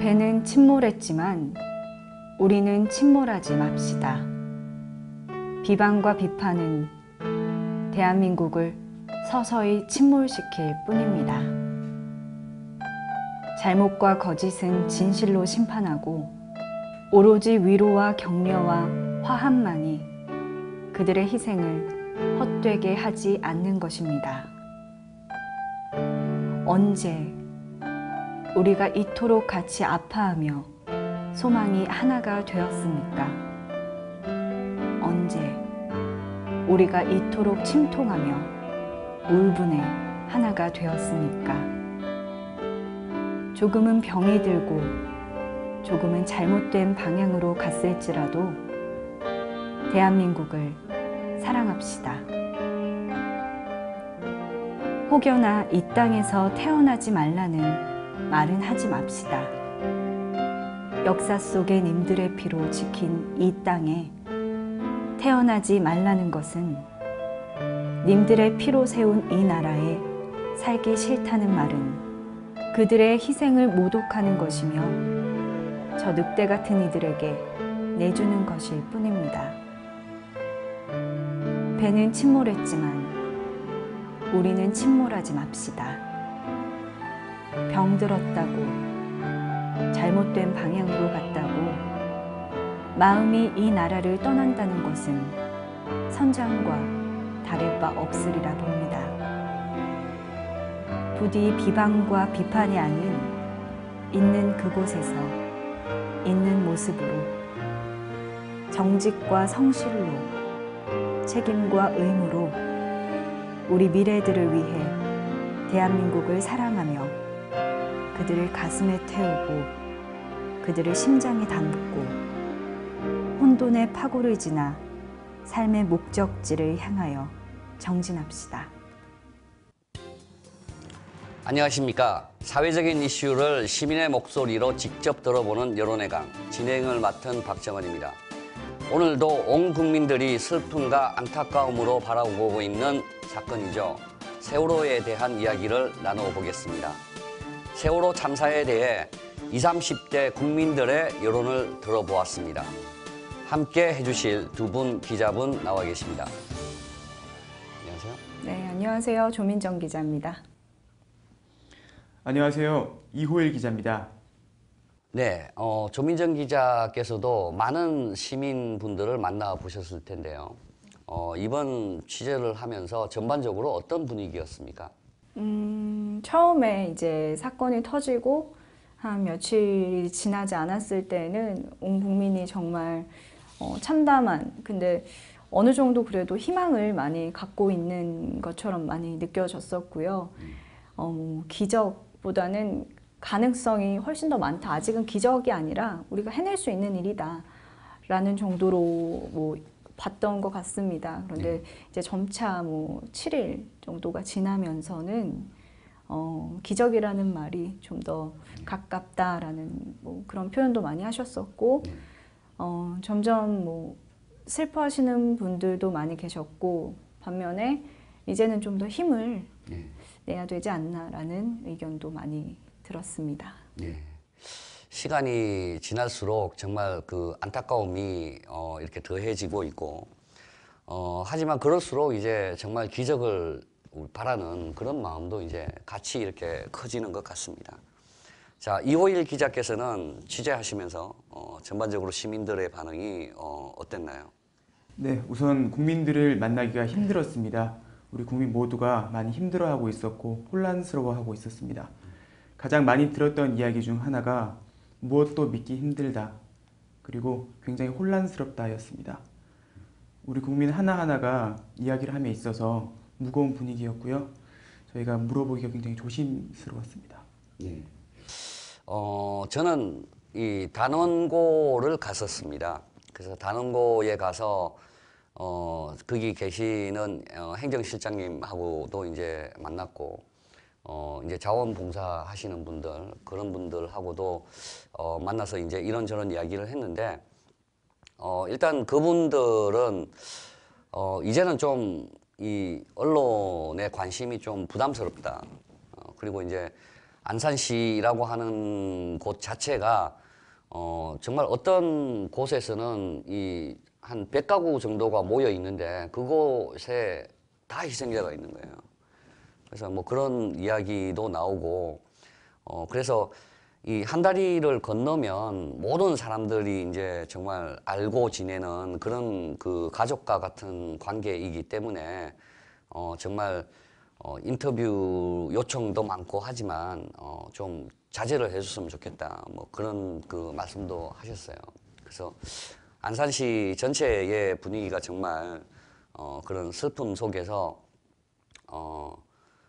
배는 침몰했지만 우리는 침몰하지 맙시다. 비방과 비판은 대한민국을 서서히 침몰시킬 뿐입니다. 잘못과 거짓은 진실로 심판하고 오로지 위로와 격려와 화합만이 그들의 희생을 헛되게 하지 않는 것입니다. 언제 우리가 이토록 같이 아파하며 소망이 하나가 되었습니까? 언제 우리가 이토록 침통하며 울분에 하나가 되었습니까? 조금은 병이 들고 조금은 잘못된 방향으로 갔을지라도 대한민국을 사랑합시다. 혹여나 이 땅에서 태어나지 말라는 말은 하지 맙시다. 역사 속에 님들의 피로 지킨 이 땅에 태어나지 말라는 것은 님들의 피로 세운 이 나라에 살기 싫다는 말은 그들의 희생을 모독하는 것이며 저 늑대 같은 이들에게 내주는 것일 뿐입니다. 배는 침몰했지만 우리는 침몰하지 맙시다. 병들었다고, 잘못된 방향으로 갔다고, 마음이 이 나라를 떠난다는 것은 선장과 다를 바 없으리라 봅니다. 부디 비방과 비판이 아닌 있는 그곳에서 있는 모습으로 정직과 성실로 책임과 의무로 우리 미래들을 위해 대한민국을 사랑하며 그들을 가슴에 태우고 그들을 심장에 담고 혼돈의 파고를 지나 삶의 목적지를 향하여 정진합시다. 안녕하십니까. 사회적인 이슈를 시민의 목소리로 직접 들어보는 여론의 강, 진행을 맡은 박정원입니다. 오늘도 온 국민들이 슬픔과 안타까움으로 바라보고 있는 사건이죠. 세월호에 대한 이야기를 나눠보겠습니다. 세월호 참사에 대해 20, 30대 국민들의 여론을 들어보았습니다. 함께 해주실 두 분 기자분 나와 계십니다. 안녕하세요. 네, 안녕하세요. 조민정 기자입니다. 안녕하세요. 이호일 기자입니다. 네, 조민정 기자께서도 많은 시민분들을 만나보셨을 텐데요. 이번 취재를 하면서 전반적으로 어떤 분위기였습니까? 처음에 이제 사건이 터지고 한 며칠이 지나지 않았을 때는 온 국민이 정말 참담한, 근데 어느 정도 그래도 희망을 많이 갖고 있는 것처럼 많이 느껴졌었고요. 기적보다는 가능성이 훨씬 더 많다. 아직은 기적이 아니라 우리가 해낼 수 있는 일이다 라는 정도로 봤던 것 같습니다. 그런데 이제 점차 7일 정도가 지나면서는 기적이라는 말이 좀 더 가깝다라는 그런 표현도 많이 하셨었고, 점점 슬퍼하시는 분들도 많이 계셨고, 반면에 이제는 좀 더 힘을 내야 되지 않나라는 의견도 많이 들었습니다. 네. 시간이 지날수록 정말 그 안타까움이 이렇게 더해지고 있고, 하지만 그럴수록 이제 정말 기적을 바라는 그런 마음도 이제 같이 이렇게 커지는 것 같습니다. 자, 이호일 기자께서는 취재하시면서 전반적으로 시민들의 반응이 어땠나요? 네, 우선 국민들을 만나기가 힘들었습니다. 우리 국민 모두가 많이 힘들어하고 있었고 혼란스러워하고 있었습니다. 가장 많이 들었던 이야기 중 하나가 무엇도 믿기 힘들다, 그리고 굉장히 혼란스럽다였습니다. 우리 국민 하나하나가 이야기를 함에 있어서 무거운 분위기였고요. 저희가 물어보기가 굉장히 조심스러웠습니다. 네. 저는 이 단원고를 갔었습니다. 그래서 단원고에 가서 거기 계시는 행정실장님하고도 이제 만났고, 이제 자원봉사 하시는 분들, 그런 분들하고도 만나서 이제 이런저런 이야기를 했는데, 일단 그분들은 이제는 좀 이 언론의 관심이 좀 부담스럽다. 그리고 이제 안산시라고 하는 곳 자체가 정말 어떤 곳에서는 이 한 100가구 정도가 모여 있는데 그곳에 다 희생자가 있는 거예요. 그래서 뭐 그런 이야기도 나오고 그래서 이 한 다리를 건너면 모든 사람들이 이제 정말 알고 지내는 그런 그 가족과 같은 관계이기 때문에 정말 인터뷰 요청도 많고 하지만 좀 자제를 해줬으면 좋겠다. 뭐 그런 그 말씀도 하셨어요. 그래서 안산시 전체의 분위기가 정말 그런 슬픔 속에서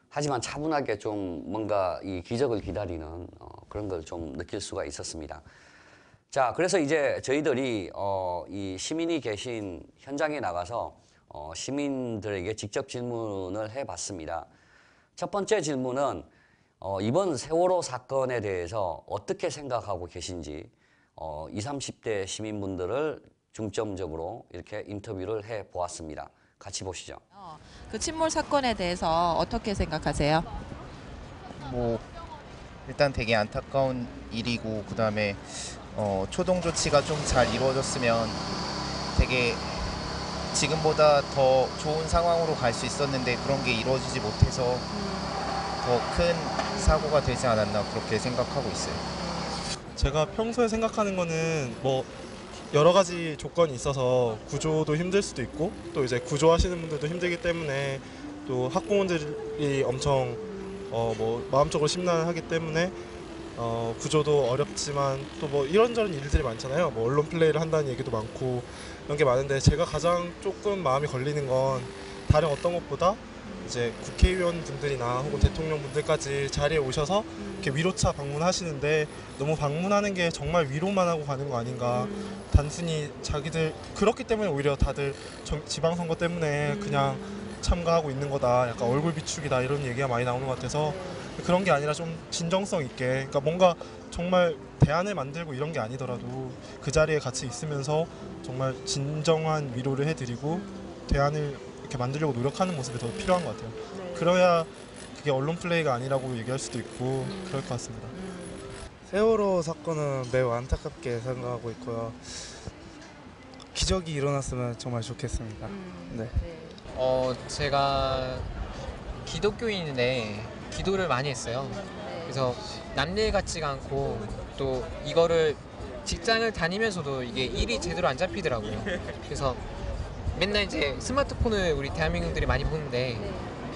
하지만 차분하게 좀 뭔가 이 기적을 기다리는 그런 걸 좀 느낄 수가 있었습니다. 자, 그래서 이제 저희들이 이 시민이 계신 현장에 나가서 시민들에게 직접 질문을 해봤습니다. 첫 번째 질문은 이번 세월호 사건에 대해서 어떻게 생각하고 계신지 20, 30대 시민분들을 중점적으로 이렇게 인터뷰를 해보았습니다. 같이 보시죠. 그 침몰 사건에 대해서 어떻게 생각하세요? 뭐 일단 되게 안타까운 일이고 그다음에 초동 조치가 좀 잘 이루어졌으면 되게 지금보다 더 좋은 상황으로 갈 수 있었는데 그런 게 이루어지지 못해서 더 큰 사고가 되지 않았나 그렇게 생각하고 있어요. 제가 평소에 생각하는 거는 뭐 여러 가지 조건이 있어서 구조도 힘들 수도 있고 또 이제 구조하시는 분들도 힘들기 때문에 또 학부모들이 엄청 뭐 마음적으로 심란하기 때문에 구조도 어렵지만 또 뭐 이런저런 일들이 많잖아요. 뭐 언론 플레이를 한다는 얘기도 많고 이런 게 많은데 제가 가장 조금 마음이 걸리는 건 다른 어떤 것보다 이제 국회의원 분들이나 혹은 대통령 분들까지 자리에 오셔서 이렇게 위로차 방문하시는데 너무 방문하는 게 정말 위로만 하고 가는 거 아닌가. 단순히 자기들 그렇기 때문에 오히려 다들 지방선거 때문에 그냥 참가하고 있는 거다. 약간 얼굴 비축이다 이런 얘기가 많이 나오는 것 같아서 그런 게 아니라 좀 진정성 있게 그러니까 뭔가 정말 대안을 만들고 이런 게 아니더라도 그 자리에 같이 있으면서 정말 진정한 위로를 해드리고 대안을 이렇게 만들려고 노력하는 모습이 더 필요한 것 같아요. 그래야 그게 언론 플레이가 아니라고 얘기할 수도 있고 그럴 것 같습니다. 세월호 사건은 매우 안타깝게 생각하고 있고요. 기적이 일어났으면 정말 좋겠습니다. 네. 제가 기독교인인데 기도를 많이 했어요. 그래서 남일 같지가 않고 또 이거를 직장을 다니면서도 이게 일이 제대로 안 잡히더라고요. 그래서 맨날 이제 스마트폰을 우리 대한민국들이 많이 보는데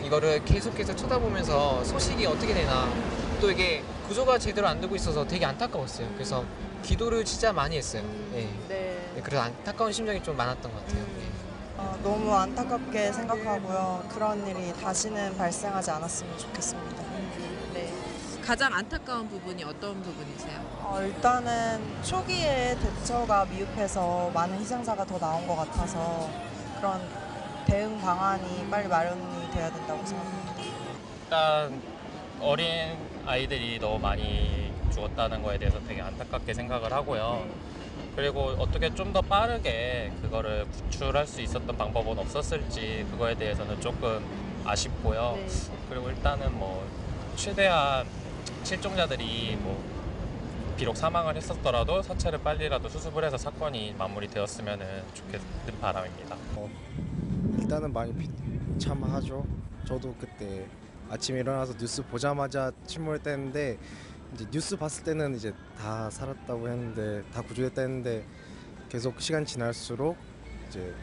이거를 계속해서 쳐다보면서 소식이 어떻게 되나 또 이게 구조가 제대로 안 되고 있어서 되게 안타까웠어요. 그래서 기도를 진짜 많이 했어요. 네, 그래서 안타까운 심정이 좀 많았던 것 같아요. 너무 안타깝게 생각하고요. 그런 일이 다시는 발생하지 않았으면 좋겠습니다. 네. 가장 안타까운 부분이 어떤 부분이세요? 일단은 초기에 대처가 미흡해서 많은 희생자가 더 나온 것 같아서 그런 대응 방안이 빨리 마련이 돼야 된다고 생각합니다. 일단 어린 아이들이 너무 많이 죽었다는 거에 대해서 되게 안타깝게 생각을 하고요. 그리고 어떻게 좀 더 빠르게 그거를 구출할 수 있었던 방법은 없었을지 그거에 대해서는 조금 아쉽고요. 그리고 일단은 뭐 최대한 실종자들이 뭐 비록 사망을 했었더라도 사체를 빨리라도 수습을 해서 사건이 마무리되었으면 좋겠는 바람입니다. 일단은 많이 비참하죠. 저도 그때 아침에 일어나서 뉴스 보자마자 침몰했다는데 이제 뉴스 봤을 때는 이제 다 살았다고 했는데 다 구조됐다 했는데 계속 시간 지날수록 이제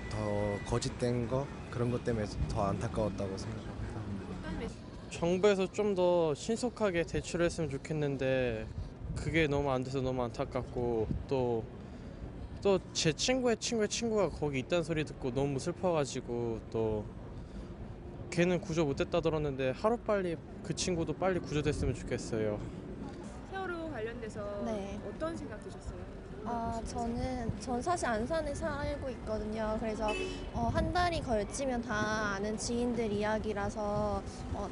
더 거짓된 거 그런 것 때문에 더 안타까웠다고 생각합니다. 정부에서 좀 더 신속하게 대처를 했으면 좋겠는데 그게 너무 안 돼서 너무 안타깝고 또 제 친구의 친구가 거기 있다는 소리 듣고 너무 슬퍼가지고 또 걔는 구조 못됐다 들었는데 하루빨리 그 친구도 빨리 구조됐으면 좋겠어요. 세월호 관련돼서 어떤 생각 드셨어요? 전 사실 안산에 살고 있거든요. 그래서 한 달이 걸치면 다 아는 지인들 이야기라서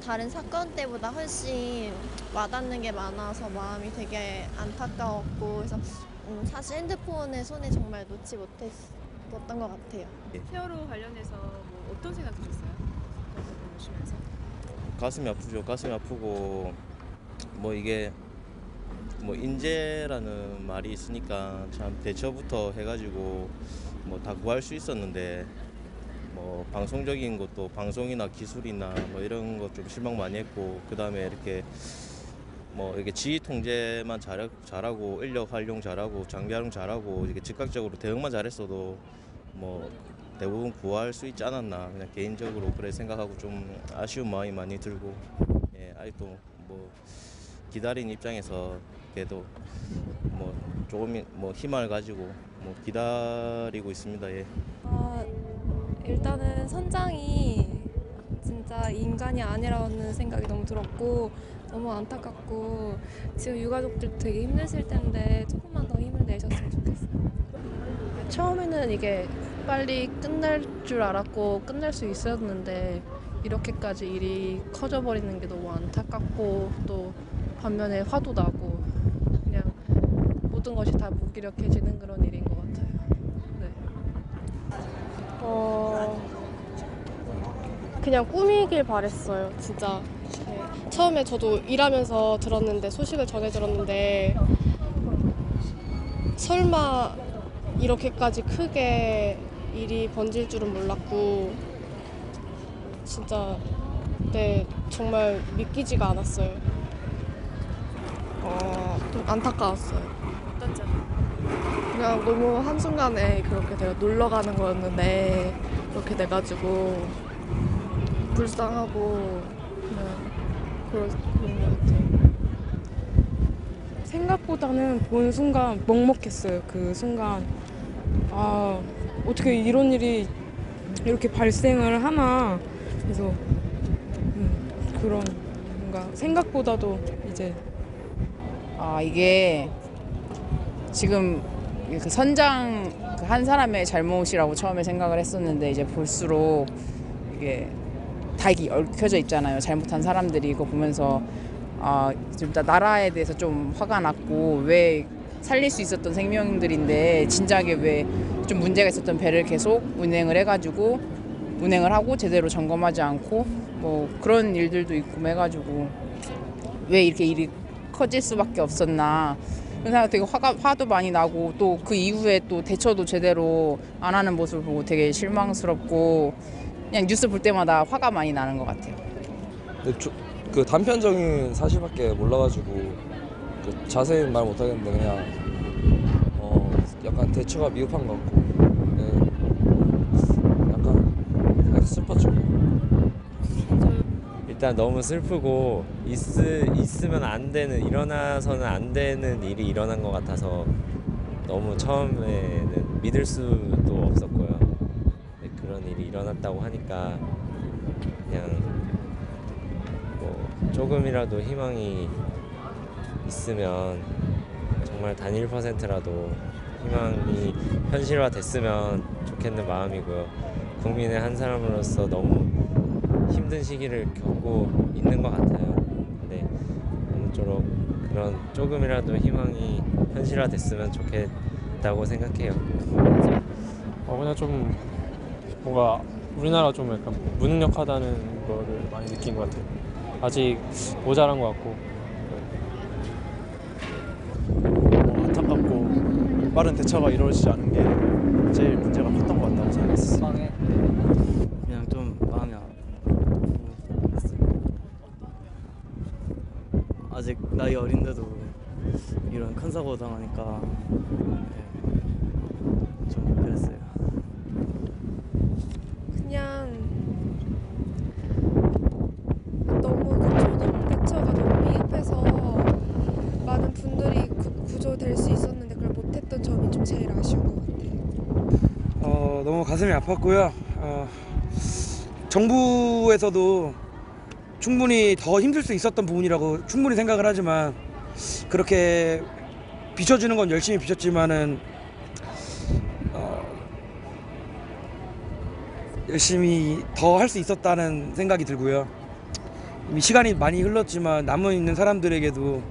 다른 사건 때보다 훨씬 와닿는 게 많아서 마음이 되게 안타까웠고 그래서 사실 핸드폰을 손에 정말 놓지 못했던 것 같아요. 세월호 관련해서 뭐 어떤 생각 드셨어요? 보시면서? 가슴이 아프죠. 가슴이 아프고 뭐 이게 뭐 인재라는 말이 있으니까 참 대처부터 해가지고 뭐 다 구할 수 있었는데 뭐 방송적인 것도 방송이나 기술이나 뭐 이런 것 좀 실망 많이 했고, 그 다음에 이렇게 뭐 이렇게 지휘 통제만 잘하고 인력 활용 잘하고 장비 활용 잘하고 이렇게 즉각적으로 대응만 잘했어도 뭐 대부분 구할 수 있지 않았나, 그냥 개인적으로 그래 생각하고 좀 아쉬운 마음이 많이 들고, 예, 아직도 뭐 기다린 입장에서 그래도 뭐 조금 뭐 희망을 가지고 뭐 기다리고 있습니다. 예. 일단은 선장이 진짜 인간이 아니라는 생각이 너무 들었고 너무 안타깝고, 지금 유가족들 되게 힘드실 텐데 조금만 더 힘을 내셨으면 좋겠어요. 처음에는 이게 빨리 끝날 줄 알았고 끝날 수 있었는데 이렇게까지 일이 커져버리는 게 너무 안타깝고, 또 반면에 화도 나고 그냥 모든 것이 다 무기력해지는 그런 일인 것 같아요. 네. 그냥 꿈이길 바랬어요, 진짜. 네. 처음에 저도 일하면서 들었는데, 소식을 전해 들었는데 설마 이렇게까지 크게 일이 번질 줄은 몰랐고, 진짜 네, 정말 믿기지가 않았어요. 좀 안타까웠어요. 어떤 점이? 그냥 너무 한순간에 그렇게 내가 놀러 가는 거였는데 그렇게 돼가지고 불쌍하고 그냥 그런 것 같아요. 생각보다는 본 순간 먹먹했어요. 그 순간 아, 어떻게 이런 일이 이렇게 발생을 하나. 그래서 그런 뭔가 생각보다도 이제 이게 지금 그 선장 그 한 사람의 잘못이라고 처음에 생각을 했었는데, 이제 볼수록 이게 다 이게 얽혀져 있잖아요. 잘못한 사람들이. 이거 보면서 좀 나라에 대해서 좀 화가 났고, 왜 살릴 수 있었던 생명들인데 진작에 왜 좀 문제가 있었던 배를 계속 운행을 하고 제대로 점검하지 않고 뭐 그런 일들도 있고 해가지고 왜 이렇게 일이 커질 수밖에 없었나 그런 생각. 되게 화도 많이 나고, 또 그 이후에 또 대처도 제대로 안 하는 모습을 보고 되게 실망스럽고, 그냥 뉴스 볼 때마다 화가 많이 나는 것 같아요. 그 단편적인 사실밖에 몰라가지고 그 자세히 말 못하겠는데, 그냥 약간 대처가 미흡한 것 같고, 네. 약간 슬펐죠. 일단 너무 슬프고, 있으면 안 되는, 일어나서는 안 되는 일이 일어난 것 같아서 너무 처음에는 믿을 수도 없었고요. 네, 그런 일이 일어났다고 하니까 그냥 뭐 조금이라도 희망이 있으면, 정말 단 1%라도 희망이 현실화됐으면 좋겠는 마음이고요. 국민의 한 사람으로서 너무 힘든 시기를 겪고 있는 것 같아요. 근데 아무쪼록 그런 조금이라도 희망이 현실화됐으면 좋겠다고 생각해요. 그냥 좀 뭔가 우리나라 좀 약간 무능력하다는 거를 많이 느낀 것 같아요. 아직 모자란 것 같고, 안타깝고 빠른 대처가 이루어지지 않은 게 제일 문제가 컸던 것 같다고 생각했어요. 그냥 좀 마음이 아직 나이 어린데도 이런 큰 사고 당하니까 좀 그랬어요. 그냥 너무 그 초동 대처가 너무 미흡해서 많은 분들이 구조될 수 있었는데 그걸 못했던 점이 좀 제일 아쉬운 것 같아요. 너무 가슴이 아팠고요. 정부에서도 충분히 더 힘들 수 있었던 부분이라고 충분히 생각을 하지만, 그렇게 비춰주는 건 열심히 비췄지만은 열심히 더 할 수 있었다는 생각이 들고요. 이미 시간이 많이 흘렀지만 남아 있는 사람들에게도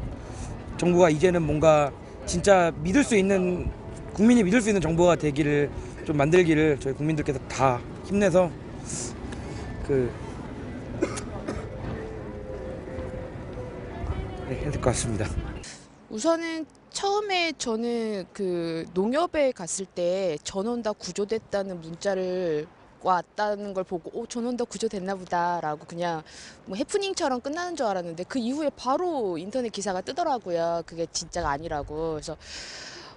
정부가 이제는 뭔가 진짜 믿을 수 있는, 국민이 믿을 수 있는 정부가 되기를 좀 만들기를 저희 국민들께서 다 힘내서 해야 될 것 같습니다. 우선은 처음에 저는 그 농협에 갔을 때 전원 다 구조됐다는 문자를 왔다는 걸 보고 전원 다 구조됐나 보다라고 그냥 뭐 해프닝처럼 끝나는 줄 알았는데 그 이후에 바로 인터넷 기사가 뜨더라고요. 그게 진짜가 아니라고. 그래서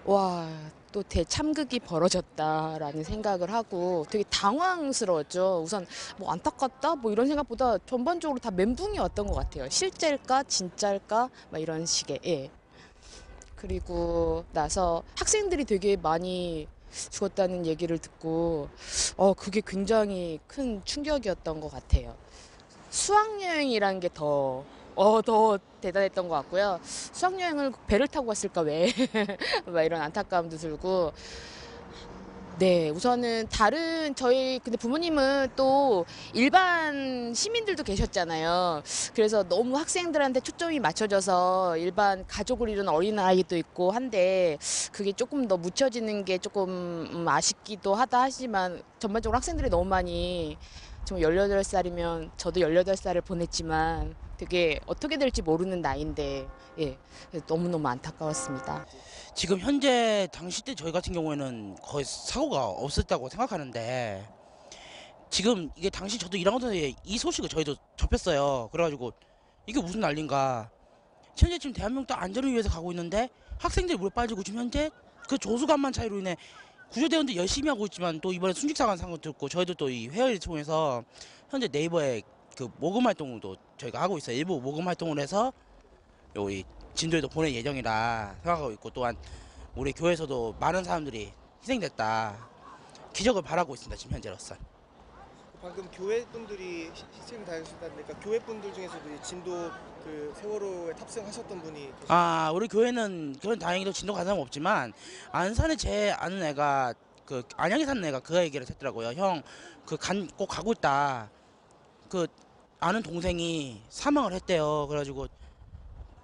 와, 또 대참극이 벌어졌다라는 생각을 하고 되게 당황스러웠죠. 우선 뭐 안타깝다 뭐 이런 생각보다 전반적으로 다 멘붕이 왔던 것 같아요. 실제일까 진짜일까 막 이런 식의. 예. 그리고 나서 학생들이 되게 많이 죽었다는 얘기를 듣고 그게 굉장히 큰 충격이었던 것 같아요. 수학여행이라는 게 더 대단했던 것 같고요. 수학여행을 배를 타고 갔을까 왜? 막 이런 안타까움도 들고. 네, 우선은 근데 부모님은 또 일반 시민들도 계셨잖아요. 그래서 너무 학생들한테 초점이 맞춰져서 일반 가족을 이룬 어린아이도 있고 한데 그게 조금 더 묻혀지는 게 조금 아쉽기도 하다 하지만 전반적으로 학생들이 너무 많이 정말 18살이면 저도 18살을 보냈지만 되게 어떻게 될지 모르는 나이인데 예, 너무너무 안타까웠습니다. 지금 현재 당시 때 저희 같은 경우에는 거의 사고가 없었다고 생각하는데 지금 이게 당시 저도 1학년 때 이 소식을 저희도 접했어요. 그래가지고 이게 무슨 난리인가. 현재 지금 대한민국 안전을 위해서 가고 있는데 학생들이 물에 빠지고 지금 현재 그 조수간만 차이로 인해 구조대원들 열심히 하고 있지만 또 이번에 순직사고 사고 듣고 저희도 또 이 회의를 통해서 현재 네이버에 그 모금 활동도 저희가 하고 있어요. 일부 모금 활동을 해서 여기 진도에도 보낼 예정이라 생각하고 있고 또한 우리 교회에서도 많은 사람들이 희생됐다. 기적을 바라고 있습니다. 지금 현재로서. 방금 교회 분들이 희생 당하셨다니까 교회 분들 중에서도 진도 그 세월호에 탑승하셨던 분이 우리 교회는 다행히도 진도 간 사람 없지만 안산에 제 아는 애가 그 안양에 사는 애가 그 얘기를 했더라고요. 형 꼭 가고 있다. 그 아는 동생이 사망을 했대요. 그래가지고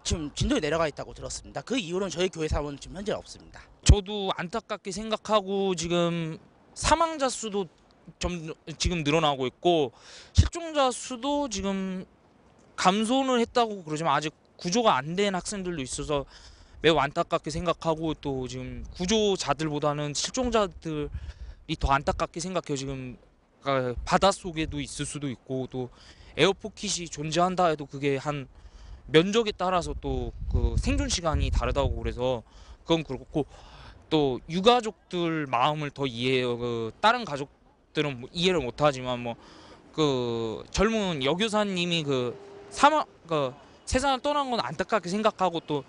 지금 진도에 내려가 있다고 들었습니다. 그 이후로는 저희 교회 사원은 지금 현재 없습니다. 저도 안타깝게 생각하고 지금 사망자 수도 지금 늘어나고 있고 실종자 수도 지금 감소는 했다고 그러지만 아직 구조가 안 된 학생들도 있어서 매우 안타깝게 생각하고 또 지금 구조자들보다는 실종자들이 더 안타깝게 생각해요. 지금 바닷속에도 있을 수도 있고 또 에어포킷이 존재한다 해도 그게 한 면적에 따라서 또 그 생존 시간이 다르다고 그래서 그건 그렇고 또 유가족들 마음을 더 이해해요. 그 다른 가족들은 뭐 이해를 못하지만 뭐 그 젊은 여교사님이 세상을 떠난 건 안타깝게 생각하고 또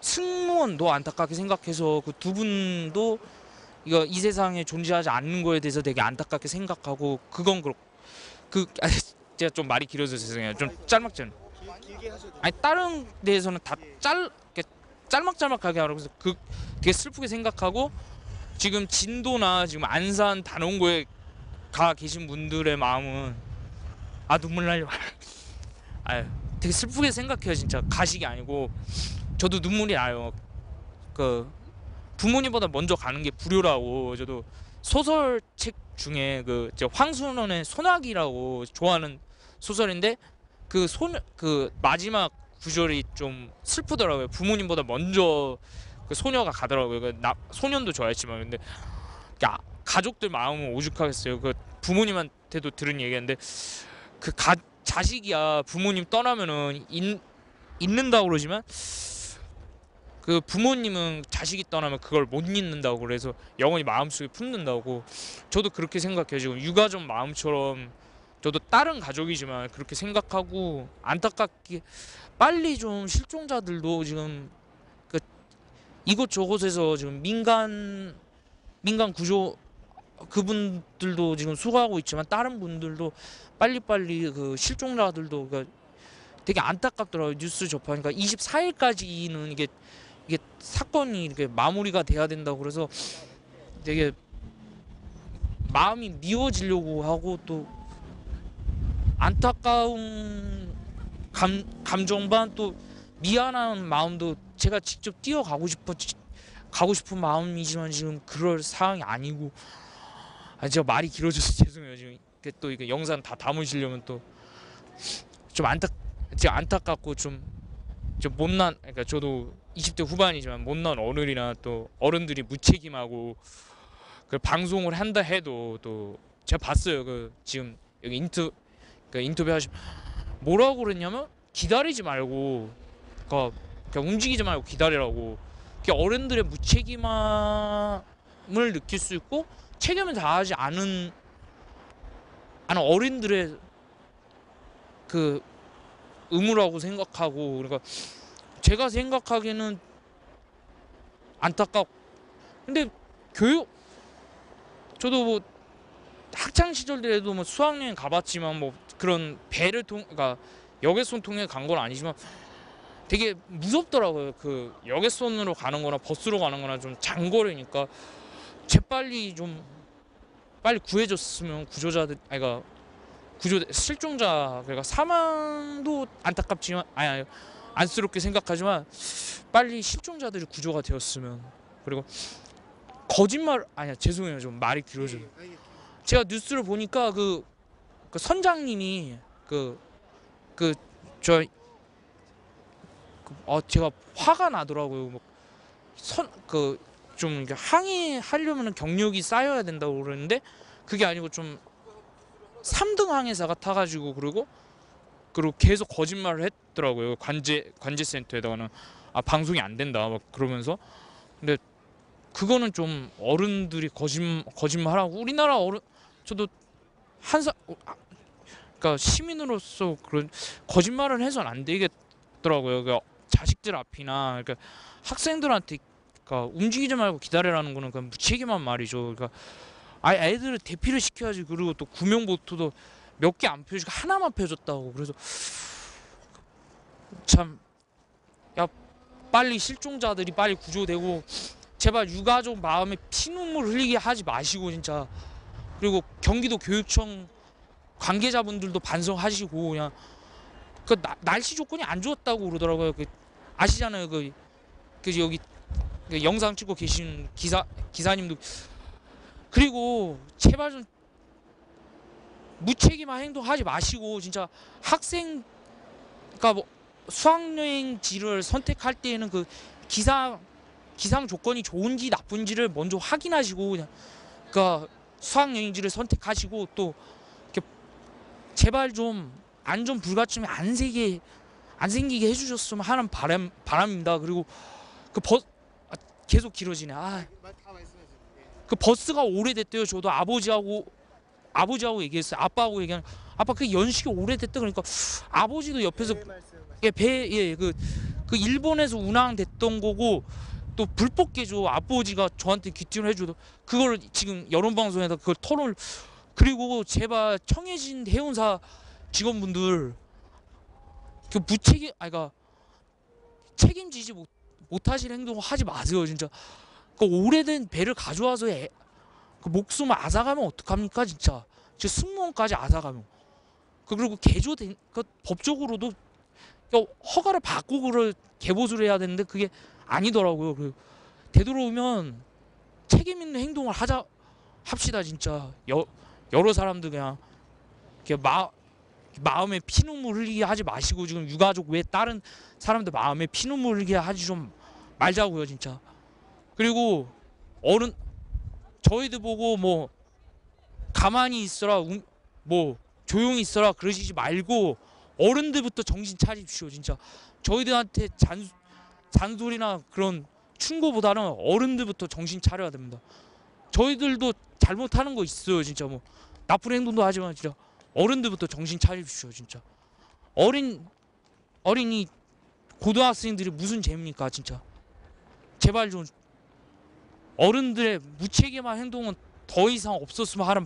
승무원도 안타깝게 생각해서 그 두 분도 이 세상에 존재하지 않는 거에 대해서 되게 안타깝게 생각하고 그건 그렇고 제가 좀 말이 길어서 죄송해요. 좀 짤막짤막. 아니 다른 데에서는 다 짤막짤막하게 하라고 해서 되게 슬프게 생각하고 지금 진도나 지금 안산 단원고에 가 계신 분들의 마음은 눈물 날려. 되게 슬프게 생각해요. 진짜 가식이 아니고 저도 눈물이 나요. 그 부모님보다 먼저 가는 게 불효라고. 저도 소설책 중에 저 황순원의 소나기라고 좋아하는 소설인데 그 마지막 구절이 좀 슬프더라고요. 부모님보다 먼저 그 소녀가 가더라고요. 소년도 좋아했지만 근데 가족들 마음은 오죽하겠어요. 그 부모님한테도 들은 얘기인데 자식이야 부모님 떠나면은 잊는다고 그러지만 그 부모님은 자식이 떠나면 그걸 못 잊는다고 그래서 영원히 마음속에 품는다고. 저도 그렇게 생각해요. 지금 유가족 마음처럼 저도 다른 가족이지만 그렇게 생각하고 안타깝게 빨리 좀 실종자들도 지금 이곳저곳에서 지금 민간 구조 그분들도 지금 수고하고 있지만 다른 분들도 빨리빨리 그 실종자들도 되게 안타깝더라고요. 뉴스 접하니까 24일까지는 이게 사건이 이렇게 마무리가 돼야 된다고 그래서 되게 마음이 미워지려고 하고 또 안타까운 감정 반 또 미안한 마음도 제가 직접 뛰어가고 싶은 마음이지만 지금 그럴 상황이 아니고 제가 말이 길어져서 죄송해요. 지금 또 이게 영상 다 담으시려면 또 좀 안타깝고 좀 그러니까 저도 20대 후반이지만 못난 어른이나 또 어른들이 무책임하고 그 방송을 한다 해도 또 제가 봤어요. 그 지금 여기 인터뷰 하시 뭐라고 그랬냐면 기다리지 말고 그러니까 움직이지 말고 기다리라고. 어른들의 무책임함을 느낄 수 있고 책임을 다하지 않은 어른들의 그 의무라고 생각하고, 그러니까 제가 생각하기에는 안타깝고, 근데 저도 뭐 학창 시절 때도 뭐 수학여행 가봤지만 뭐 그런 그러니까 여객선 통해 간 건 아니지만 되게 무섭더라고요. 그 여객선으로 가는 거나 버스로 가는 거나 좀 장거리니까 재빨리 좀 빨리 구해줬으면 그러니까 실종자, 그러니까 사망도 안타깝지만 아니 안쓰럽게 생각하지만 빨리 실종자들이 구조가 되었으면. 그리고 거짓말 죄송해요, 좀 말이 길어져요. 제가 뉴스를 보니까 그 선장님이 제가 화가 나더라고요. 좀 항해하려면 경력이 쌓여야 된다고 그러는데 그게 아니고 좀 3등 항해사가 타가지고 그리고 계속 거짓말을 했더라고요. 관제센터에다가는 방송이 안 된다 막 그러면서. 근데 그거는 좀 어른들이 거짓말하고 우리나라 저도 그러니까 시민으로서 그런 거짓말을 해서는 안 되겠더라고요. 그러니까 자식들 앞이나 그러니까 학생들한테 그러니까 움직이지 말고 기다리라는 거는 그냥 무책임한 말이죠. 그러니까 애들을 대피를 시켜야지. 그리고 또 구명보트도 몇 개 안 펴주고 하나만 펴줬다고. 그래서 참 빨리 실종자들이 빨리 구조되고 제발 유가족 마음에 피눈물 흘리게 하지 마시고 진짜. 그리고 경기도 교육청 관계자분들도 반성하시고 그냥 날씨 조건이 안 좋았다고 그러더라고요. 아시잖아요. 여기 영상 찍고 계신 기사님도. 그리고 제발 좀 무책임한 행동하지 마시고 진짜 그러니까 뭐 수학여행지를 선택할 때에는 그 기상 조건이 좋은지 나쁜지를 먼저 확인하시고 그냥 그러니까 수학여행지를 선택하시고 또 제발 좀 안전 불가침이 안 생기게 해주셨으면 하는 바람입니다. 그리고 계속 길어지네. 그 버스가 오래됐대요. 저도 아버지하고 얘기했어요. 아빠하고 얘기하는 아빠 그 연식이 오래됐다. 그러니까 아버지도 옆에서 그 일본에서 운항됐던 거고 또 불법 개조 아버지가 저한테 귀띔을 해줘도 그걸 지금 여론 방송에다 그걸 토론을. 그리고 제발 청해진 해운사 직원분들 그러니까 책임지지 못하실 행동을 하지 마세요. 진짜 그 오래된 배를 가져와서 그 목숨을 앗아가면 어떡합니까 진짜. 승무원까지 앗아가면. 그리고 개조된 법적으로도 허가를 받고 그걸 개보수를 해야 되는데 그게 아니더라고요. 되도록이면 책임 있는 행동을 합시다 진짜. 여러 사람들 그냥 마음에 피눈물 흘리게 하지 마시고 지금 유가족 외 다른 사람들 마음에 피눈물 흘리게 하지 좀 말자고요 진짜. 그리고 저희들 보고 뭐 가만히 있어라 뭐 조용히 있어라 그러시지 말고 어른들부터 정신 차리십시오 진짜. 저희들한테 잔소리나 그런 충고보다는 어른들부터 정신 차려야 됩니다. 저희들도 잘못하는 거 있어요 진짜. 뭐 나쁜 행동도 하지만 진짜 어른들부터 정신 차리십시오 진짜. 어린이 고등학생들이 무슨 죄입니까 진짜. 제발 좀 어른들의 무책임한 행동은 더 이상 없었으면 하는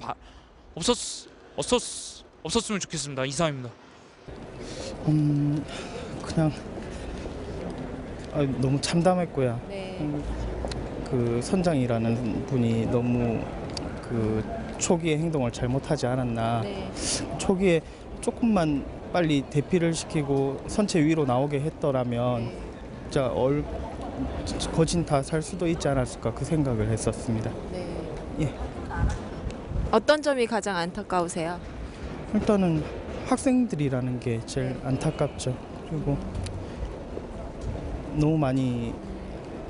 없었으면 좋겠습니다. 이상입니다. 그냥 너무 참담했고요. 그 선장이라는 분이 너무 그 초기에 행동을 잘못하지 않았나. 초기에 조금만 빨리 대피를 시키고 선체 위로 나오게 했더라면 진짜 거진 다 살 수도 있지 않았을까 그 생각을 했었습니다. 예. 어떤 점이 가장 안타까우세요? 일단은 학생들이라는 게 제일 안타깝죠. 그리고 너무 많이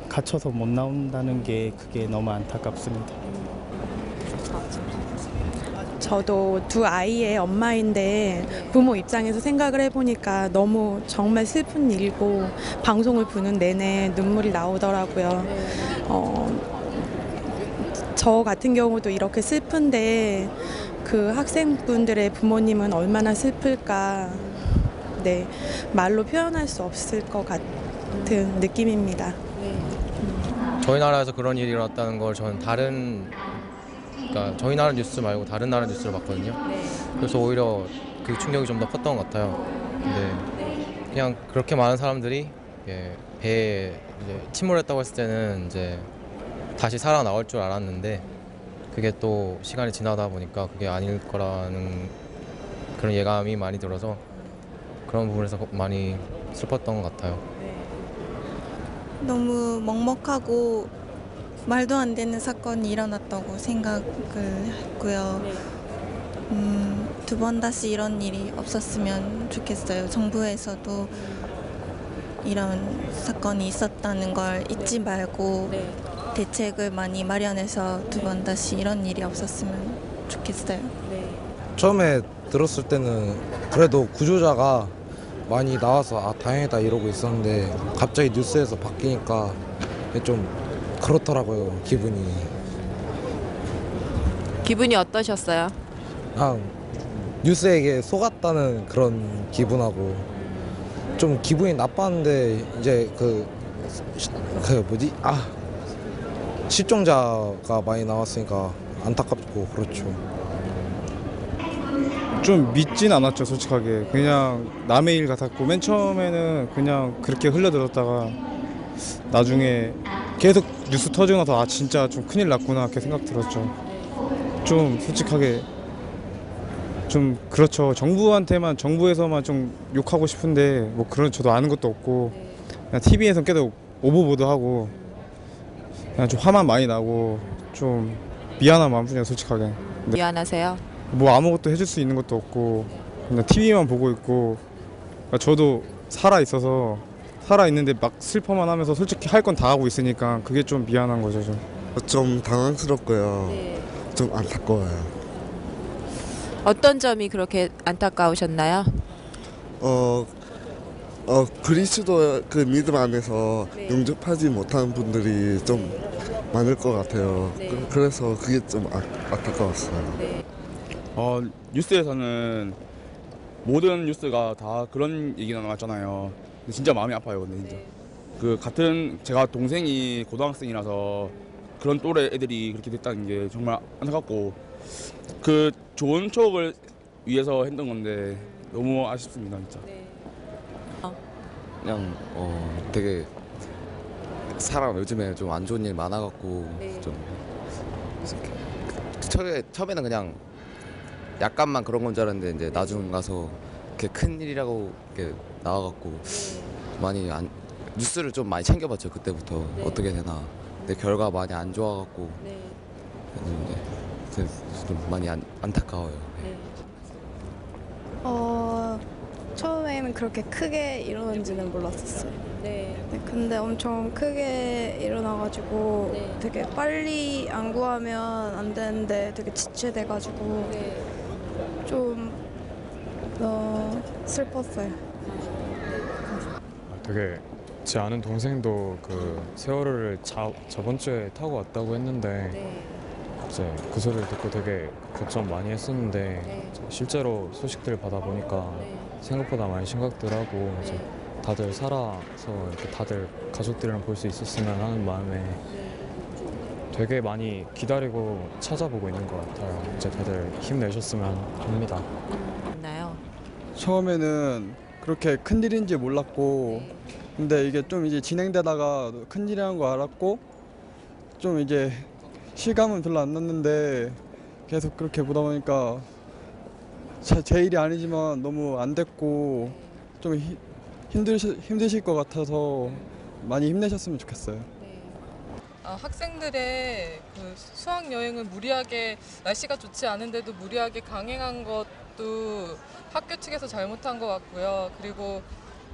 갇혀서 못 나온다는 게 그게 너무 안타깝습니다. 저도 두 아이의 엄마인데 부모 입장에서 생각을 해보니까 너무 정말 슬픈 일이고 방송을 보는 내내 눈물이 나오더라고요. 저 같은 경우도 이렇게 슬픈데 그 학생분들의 부모님은 얼마나 슬플까 네, 말로 표현할 수 없을 것 같은 느낌입니다. 저희 나라에서 그런 일이 일어났다는 걸 저는 그러니까 저희 나라 뉴스 말고 다른 나라 뉴스를 봤거든요. 그래서 오히려 그 충격이 좀 더 컸던 것 같아요. 근데 그냥 그렇게 많은 사람들이 배에 이제 침몰했다고 했을 때는 이제 다시 살아나올 줄 알았는데 그게 또 시간이 지나다 보니까 그게 아닐 거라는 그런 예감이 많이 들어서 그런 부분에서 많이 슬펐던 것 같아요. 너무 먹먹하고 말도 안 되는 사건이 일어났다고 생각을 했고요. 두 번 다시 이런 일이 없었으면 좋겠어요. 정부에서도 이런 사건이 있었다는 걸 잊지 말고 대책을 많이 마련해서 두 번 다시 이런 일이 없었으면 좋겠어요. 처음에 들었을 때는 그래도 구조자가 많이 나와서 아 다행이다 이러고 있었는데 갑자기 뉴스에서 바뀌니까 좀 그렇더라고요. 기분이 어떠셨어요? 그냥 뉴스에게 속았다는 그런 기분하고 좀 기분이 나빴는데 이제 그 뭐지 실종자가 많이 나왔으니까 안타깝고 그렇죠. 좀 믿진 않았죠, 솔직하게. 그냥 남의 일 같았고 맨 처음에는 그냥 그렇게 흘려들었다가 나중에 계속 뉴스 터지고 나서 아 진짜 좀 큰일 났구나 이렇게 생각 들었죠. 좀 솔직하게 좀 그렇죠. 정부에서만 좀 욕하고 싶은데 뭐 그런 저도 아는 것도 없고 그냥 TV에서 계속 오버보도하고 그냥 좀 화만 많이 나고 좀 미안한 마음뿐이에요, 솔직하게. 미안하세요? 뭐 아무것도 해줄 수 있는 것도 없고 그냥 TV만 보고 있고 그러니까 저도 살아있는데 막 슬퍼만 하면서 솔직히 할 건 다 하고 있으니까 그게 좀 미안한 거죠. 좀 당황스럽고요. 좀 안타까워요. 어떤 점이 그렇게 안타까우셨나요? 그리스도 그 믿음 안에서 영접하지 못하는 분들이 좀 많을 것 같아요. 그래서 그게 좀 안타까웠어요. 뉴스에서는 모든 뉴스가 다 그런 얘기가 나왔잖아요. 근데 진짜 마음이 아파요. 근데 진짜 그 같은 제가 동생이 고등학생이라서 그런 또래 애들이 그렇게 됐다는 게 정말 안타깝고 그 좋은 추억을 위해서 했던 건데 너무 아쉽습니다, 진짜. 그냥 되게 사람 요즘에 좀 안 좋은 일 많아갖고 좀 처음에는 그냥 약간만 그런 건 줄 알았는데 이제 나중 가서 이렇게 큰 일이라고 이렇게 나와갖고 많이 뉴스를 좀 많이 챙겨봤죠. 그때부터 어떻게 되나. 근데 결과 많이 안 좋아갖고 좀 많이 안타까워요. 처음에는 그렇게 크게 일어난지는 몰랐었어요. 근데 엄청 크게 일어나가지고 되게 빨리 안 구하면 안 되는데 되게 지체돼가지고 좀 슬펐어요. 되게 제 아는 동생도 그 세월호를 저번 주에 타고 왔다고 했는데 이제 그 소리를 듣고 되게 걱정 많이 했었는데 실제로 소식들을 받아보니까 생각보다 많이 심각하더라고. 이제 다들 살아서 이렇게 다들 가족들이랑 볼 수 있었으면 하는 마음에 되게 많이 기다리고 찾아보고 있는 것 같아요. 이제 다들 힘내셨으면 합니다. 처음에는 그렇게 큰 일인지 몰랐고 근데 이게 좀 이제 진행되다가 큰 일이라는 거 알았고 좀 이제 실감은 별로 안 났는데 계속 그렇게 보다 보니까 제 일이 아니지만 너무 안 됐고 좀 힘드실 것 같아서 많이 힘내셨으면 좋겠어요. 학생들의 그 수학 여행을 무리하게 날씨가 좋지 않은데도 무리하게 강행한 것도 학교 측에서 잘못한 것 같고요. 그리고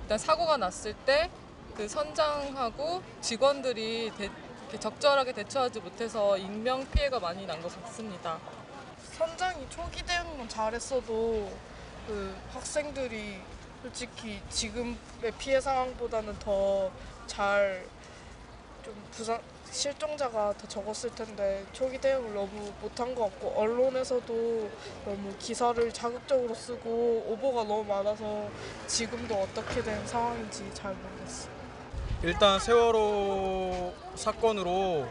일단 사고가 났을 때 그 그 선장하고 직원들이 이렇게 적절하게 대처하지 못해서 인명 피해가 많이 난 것 같습니다. 선장이 초기 대응만 잘했어도 그 학생들이 솔직히 지금의 피해 상황보다는 더 잘 좀 실종자가 더 적었을 텐데 초기 대응을 너무 못한 것 같고 언론에서도 너무 기사를 자극적으로 쓰고 오보가 너무 많아서 지금도 어떻게 된 상황인지 잘 모르겠어요. 일단 세월호 사건으로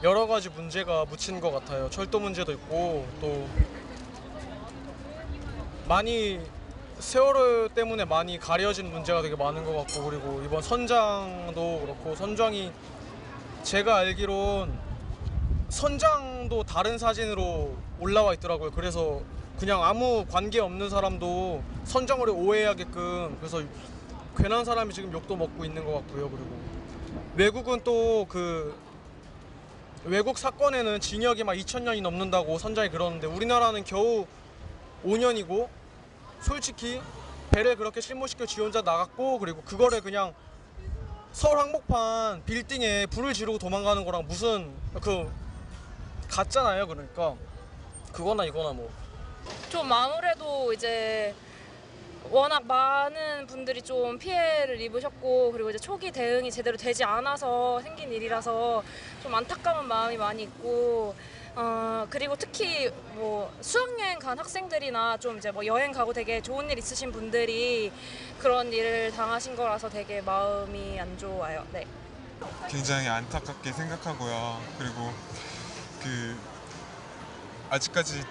여러 가지 문제가 묻힌 것 같아요. 철도 문제도 있고 또 많이 세월호 때문에 많이 가려진 문제가 되게 많은 것 같고 그리고 이번 선장도 그렇고 선장이 제가 알기론 선장도 다른 사진으로 올라와 있더라고요. 그래서 그냥 아무 관계 없는 사람도 선장으로 오해하게끔 그래서 괜한 사람이 지금 욕도 먹고 있는 것 같고요. 그리고 외국은 또 그 외국 사건에는 징역이 막 2000년이 넘는다고 선장이 그러는데 우리나라는 겨우 5년이고 솔직히 배를 그렇게 실무시켜 지 혼자 나갔고 그리고 그거를 그냥 서울 한복판 빌딩에 불을 지르고 도망가는 거랑 무슨 그 같잖아요. 그러니까 그거나 이거나 뭐 좀 아무래도 이제 워낙 많은 분들이 좀 피해를 입으셨고 그리고 이제 초기 대응이 제대로 되지 않아서 생긴 일이라서 좀 안타까운 마음이 많이 있고 그리고 특히 뭐 수학여행 간 학생들이나 좀 이제 뭐 여행 가고 되게 좋은 일 있으신 분들이 그런 일을 당하신 거라서 되게 마음이 안 좋아요. 네. 굉장히 안타깝게 생각하고요. 그리고 그 아직까지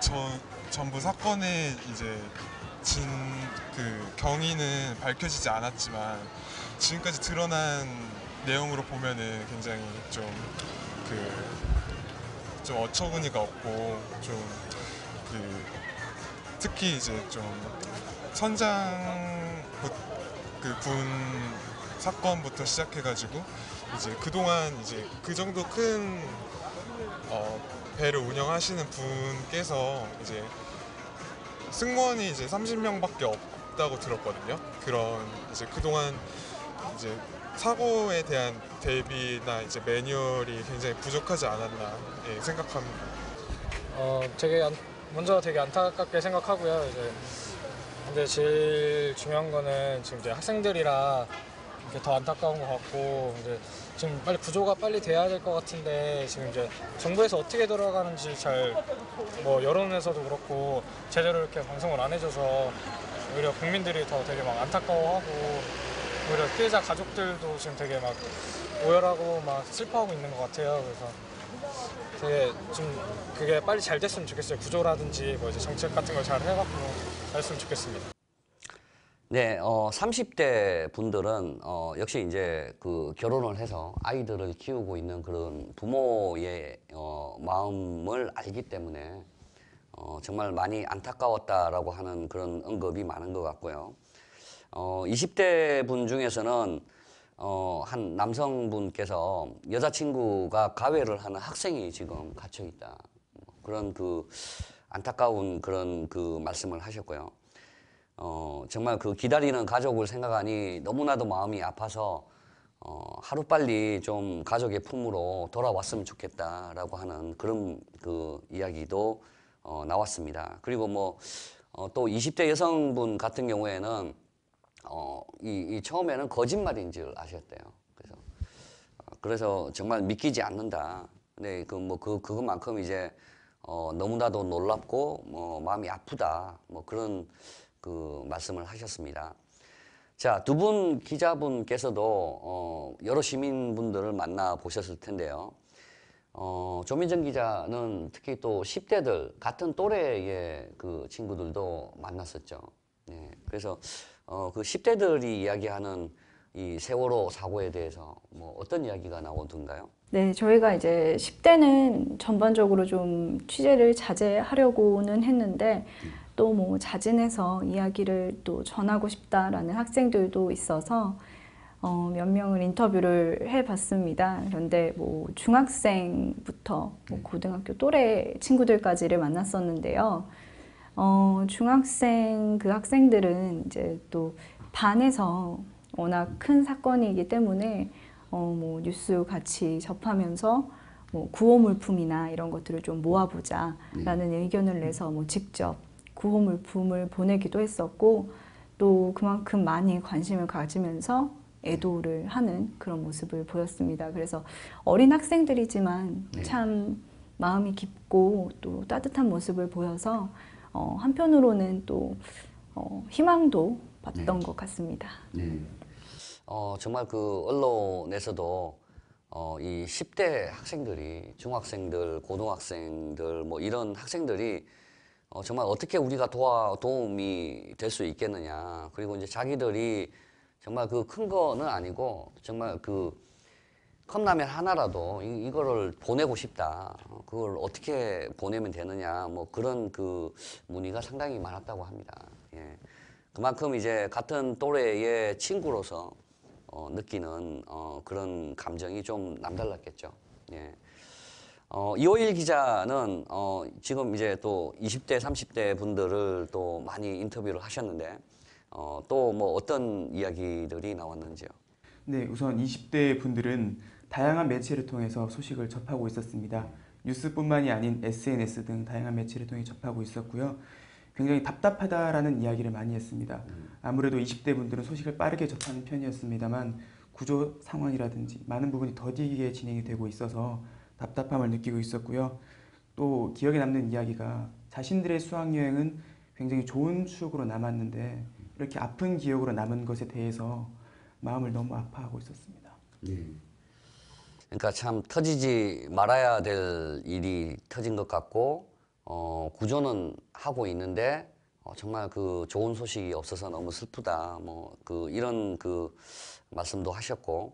전부 사건의 이제 그 경위는 밝혀지지 않았지만 지금까지 드러난 내용으로 보면은 굉장히 좀 어처구니가 없고 특히 이제 좀 선장 군 사건부터 시작해가지고 이제 그동안 이제 그 정도 큰 배를 운영하시는 분께서 이제 승무원이 이제 30명밖에 없다고 들었거든요. 그런 이제 그동안 이제 사고에 대한 대비나 이제 매뉴얼이 굉장히 부족하지 않았나 생각합니다. 먼저 되게 안타깝게 생각하고요. 이제 근데 제일 중요한 거는 지금 이제 학생들이라 이렇게 더 안타까운 것 같고 이제 지금 빨리 구조가 빨리 돼야 될 것 같은데 지금 이제 정부에서 어떻게 돌아가는지 뭐 여론에서도 그렇고 제대로 이렇게 방송을 안 해줘서 오히려 국민들이 더 되게 막 안타까워하고 오히려 피해자 가족들도 지금 되게 막 오열하고 막 슬퍼하고 있는 것 같아요. 그래서 되게 좀 그게 빨리 잘 됐으면 좋겠어요. 구조라든지 뭐 이제 정책 같은 걸 잘 해갖고 잘 했으면 좋겠습니다. 네, 30대 분들은 역시 이제 그 결혼을 해서 아이들을 키우고 있는 그런 부모의 마음을 알기 때문에 정말 많이 안타까웠다라고 하는 그런 언급이 많은 것 같고요. 20대 분 중에서는 한 남성분께서 여자친구가 가외를 하는 학생이 지금 갇혀 있다. 그런 그 안타까운 그런 그 말씀을 하셨고요. 정말 그 기다리는 가족을 생각하니 너무나도 마음이 아파서 하루빨리 좀 가족의 품으로 돌아왔으면 좋겠다라고 하는 그런 그 이야기도 나왔습니다. 그리고 뭐 또 20대 여성분 같은 경우에는 이 처음에는 거짓말인 줄 아셨대요. 그래서 정말 믿기지 않는다. 근데 그것만큼 이제 너무나도 놀랍고 마음이 아프다. 뭐 그런 그 말씀을 하셨습니다. 자, 두 분 기자분께서도 여러 시민분들을 만나 보셨을 텐데요. 조민정 기자는 특히 또 10대들 같은 또래의 그 친구들도 만났었죠. 네, 그래서 그 10대들이 이야기하는 이 세월호 사고에 대해서 뭐 어떤 이야기가 나오던가요? 네, 저희가 이제 10대는 전반적으로 좀 취재를 자제하려고는 했는데 또 뭐 자진해서 이야기를 또 전하고 싶다라는 학생들도 있어서 몇 명을 인터뷰를 해봤습니다. 그런데 뭐 중학생부터 뭐 고등학교 또래 친구들까지를 만났었는데요. 중학생 그 학생들은 이제 또 반에서 워낙 큰 사건이기 때문에 뭐 뉴스 같이 접하면서 뭐 구호물품이나 이런 것들을 좀 모아보자라는 의견을 내서 뭐 직접 구호물품을 보내기도 했었고 또 그만큼 많이 관심을 가지면서 애도를 하는 그런 모습을 보였습니다. 그래서 어린 학생들이지만 참 마음이 깊고 또 따뜻한 모습을 보여서 한편으로는 또 희망도 봤던 것 같습니다. 정말 그 언론에서도 이 10대 학생들이 중학생들, 고등학생들 뭐 이런 학생들이 정말 어떻게 우리가 도움이 될 수 있겠느냐. 그리고 이제 자기들이 정말 그 큰 거는 아니고 정말 그 컵라면 하나라도 이거를 보내고 싶다. 그걸 어떻게 보내면 되느냐. 뭐 그런 그 문의가 상당히 많았다고 합니다. 예. 그만큼 이제 같은 또래의 친구로서 느끼는 그런 감정이 좀 남달랐겠죠. 예. 이호일 기자는 지금 이제 또 20대, 30대 분들을 또 많이 인터뷰를 하셨는데 또 뭐 어떤 이야기들이 나왔는지요? 네, 우선 20대 분들은 다양한 매체를 통해서 소식을 접하고 있었습니다. 뉴스뿐만이 아닌 SNS 등 다양한 매체를 통해 접하고 있었고요. 굉장히 답답하다라는 이야기를 많이 했습니다. 아무래도 20대 분들은 소식을 빠르게 접하는 편이었습니다만 구조 상황이라든지 많은 부분이 더디게 진행이 되고 있어서 답답함을 느끼고 있었고요. 또 기억에 남는 이야기가 자신들의 수학여행은 굉장히 좋은 추억으로 남았는데 이렇게 아픈 기억으로 남은 것에 대해서 마음을 너무 아파하고 있었습니다. 그러니까 참 터지지 말아야 될 일이 터진 것 같고 구조는 하고 있는데 정말 그 좋은 소식이 없어서 너무 슬프다. 뭐 그 이런 그 말씀도 하셨고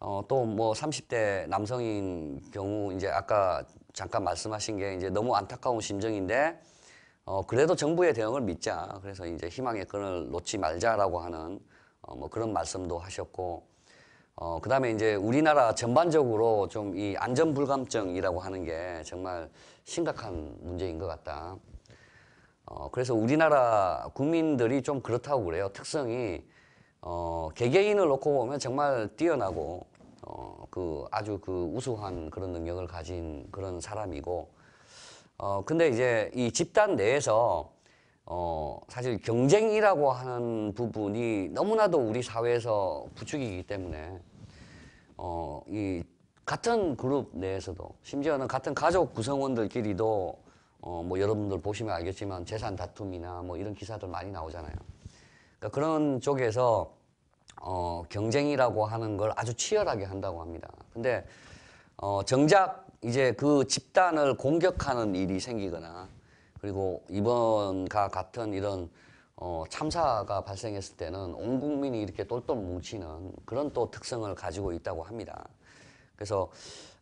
또 뭐 30대 남성인 경우 이제 아까 잠깐 말씀하신 게 이제 너무 안타까운 심정인데 그래도 정부의 대응을 믿자. 그래서 이제 희망의 끈을 놓지 말자라고 하는 뭐 그런 말씀도 하셨고 그다음에 이제 우리나라 전반적으로 좀 이 안전불감증이라고 하는 게 정말 심각한 문제인 것 같다. 그래서 우리나라 국민들이 좀 그렇다고 그래요. 특성이 개개인을 놓고 보면 정말 뛰어나고 그 아주 그 우수한 그런 능력을 가진 그런 사람이고 근데 이제 이 집단 내에서 사실 경쟁이라고 하는 부분이 너무나도 우리 사회에서 부추기기 때문에 이 같은 그룹 내에서도 심지어는 같은 가족 구성원들끼리도 뭐 여러분들 보시면 알겠지만 재산 다툼이나 뭐 이런 기사들 많이 나오잖아요. 그러니까 그런 쪽에서 경쟁이라고 하는 걸 아주 치열하게 한다고 합니다. 근데 정작 이제 그 집단을 공격하는 일이 생기거나 그리고 이번과 같은 이런 참사가 발생했을 때는 온 국민이 이렇게 똘똘 뭉치는 그런 또 특성을 가지고 있다고 합니다. 그래서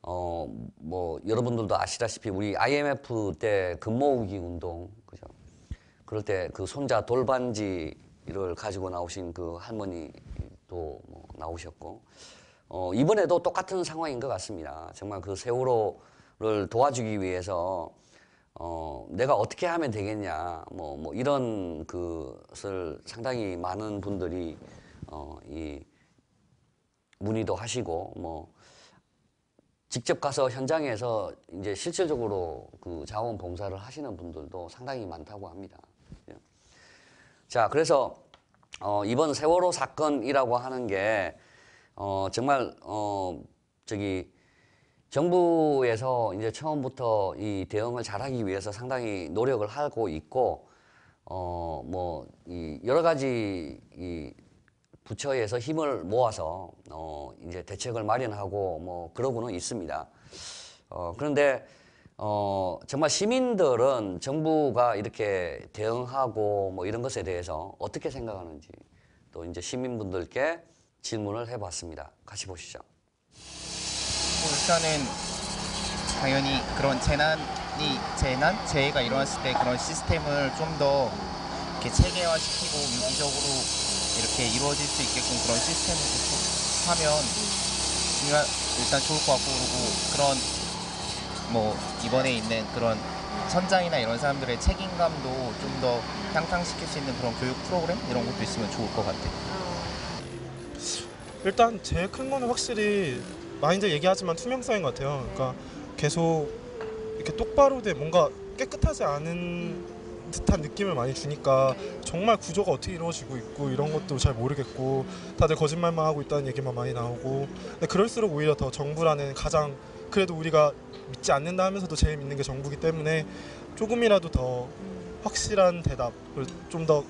뭐 여러분들도 아시다시피 우리 IMF 때 금모으기 운동 그죠? 그럴 때 그 손자 돌반지를 가지고 나오신 그 할머니도 뭐 나오셨고 이번에도 똑같은 상황인 것 같습니다. 정말 그 세월호를 도와주기 위해서 내가 어떻게 하면 되겠냐 뭐 이런 것을 상당히 많은 분들이 이 문의도 하시고 뭐 직접 가서 현장에서 이제 실질적으로 그 자원봉사를 하시는 분들도 상당히 많다고 합니다. 자, 그래서 이번 세월호 사건이라고 하는 게 정말 저기 정부에서 이제 처음부터 이 대응을 잘하기 위해서 상당히 노력을 하고 있고 뭐 이 여러 가지 이 부처에서 힘을 모아서 이제 대책을 마련하고 뭐 그러고는 있습니다. 그런데 정말 시민들은 정부가 이렇게 대응하고 뭐 이런 것에 대해서 어떻게 생각하는지 또 이제 시민분들께 질문을 해봤습니다. 같이 보시죠. 일단은 당연히 그런 재해가 일어났을 때 그런 시스템을 좀 더 이렇게 체계화시키고 유기적으로 이렇게 이루어질 수 있게끔 그런 시스템을 구축하면 일단 좋을 것 같고 그리고 그런 뭐 이번에 있는 그런 선장이나 이런 사람들의 책임감도 좀 더 향상시킬 수 있는 그런 교육 프로그램 이런 것도 있으면 좋을 것 같아요. 일단 제일 큰 거는 확실히 많이들 얘기하지만 투명성인 것 같아요. 그러니까 계속 이렇게 똑바로 돼 뭔가 깨끗하지 않은 듯한 느낌을 많이 주니까 정말 구조가 어떻게 이루어지고 있고 이런 것도 잘 모르겠고 다들 거짓말만 하고 있다는 얘기만 많이 나오고 근데 그럴수록 오히려 더 정부라는 가장 그래도 우리가 믿지 않는다 하면서도 제일 믿는 게 정부기 때문에 조금이라도 더 확실한 대답을 좀 더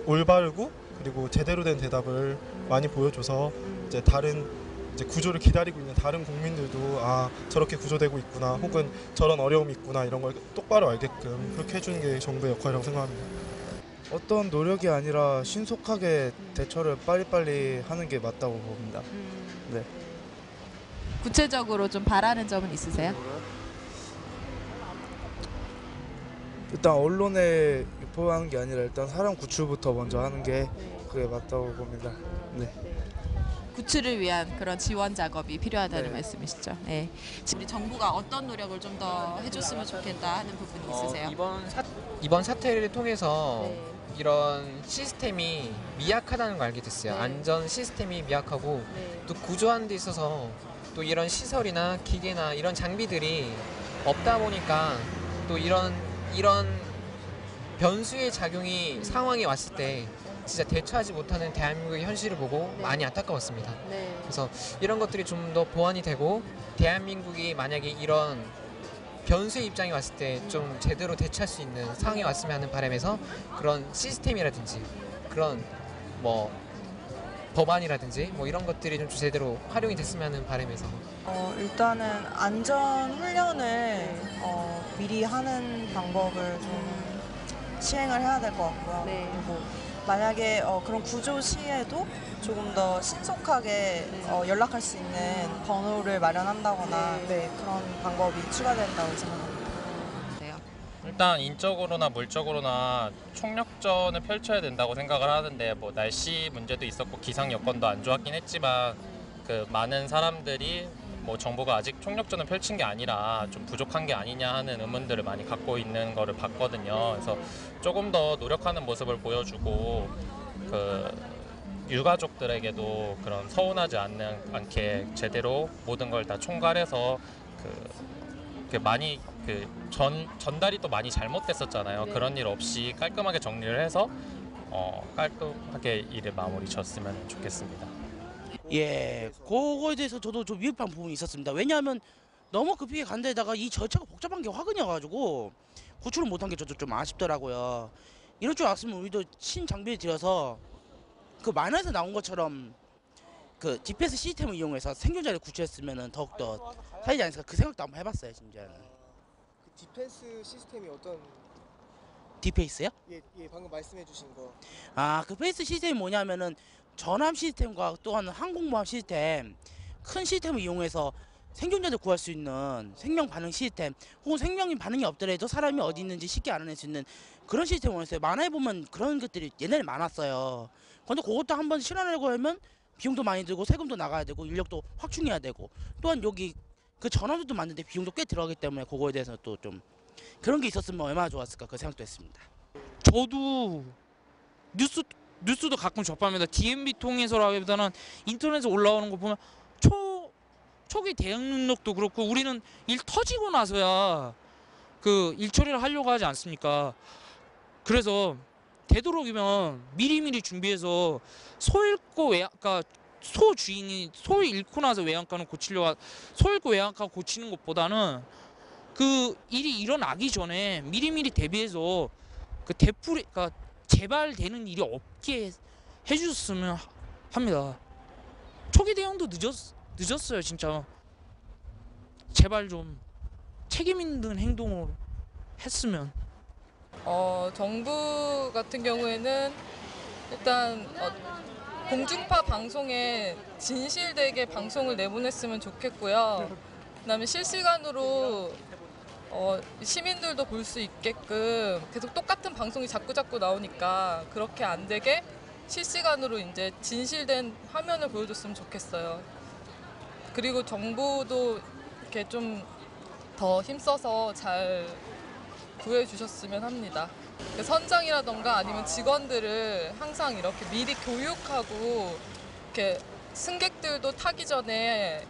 올바르고 그리고 제대로 된 대답을 많이 보여줘서 이제 다른 이제 구조를 기다리고 있는 다른 국민들도 아 저렇게 구조되고 있구나 혹은 저런 어려움이 있구나 이런 걸 똑바로 알게끔 그렇게 해주는 게 정부의 역할이라고 생각합니다. 어떤 노력이 아니라 신속하게 대처를 빨리빨리 하는 게 맞다고 봅니다. 네. 구체적으로 좀 바라는 점은 있으세요? 일단 언론에 유포하는 게 아니라 일단 사람 구출부터 먼저 하는 게 그게 맞다고 봅니다. 네. 구출을 위한 그런 지원 작업이 필요하다는 말씀이시죠. 네. 우리 정부가 어떤 노력을 좀 더 해줬으면 좋겠다 하는 부분이 있으세요? 이번 사태를 통해서 이런 시스템이 미약하다는 걸 알게 됐어요. 안전 시스템이 미약하고 또 구조하는 데 있어서 또 이런 시설이나 기계나 이런 장비들이 없다 보니까 또 이런 변수의 작용이 상황이 왔을 때 진짜 대처하지 못하는 대한민국의 현실을 보고 많이 안타까웠습니다. 그래서 이런 것들이 좀 더 보완이 되고 대한민국이 만약에 이런 변수의 입장이 왔을 때 좀 제대로 대처할 수 있는 상황이 왔으면 하는 바람에서 그런 시스템이라든지 그런 뭐 법안이라든지 뭐 이런 것들이 좀 제대로 활용이 됐으면 하는 바람에서 일단은 안전 훈련을 미리 하는 방법을 좀 시행을 해야 될 것 같고요. 그리고 만약에 그런 구조 시에도 조금 더 신속하게 연락할 수 있는 번호를 마련한다거나 그런 방법이 추가된다고 생각합니다. 일단 인적으로나 물적으로나 총력전을 펼쳐야 된다고 생각을 하는데 뭐 날씨 문제도 있었고 기상 여건도 안 좋았긴 했지만 그 많은 사람들이 뭐 정부가 아직 총력전을 펼친 게 아니라 좀 부족한 게 아니냐 하는 의문들을 많이 갖고 있는 거를 봤거든요. 그래서 조금 더 노력하는 모습을 보여주고 그 유가족들에게도 그런 서운하지 않게 제대로 모든 걸 다 총괄해서 그 많이 전달이 또 많이 잘못됐었잖아요. 그런 일 없이 깔끔하게 정리를 해서 깔끔하게 일을 마무리 졌으면 좋겠습니다. 예, 그거에 대해서 저도 좀 위협한 부분이 있었습니다. 왜냐하면 너무 급하게 간 데다가 이 절차가 복잡한 게 화근이어가지고 구출을 못한 게 저도 좀 아쉽더라고요. 이럴 줄 알았으면 우리도 신장비를 들여서 그 만화에서 나온 것처럼 그 GPS 시스템을 이용해서 생존자를 구출했으면 더욱더 살리지 않을까 그 생각도 한번 해봤어요, 진짜는. 그 디펜스 시스템이 어떤? 디페이스요? 예, 방금 말씀해주신 거. 아, 그 페이스 시스템이 뭐냐면은 전함 시스템과 또한 항공모함 시스템, 큰 시스템을 이용해서 생존자들 구할 수 있는 생명 반응 시스템, 혹은 생명이 반응이 없더라도 사람이 어디 있는지 쉽게 알아낼 수 있는 그런 시스템을 원했어요. 만화에 보면 그런 것들이 옛날에 많았어요. 근데 그것도 한번 실현하려고 하면 비용도 많이 들고 세금도 나가야 되고 인력도 확충해야 되고 또한 여기 그 전함도 만드는데 비용도 꽤 들어가기 때문에 그거에 대해서 또 좀 그런 게 있었으면 얼마나 좋았을까 그 생각도 했습니다. 저도 뉴스도 가끔 접합니다. DMB 통해서라기보다는 인터넷에 올라오는 거 보면 초기 대응 능력도 그렇고 우리는 일 터지고 나서야 그 일 처리를 하려고 하지 않습니까? 그래서 되도록이면 미리미리 준비해서 그러니까 소 주인이 소를 잃고 나서 외양간을 고치려고 소 잃고 외양간 고치는 것보다는 그 일이 일어나기 전에 미리미리 대비해서 그 그러니까 재발되는 일이 없게 해주셨으면 합니다. 초기 대응도 늦었어요, 진짜. 제발 좀 책임 있는 행동을 했으면. 정부 같은 경우에는 일단 공중파 방송에 진실되게 방송을 내보냈으면 좋겠고요. 그다음에 실시간으로 시민들도 볼 수 있게끔 계속 똑같은 방송이 자꾸 나오니까 그렇게 안 되게 실시간으로 이제 진실된 화면을 보여줬으면 좋겠어요. 그리고 정부도 이렇게 좀 더 힘써서 잘 구해주셨으면 합니다. 선장이라던가 아니면 직원들을 항상 이렇게 미리 교육하고 이렇게 승객들도 타기 전에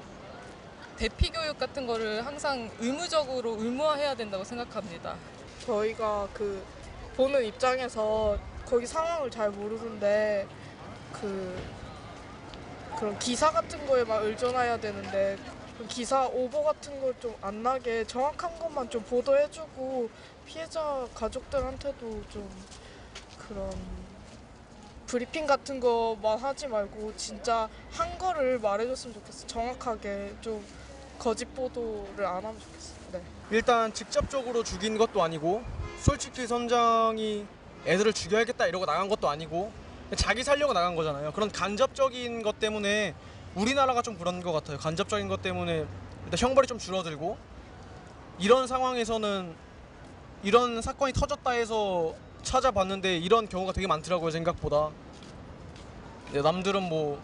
대피 교육 같은 거를 항상 의무화해야 된다고 생각합니다. 저희가 그 보는 입장에서 거기 상황을 잘 모르는데 그런 기사 같은 거에만 의존해야 되는데 그 기사 오보 같은 걸 좀 안 나게 정확한 것만 좀 보도해주고 피해자 가족들한테도 좀 그런 브리핑 같은 거만 하지 말고 진짜 한 거를 말해줬으면 좋겠어. 정확하게 좀 거짓 보도를 안 하면 좋겠어. 네. 일단 직접적으로 죽인 것도 아니고 솔직히 선장이 애들을 죽여야겠다 이러고 나간 것도 아니고 자기 살려고 나간 거잖아요. 그런 간접적인 것 때문에 우리나라가 좀 그런 것 같아요. 간접적인 것 때문에 일단 형벌이 좀 줄어들고 이런 상황에서는 이런 사건이 터졌다 해서 찾아봤는데 이런 경우가 되게 많더라고요. 생각보다. 남들은 뭐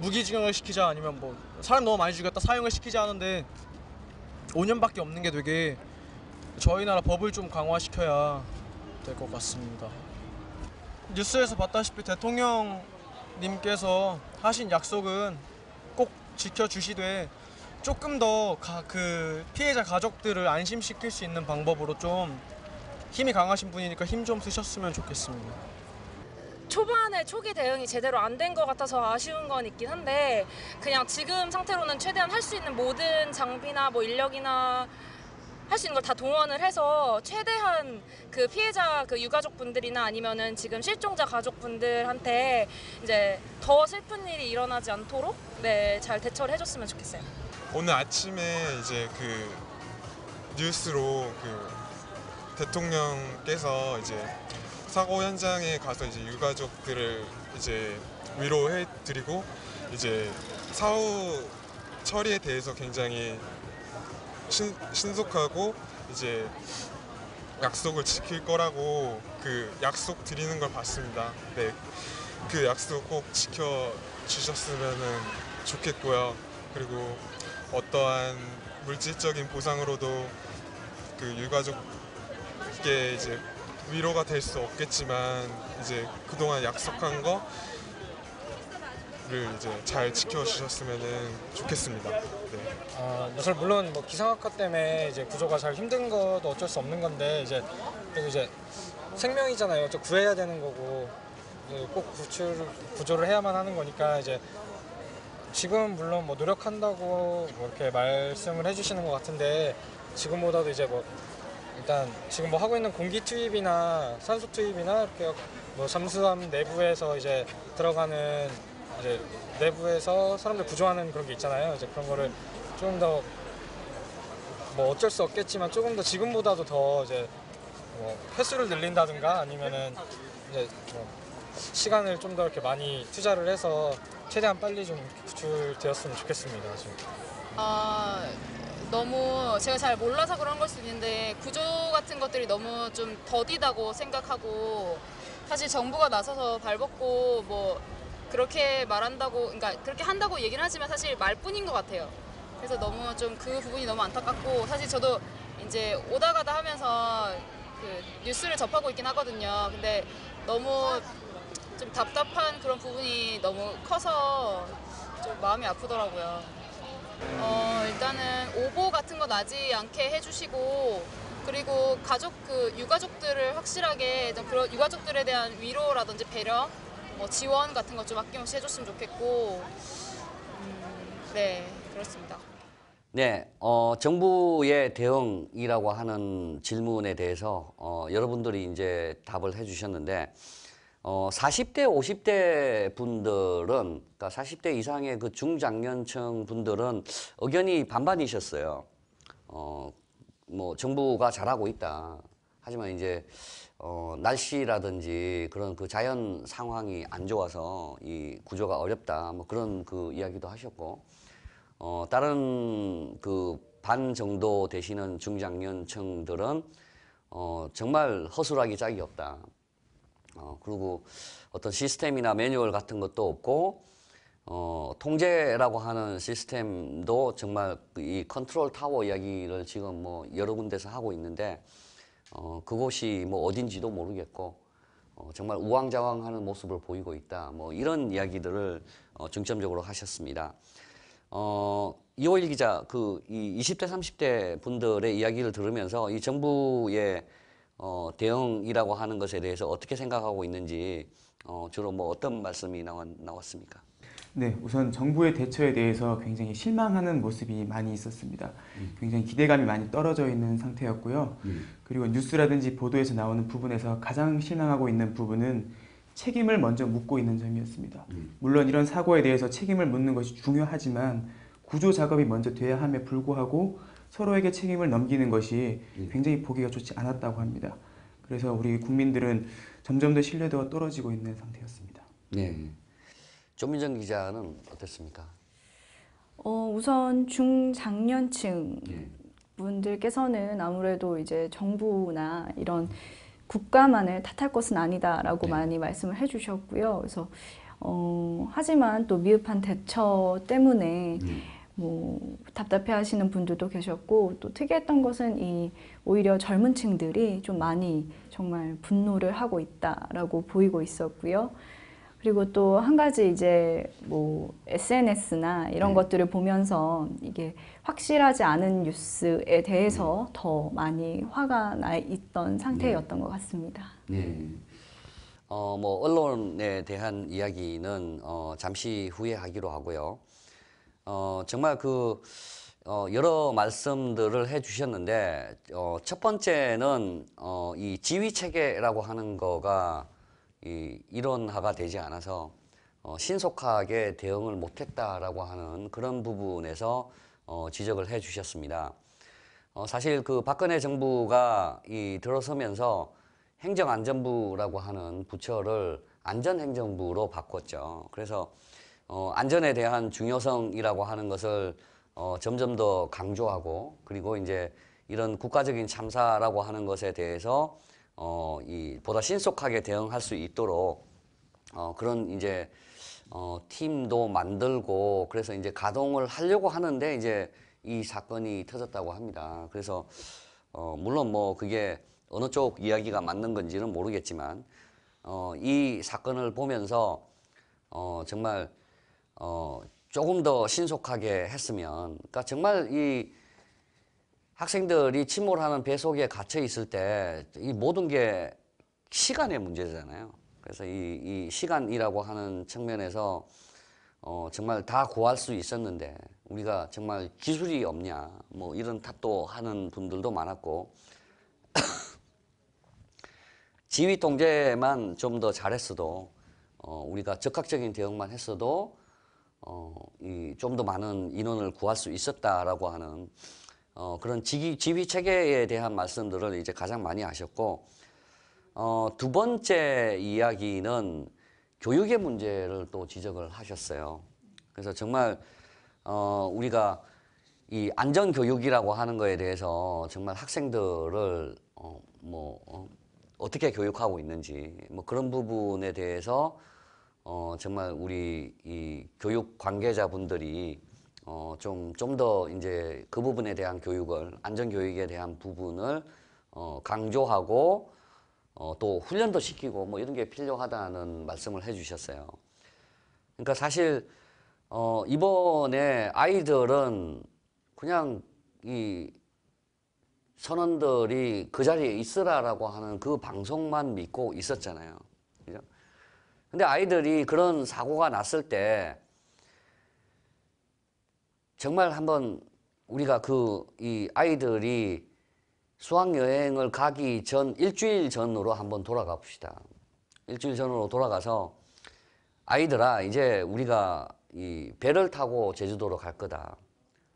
무기징역을 시키자 아니면 뭐 사람 너무 많이 죽였다 사형을 시키자 하는데 5년밖에 없는 게 되게 저희 나라 법을 좀 강화시켜야 될 것 같습니다. 뉴스에서 봤다시피 대통령님께서 하신 약속은 꼭 지켜주시되 조금 더 그 피해자 가족들을 안심시킬 수 있는 방법으로 좀 힘이 강하신 분이니까 힘 좀 쓰셨으면 좋겠습니다. 초반에 초기 대응이 제대로 안 된 것 같아서 아쉬운 건 있긴 한데 그냥 지금 상태로는 최대한 할 수 있는 모든 장비나 뭐 인력이나 할 수 있는 걸 다 동원을 해서 최대한 그 피해자 그 유가족분들이나 아니면은 지금 실종자 가족분들한테 이제 더 슬픈 일이 일어나지 않도록 잘 대처를 해줬으면 좋겠어요. 오늘 아침에 이제 그 뉴스로 그 대통령께서 이제 사고 현장에 가서 이제 유가족들을 이제 위로해드리고 이제 사후 처리에 대해서 굉장히 신속하고 이제 약속을 지킬 거라고 그 약속 드리는 걸 봤습니다. 네, 그 약속 꼭 지켜주셨으면 좋겠고요. 그리고 어떠한 물질적인 보상으로도 그 유가족께 이제 위로가 될 수 없겠지만 이제 그동안 약속한 거를 이제 잘 지켜주셨으면 좋겠습니다. 네. 사실 물론 뭐 기상학과 때문에 이제 구조가 잘 힘든 것도 어쩔 수 없는 건데 그리고 이제 생명이잖아요. 저 구해야 되는 거고 이제 꼭 구조를 해야만 하는 거니까 이제 지금 물론 뭐 노력한다고 뭐 이렇게 말씀을 해주시는 것 같은데 지금보다도 이제 뭐 일단 지금 뭐 하고 있는 공기 투입이나 산소 투입이나 이렇게 뭐 잠수함 내부에서 이제 들어가는 이제 내부에서 사람들 구조하는 그런 게 있잖아요. 이제 그런 거를 조금 더 뭐 어쩔 수 없겠지만 조금 더 지금보다도 더 이제 뭐 횟수를 늘린다든가 아니면은 이제 뭐 시간을 좀 더 이렇게 많이 투자를 해서 최대한 빨리 좀 구출되었으면 좋겠습니다. 지금. 너무 제가 잘 몰라서 그런 걸 수 있는데 구조 같은 것들이 너무 좀 더디다고 생각하고 사실 정부가 나서서 발벗고 뭐 그렇게 말한다고 그러니까 그렇게 한다고 얘기는 하지만 사실 말뿐인 것 같아요. 그래서 너무 좀 그 부분이 너무 안타깝고 사실 저도 이제 오다 가다 하면서 그 뉴스를 접하고 있긴 하거든요. 근데 너무 좀 답답한 그런 부분이 너무 커서 좀 마음이 아프더라고요. 일단은 오보 같은 거 나지 않게 해주시고 그리고 유가족들을 확실하게 좀 그런 유가족들에 대한 위로라든지 배려, 뭐 지원 같은 거 좀 아낌없이 해줬으면 좋겠고 네 그렇습니다. 네, 정부의 대응이라고 하는 질문에 대해서 여러분들이 이제 답을 해주셨는데 40대, 50대 분들은, 그러니까 40대 이상의 그 중장년층 분들은 의견이 반반이셨어요. 뭐 정부가 잘하고 있다. 하지만 이제 날씨라든지 그런 그 자연 상황이 안 좋아서 이 구조가 어렵다. 뭐 그런 그 이야기도 하셨고, 다른 그 반 정도 되시는 중장년층들은 정말 허술하기 짝이 없다. 그리고 어떤 시스템이나 매뉴얼 같은 것도 없고, 통제라고 하는 시스템도 정말 이 컨트롤 타워 이야기를 지금 뭐 여러 군데서 하고 있는데, 그곳이 뭐 어딘지도 모르겠고, 정말 우왕좌왕하는 모습을 보이고 있다. 뭐 이런 이야기들을 중점적으로 하셨습니다. 이호일 기자, 이 20대, 30대 분들의 이야기를 들으면서 이 정부의 대응이라고 하는 것에 대해서 어떻게 생각하고 있는지 주로 뭐 어떤 말씀이 나왔습니까? 네, 우선 정부의 대처에 대해서 굉장히 실망하는 모습이 많이 있었습니다. 굉장히 기대감이 많이 떨어져 있는 상태였고요. 그리고 뉴스라든지 보도에서 나오는 부분에서 가장 실망하고 있는 부분은 책임을 먼저 묻고 있는 점이었습니다. 물론 이런 사고에 대해서 책임을 묻는 것이 중요하지만 구조 작업이 먼저 돼야 함에 불구하고 서로에게 책임을 넘기는 것이 굉장히 보기가 좋지 않았다고 합니다. 그래서 우리 국민들은 점점 더 신뢰도가 떨어지고 있는 상태였습니다. 네. 조민정 기자는 어땠습니까? 우선 중장년층 분들께서는 아무래도 이제 정부나 이런 국가만을 탓할 것은 아니다라고 많이 말씀을 해주셨고요. 그래서 하지만 또 미흡한 대처 때문에 뭐 답답해하시는 분들도 계셨고, 또 특이했던 것은 오히려 젊은 층들이 좀 많이 정말 분노를 하고 있다라고 보이고 있었고요. 그리고 또 한 가지 이제 뭐 SNS나 이런 것들을 보면서 이게 확실하지 않은 뉴스에 대해서 더 많이 화가 나 있던 상태였던 것 같습니다. 네. 뭐 언론에 대한 이야기는 잠시 후에 하기로 하고요. 정말 여러 말씀들을 해주셨는데 첫 번째는 이 지휘 체계라고 하는 거가 일원화가 되지 않아서 신속하게 대응을 못했다라고 하는 그런 부분에서 지적을 해주셨습니다. 사실 박근혜 정부가 들어서면서 행정안전부라고 하는 부처를 안전행정부로 바꿨죠. 그래서 안전에 대한 중요성이라고 하는 것을 점점 더 강조하고, 그리고 이제 이런 국가적인 참사라고 하는 것에 대해서 보다 신속하게 대응할 수 있도록 그런 이제 팀도 만들고, 그래서 이제 가동을 하려고 하는데 이제 이 사건이 터졌다고 합니다. 그래서 물론 뭐 그게 어느 쪽 이야기가 맞는 건지는 모르겠지만 이 사건을 보면서 정말 조금 더 신속하게 했으면, 그러니까 정말 이 학생들이 침몰하는 배 속에 갇혀 있을 때 이 모든 게 시간의 문제잖아요. 그래서 이 시간이라고 하는 측면에서 정말 다 구할 수 있었는데 우리가 정말 기술이 없냐, 뭐 이런 탓도 하는 분들도 많았고 지휘 통제만 좀 더 잘했어도 우리가 적극적인 대응만 했어도 좀 더 많은 인원을 구할 수 있었다라고 하는 그런 지휘 체계에 대한 말씀들을 이제 가장 많이 하셨고, 두 번째 이야기는 교육의 문제를 또 지적을 하셨어요. 그래서 정말 우리가 이 안전교육이라고 하는 거에 대해서 정말 학생들을 어떻게 교육하고 있는지 뭐 그런 부분에 대해서 정말 우리 이 교육 관계자분들이 좀 더 이제 그 부분에 대한 교육을, 안전교육에 대한 부분을 강조하고 또 훈련도 시키고 뭐 이런 게 필요하다는 말씀을 해주셨어요. 그러니까 사실 이번에 아이들은 그냥 이 선원들이 그 자리에 있으라라고 하는 그 방송만 믿고 있었잖아요. 그죠? 근데 아이들이 그런 사고가 났을 때 정말 한번 우리가 이 아이들이 수학여행을 가기 전 일주일 전으로 한번 돌아가 봅시다. 일주일 전으로 돌아가서 아이들아, 이제 우리가 이 배를 타고 제주도로 갈 거다.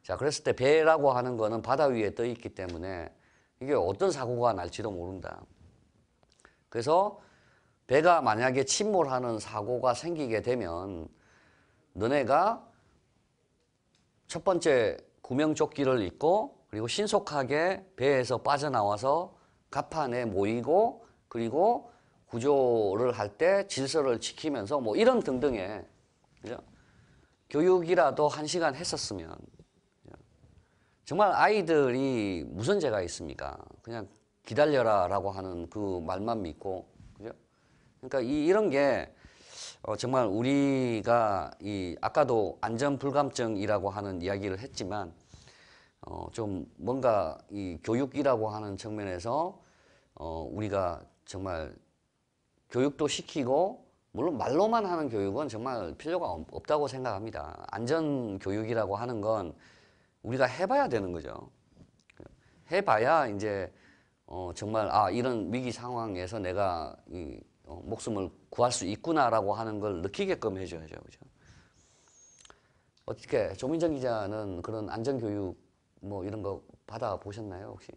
자, 그랬을 때 배라고 하는 거는 바다 위에 떠 있기 때문에 이게 어떤 사고가 날지도 모른다. 그래서 배가 만약에 침몰하는 사고가 생기게 되면 너네가 첫 번째 구명조끼를 입고 그리고 신속하게 배에서 빠져나와서 갑판에 모이고 그리고 구조를 할 때 질서를 지키면서 뭐 이런 등등의, 그죠? 교육이라도 1시간 했었으면 정말 아이들이 무슨 죄가 있습니까? 그냥 기다려라 라고 하는 그 말만 믿고, 그죠? 그러니까 이런 게 정말 우리가 아까도 안전 불감증이라고 하는 이야기를 했지만 좀 뭔가 이 교육이라고 하는 측면에서 우리가 정말 교육도 시키고 물론 말로만 하는 교육은 정말 필요가 없다고 생각합니다. 안전 교육이라고 하는 건 우리가 해봐야 되는 거죠. 해봐야 이제 정말 이런 위기 상황에서 내가 목숨을 구할 수 있구나라고 하는 걸 느끼게끔 해줘야죠, 그죠? 어떻게 조민정 기자는 그런 안전 교육 뭐 이런 거 받아 보셨나요, 혹시?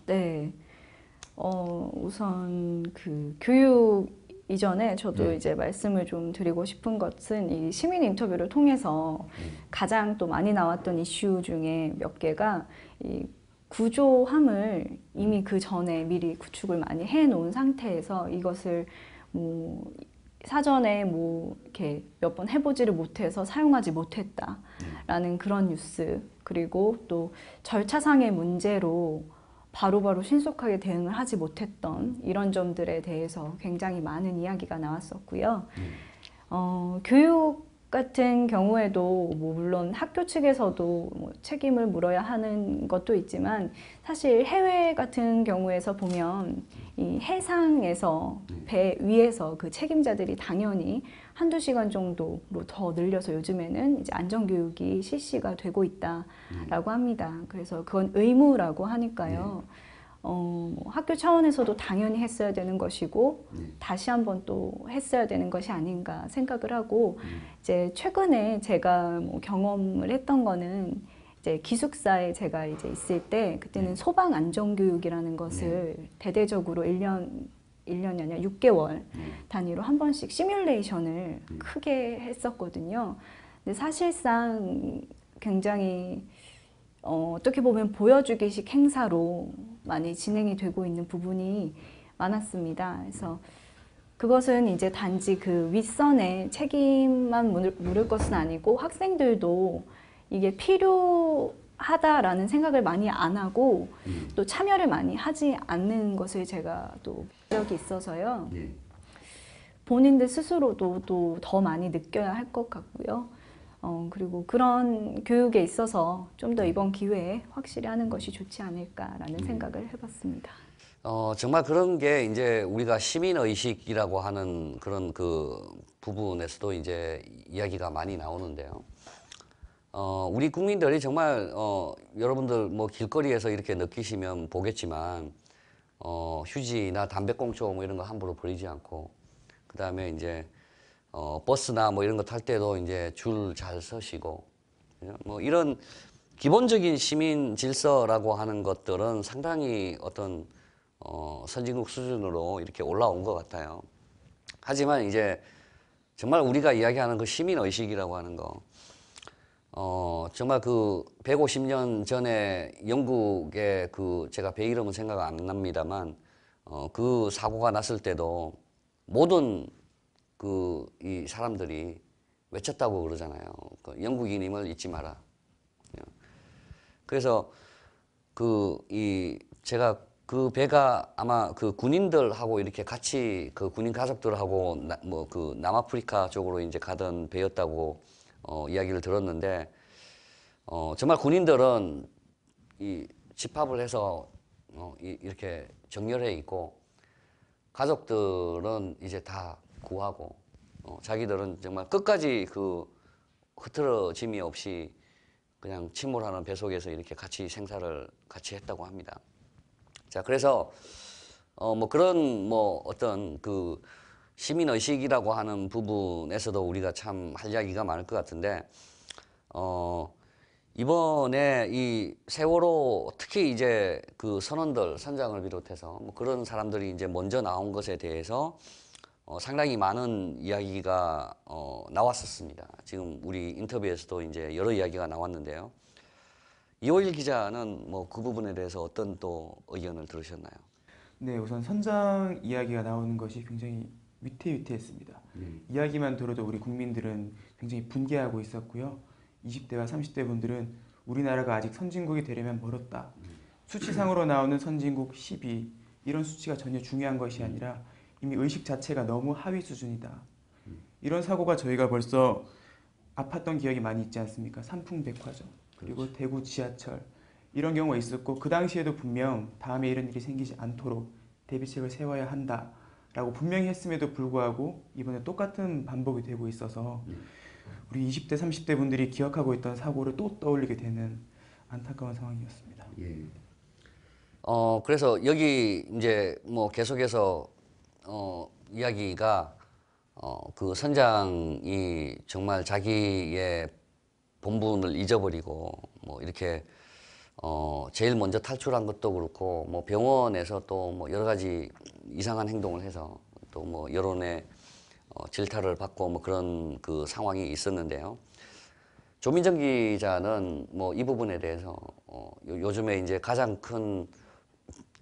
네. 우선 그 교육 이전에 저도 이제 말씀을 좀 드리고 싶은 것은 이 시민 인터뷰를 통해서 가장 또 많이 나왔던 이슈 중에 몇 개가 이 구조함을 이미 그 전에 미리 구축을 많이 해놓은 상태에서 이것을 뭐 사전에 뭐 이렇게 몇 번 해보지를 못해서 사용하지 못했다라는 그런 뉴스, 그리고 또 절차상의 문제로 바로바로 신속하게 대응을 하지 못했던 이런 점들에 대해서 굉장히 많은 이야기가 나왔었고요. 교육 같은 경우에도 뭐 물론 학교 측에서도 뭐 책임을 물어야 하는 것도 있지만 사실 해외 같은 경우에서 보면 이 해상에서 배 위에서 그 책임자들이 당연히 한두 시간 정도로 더 늘려서 요즘에는 이제 안전교육이 실시가 되고 있다라고 합니다. 그래서 그건 의무라고 하니까요. 학교 차원에서도 당연히 했어야 되는 것이고 다시 한번 또 했어야 되는 것이 아닌가 생각을 하고 이제 최근에 제가 뭐 경험을 했던 거는 이제 기숙사에 제가 이제 있을 때 그때는 소방 안전교육이라는 것을 대대적으로 1년이 아니라 6개월 단위로 한 번씩 시뮬레이션을 크게 했었거든요. 근데 사실상 굉장히 어떻게 보면 보여주기식 행사로 많이 진행이 되고 있는 부분이 많았습니다. 그래서 그것은 이제 단지 그 윗선의 책임만 물을 것은 아니고 학생들도 이게 필요하다라는 생각을 많이 안 하고 또 참여를 많이 하지 않는 것을 제가 또 본 적이 있어서요. 본인들 스스로도 또 더 많이 느껴야 할 것 같고요. 그리고 그런 교육에 있어서 좀 더 이번 기회에 확실히 하는 것이 좋지 않을까라는 생각을 해봤습니다. 정말 그런 게 이제 우리가 시민의식이라고 하는 그런 그 부분에서도 이제 이야기가 많이 나오는데요. 우리 국민들이 정말 여러분들 뭐 길거리에서 이렇게 느끼시면 보겠지만 휴지나 담배꽁초 뭐 이런 거 함부로 버리지 않고, 그 다음에 이제 버스나 뭐 이런 거 탈 때도 이제 줄 잘 서시고, 뭐 이런 기본적인 시민 질서라고 하는 것들은 상당히 어떤 선진국 수준으로 이렇게 올라온 것 같아요. 하지만 이제 정말 우리가 이야기하는 그 시민 의식이라고 하는 거, 정말 그 150년 전에 영국의 그 제가 배 이름은 생각 안 납니다만 그 사고가 났을 때도 모든 이 사람들이 외쳤다고 그러잖아요. 그 영국인임을 잊지 마라. 그래서 제가 그 배가 아마 그 군인들하고 이렇게 같이 그 군인 가족들하고 그 남아프리카 쪽으로 이제 가던 배였다고 이야기를 들었는데, 정말 군인들은 집합을 해서 이렇게 정렬해 있고 가족들은 이제 다 구하고 자기들은 정말 끝까지 그 흐트러짐이 없이 그냥 침몰하는 배 속에서 이렇게 같이 생사를 같이 했다고 합니다. 자, 그래서 뭐 그런 뭐 어떤 그 시민 의식이라고 하는 부분에서도 우리가 참 할 이야기가 많을 것 같은데, 이번에 이 세월호 특히 이제 그 선장을 비롯해서 뭐 그런 사람들이 이제 먼저 나온 것에 대해서 상당히 많은 이야기가 나왔었습니다. 지금 우리 인터뷰에서도 이제 여러 이야기가 나왔는데요. 이호일 기자는 뭐 그 부분에 대해서 어떤 또 의견을 들으셨나요? 네, 우선 선장 이야기가 나오는 것이 굉장히 위태위태했습니다. 이야기만 들어도 우리 국민들은 굉장히 분개하고 있었고요. 20대와 30대 분들은 우리나라가 아직 선진국이 되려면 멀었다. 수치상으로 나오는 선진국 10위, 이런 수치가 전혀 중요한 것이 아니라 이미 의식 자체가 너무 하위 수준이다. 이런 사고가 저희가 벌써 아팠던 기억이 많이 있지 않습니까? 삼풍백화점, 그리고 대구 지하철 이런 경우가 있었고 그 당시에도 분명 다음에 이런 일이 생기지 않도록 대비책을 세워야 한다라고 분명히 했음에도 불구하고 이번에 똑같은 반복이 되고 있어서 우리 20대, 30대 분들이 기억하고 있던 사고를 또 떠올리게 되는 안타까운 상황이었습니다. 예. 그래서 여기 이제 뭐 계속해서 이야기가 그 선장이 정말 자기의 본분을 잊어버리고 뭐 이렇게 제일 먼저 탈출한 것도 그렇고 뭐 병원에서 또 뭐 여러 가지 이상한 행동을 해서 또 뭐 여론의 질타를 받고 뭐 그런 그 상황이 있었는데요. 조민정 기자는 뭐 이 부분에 대해서 요즘에 이제 가장 큰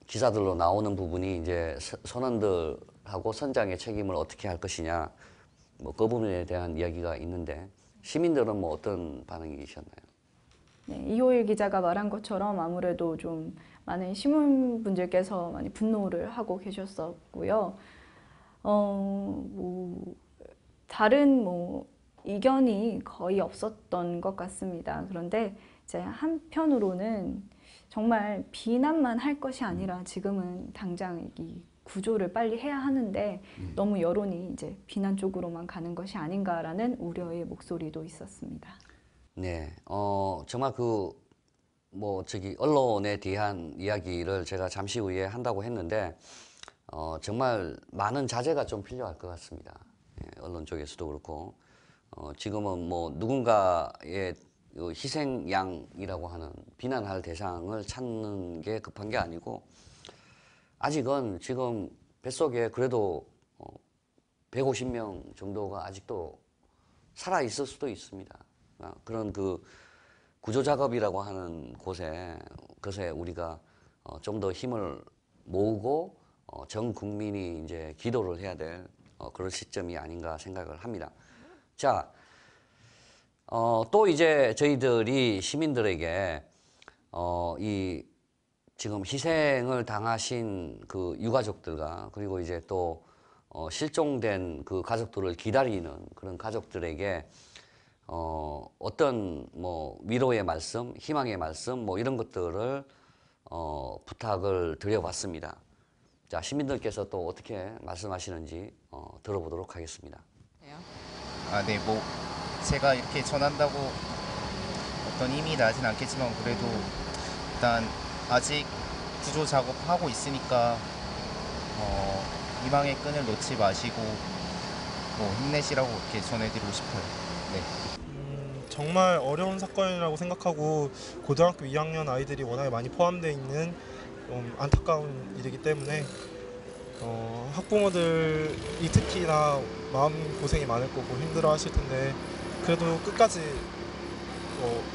기사들로 나오는 부분이 이제 선원들하고 선장의 책임을 어떻게 할 것이냐 뭐 그 부분에 대한 이야기가 있는데 시민들은 뭐 어떤 반응이셨나요? 네, 이호일 기자가 말한 것처럼 아무래도 좀 많은 시민분들께서 많이 분노를 하고 계셨었고요. 뭐 다른 뭐 이견이 거의 없었던 것 같습니다. 그런데 이제 한편으로는 정말 비난만 할 것이 아니라 지금은 당장 이 구조를 빨리 해야 하는데 너무 여론이 이제 비난 쪽으로만 가는 것이 아닌가라는 우려의 목소리도 있었습니다. 네, 정말 언론에 대한 이야기를 제가 잠시 후에 한다고 했는데 정말 많은 자제가 좀 필요할 것 같습니다. 예, 언론 쪽에서도 그렇고 지금은 뭐 누군가의 희생양이라고 하는 비난할 대상을 찾는 게 급한 게 아니고 아직은 지금 뱃속에 그래도 150명 정도가 아직도 살아 있을 수도 있습니다. 그런 그 구조 작업이라고 하는 것에 우리가 좀 더 힘을 모으고 전 국민이 이제 기도를 해야 될 그런 시점이 아닌가 생각을 합니다. 자, 또 이제 저희들이 시민들에게 이 지금 희생을 당하신 그 유가족들과 그리고 이제 또 실종된 그 가족들을 기다리는 그런 가족들에게 어떤 뭐 위로의 말씀, 희망의 말씀 뭐 이런 것들을 부탁을 드려봤습니다. 자, 시민들께서 또 어떻게 말씀하시는지 들어보도록 하겠습니다. 네, 뭐 제가 이렇게 전한다고 어떤 힘이 나진 않겠지만 그래도 일단 아직 구조 작업하고 있으니까 희망의 끈을 놓지 마시고 뭐 힘내시라고 이렇게 전해드리고 싶어요. 네. 정말 어려운 사건이라고 생각하고 고등학교 2학년 아이들이 워낙에 많이 포함되어 있는 안타까운 일이기 때문에 학부모들이 특히나 마음고생이 많을 거고 힘들어하실 텐데 그래도 끝까지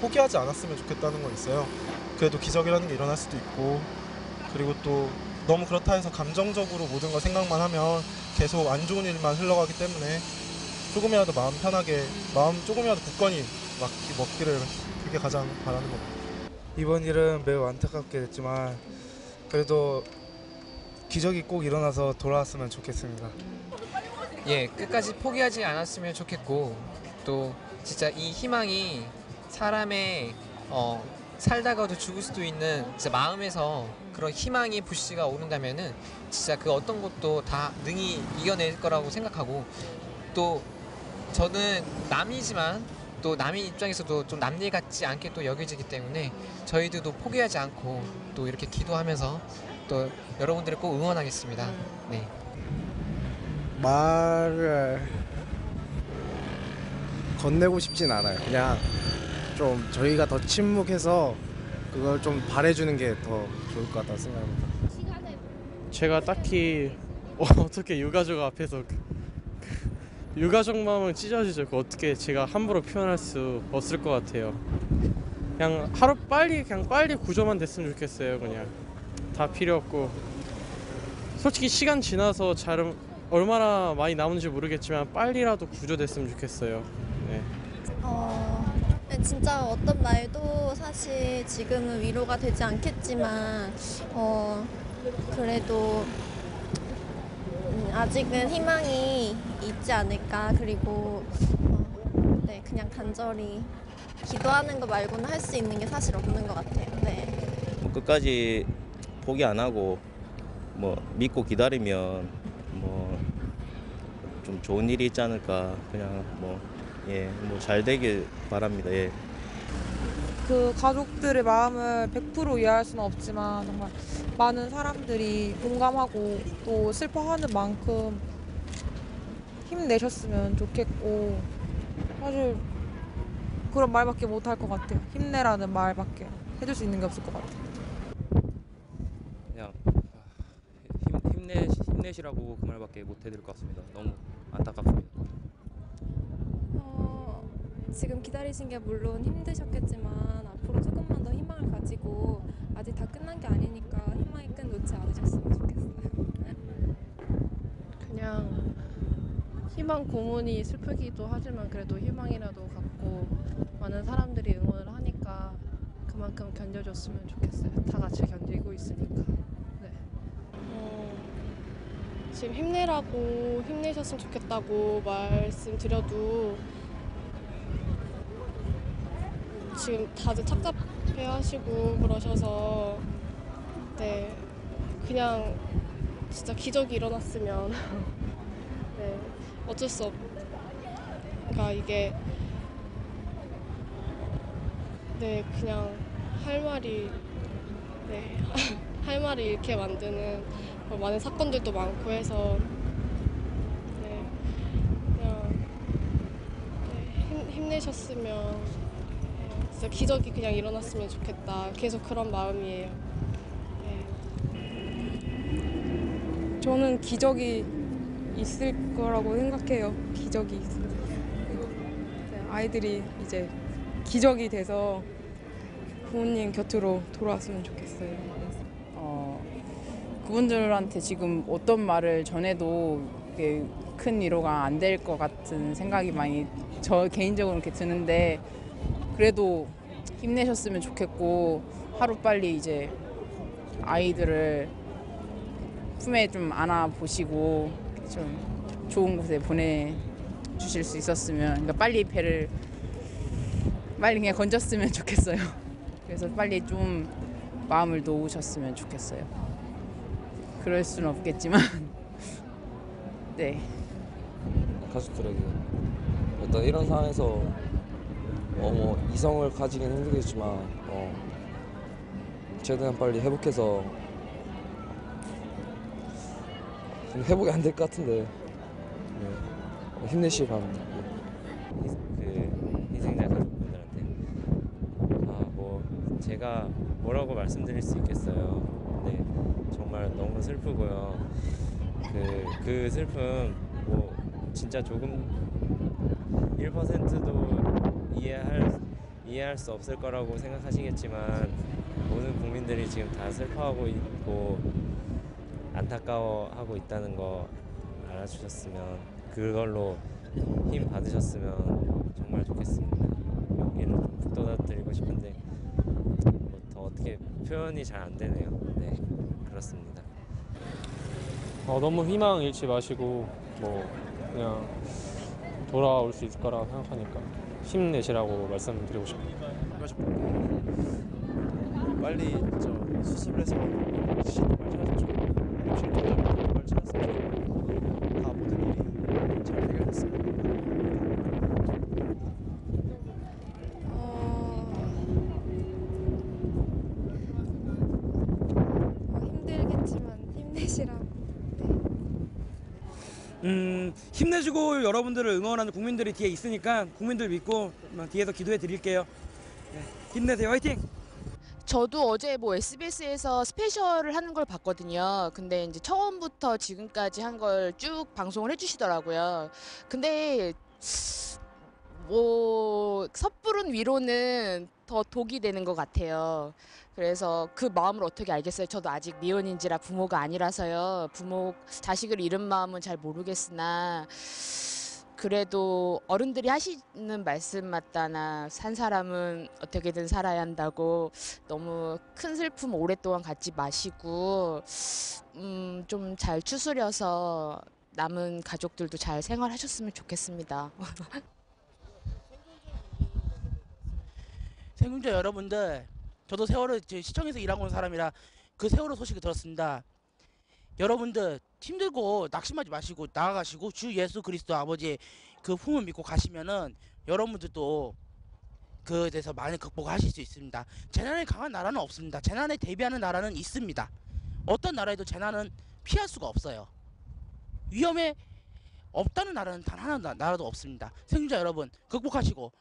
포기하지 않았으면 좋겠다는 건 있어요. 그래도 기적이라는 게 일어날 수도 있고 그리고 또 너무 그렇다 해서 감정적으로 모든 걸 생각만 하면 계속 안 좋은 일만 흘러가기 때문에 조금이라도 마음 편하게 마음 조금이라도 굳건히 먹기를 그게 가장 바라는 것 같아요. 이번 일은 매우 안타깝게 됐지만 그래도 기적이 꼭 일어나서 돌아왔으면 좋겠습니다. 예, 끝까지 포기하지 않았으면 좋겠고 또 진짜 이 희망이 사람의 살다가도 죽을 수도 있는 진짜 마음에서 그런 희망의 불씨가 오른다면은 진짜 그 어떤 것도 다 능히 이겨낼 거라고 생각하고 또 저는 남이지만 또 남의 입장에서도 좀 남일 같지 않게 또 여겨지기 때문에 저희들도 포기하지 않고 또 이렇게 기도하면서 또 여러분들을 꼭 응원하겠습니다. 네. 말을 건네고 싶진 않아요. 그냥 좀 저희가 더 침묵해서 그걸 좀 바래주는 게 더 좋을 것 같다고 생각합니다. 제가 딱히 어떻게 유가족 앞에서 유가족 마음은 찢어지죠. 어떻게 제가 함부로 표현할 수 없을 것 같아요. 그냥 빨리 구조만 됐으면 좋겠어요. 그냥 다 필요 없고 솔직히 시간 지나서 얼마나 많이 남은지 모르겠지만 빨리라도 구조됐으면 좋겠어요. 네. 진짜 어떤 말도 사실 지금은 위로가 되지 않겠지만 그래도 아직은 희망이 있지 않을까. 그리고 네, 그냥 간절히 기도하는 거 말고는 할 수 있는 게 사실 없는 것 같아요. 네. 끝까지 포기 안 하고 뭐 믿고 기다리면 뭐 좀 좋은 일이 있지 않을까. 그냥 뭐 잘 되길 바랍니다. 예. 그 가족들의 마음을 100% 이해할 수는 없지만 정말 많은 사람들이 공감하고 또 슬퍼하는 만큼 힘내셨으면 좋겠고, 사실 그런 말밖에 못 할 것 같아요. 힘내라는 말밖에 해줄 수 있는 게 없을 것 같아요. 그냥 힘내시라고 그 말밖에 못 해드릴 것 같습니다. 너무 안타깝습니다. 지금 기다리신 게 물론 힘드셨겠지만 앞으로 조금만 더 희망을 가지고, 아직 다 끝난 게 아니니까 희망의 끈 놓지 않으셨으면 좋겠어요. 그냥 희망 고문이 슬프기도 하지만 그래도 희망이라도 갖고 많은 사람들이 응원을 하니까 그만큼 견뎌줬으면 좋겠어요. 다 같이 견디고 있으니까. 네. 지금 힘내라고, 힘내셨으면 좋겠다고 말씀드려도 지금 다들 착잡해 하시고 그러셔서, 네, 그냥 진짜 기적이 일어났으면 네, 어쩔 수 없. 그러니까 이게 네, 그냥 할 말이 할 말을 잃게 만드는 많은 사건들도 많고 해서 네, 그냥 힘내셨으면 진짜 기적이 그냥 일어났으면 좋겠다. 계속 그런 마음이에요. 저는 기적이 있을 거라고 생각해요. 기적이 있을. 아이들이 이제 기적이 돼서 부모님 곁으로 돌아왔으면 좋겠어요. 그분들한테 지금 어떤 말을 전해도 큰 위로가 안 될 것 같은 생각이 많이 저 개인적으로 이렇게 드는데, 그래도 힘내셨으면 좋겠고 하루빨리 이제 아이들을 품에 좀 안아보시고 좀 좋은 곳에 보내주실 수 있었으면, 그러니까 빨리 배를 그냥 건졌으면 좋겠어요. 그래서 빨리 좀 마음을 놓으셨으면 좋겠어요. 그럴 수는 없겠지만 네. 가족들에게 일단 이런 상황에서 뭐 이성을 가지긴 힘들겠지만 최대한 빨리 회복해서, 좀 회복이 안 될 것 같은데 힘내시기 바랍니다. 그 희생자 가족분들한테 뭐 제가 뭐라고 말씀드릴 수 있겠어요. 근데 정말 너무 슬프고요. 그 슬픔 뭐 진짜 조금 1%도 이해할 수 없을 거라고 생각하시겠지만, 모든 국민들이 지금 다 슬퍼하고 있고 안타까워하고 있다는 거 알아주셨으면, 그걸로 힘 받으셨으면 정말 좋겠습니다. 용기를 좀 북돋아드리고 싶은데 뭐 더 어떻게 표현이 잘 안 되네요. 네, 그렇습니다. 너무 희망 잃지 마시고 뭐 그냥 돌아올 수 있을 거라고 생각하니까 힘내시라고 말씀드리고 싶어요. 빨리 수습을 해서 시스템을 찾았죠. 실질적으로 찾았으면 좋겠고, 다 모든 일이 잘 해결됐으면. 힘들겠지만 힘내시라고. 힘내주고 여러분들을 응원하는 국민들이 뒤에 있으니까 국민들 믿고 뒤에서 기도해 드릴게요. 네, 힘내세요. 화이팅! 저도 어제 뭐 SBS에서 스페셜을 하는 걸 봤거든요. 근데 이제 처음부터 지금까지 한 걸 쭉 방송을 해주시더라고요. 근데 뭐 섣부른 위로는 더 독이 되는 것 같아요. 그래서 그 마음을 어떻게 알겠어요. 저도 아직 미혼인지라 부모가 아니라서요. 자식을 잃은 마음은 잘 모르겠으나 그래도 어른들이 하시는 말씀 맞다나 산 사람은 어떻게든 살아야 한다고 너무 큰 슬픔 오랫동안 갖지 마시고 좀 잘 추스려서 남은 가족들도 잘 생활하셨으면 좋겠습니다. 생존자 여러분들, 저도 세월호 시청에서 일하고 온 사람이라 그 세월호 소식을 들었습니다. 여러분들 힘들고 낙심하지 마시고 나아가시고 주 예수 그리스도 아버지의 그 품을 믿고 가시면은 여러분들도 그에 대해서 많이 극복하실 수 있습니다. 재난에 강한 나라는 없습니다. 재난에 대비하는 나라는 있습니다. 어떤 나라에도 재난은 피할 수가 없어요. 위험에 없다는 나라는 단 하나 나라도 없습니다. 생존자 여러분 극복하시고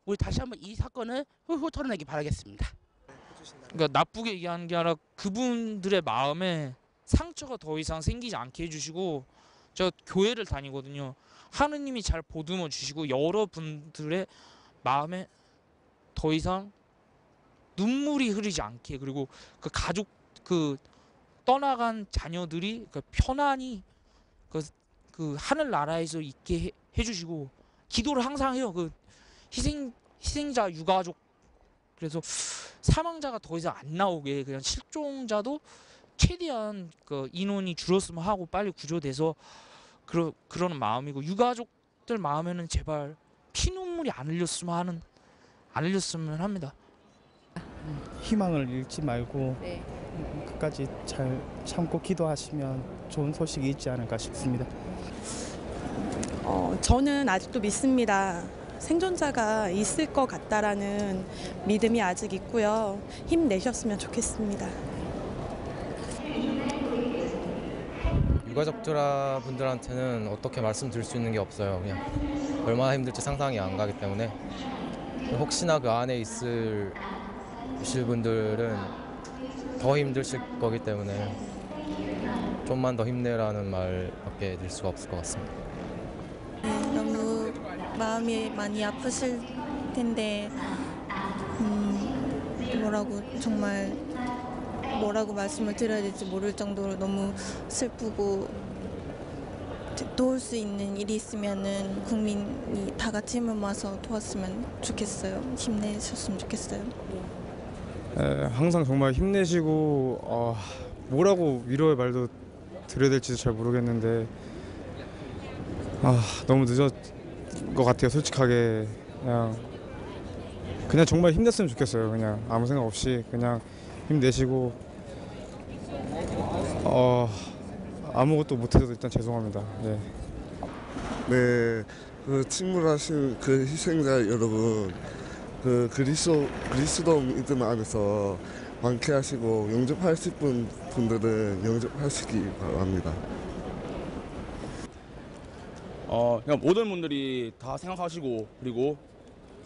우리 다시 한번 이 사건을 훌훌 털어내기 바라겠습니다. 그러니까 나쁘게 얘기하는 게 아니라 그분들의 마음에 상처가 더 이상 생기지 않게 해주시고, 저 교회를 다니거든요. 하느님이 잘 보듬어 주시고 여러분들의 마음에 더 이상 눈물이 흐르지 않게, 그리고 그 가족 그 떠나간 자녀들이 그 편안히 그 하늘 나라에서 있게 해주시고, 기도를 항상 해요. 그 희생자 유가족, 그래서 사망자가 더 이상 안 나오게, 그냥 실종자도 최대한 그 인원이 줄었으면 하고 빨리 구조돼서 그러는 마음이고, 유가족들 마음에는 제발 피눈물이 안 흘렸으면 합니다. 희망을 잃지 말고 끝까지 잘 참고 기도하시면 좋은 소식이 있지 않을까 싶습니다. 저는 아직도 믿습니다. 생존자가 있을 것 같다라는 믿음이 아직 있고요. 힘내셨으면 좋겠습니다. 유가족분들한테는 어떻게 말씀드릴 수 있는 게 없어요. 그냥 얼마나 힘들지 상상이 안 가기 때문에, 혹시나 그 안에 있으실 분들은 더 힘드실 거기 때문에 좀만 더 힘내라는 말밖에 드릴 수가 없을 것 같습니다. 너무 마음이 많이 아프실 텐데 뭐라고 말씀을 드려야 될지 모를 정도로 너무 슬프고, 도울 수 있는 일이 있으면은 국민이 다 같이 힘을 모아서 도왔으면 좋겠어요. 힘내셨으면 좋겠어요. 항상 정말 힘내시고, 뭐라고 위로의 말도 드려야 될지도 잘 모르겠는데, 너무 늦은 것 같아요. 솔직하게 그냥 정말 힘냈으면 좋겠어요. 그냥 아무 생각 없이 그냥 힘내시고, 아무것도 못해서 일단 죄송합니다. 네. 네, 그 침몰하신 그 희생자 여러분, 그 그리스도 믿음 안에서 완쾌하시고 영접하실 분들은 영접하시기 바랍니다. 그냥 모든 분들이 다 생각하시고 그리고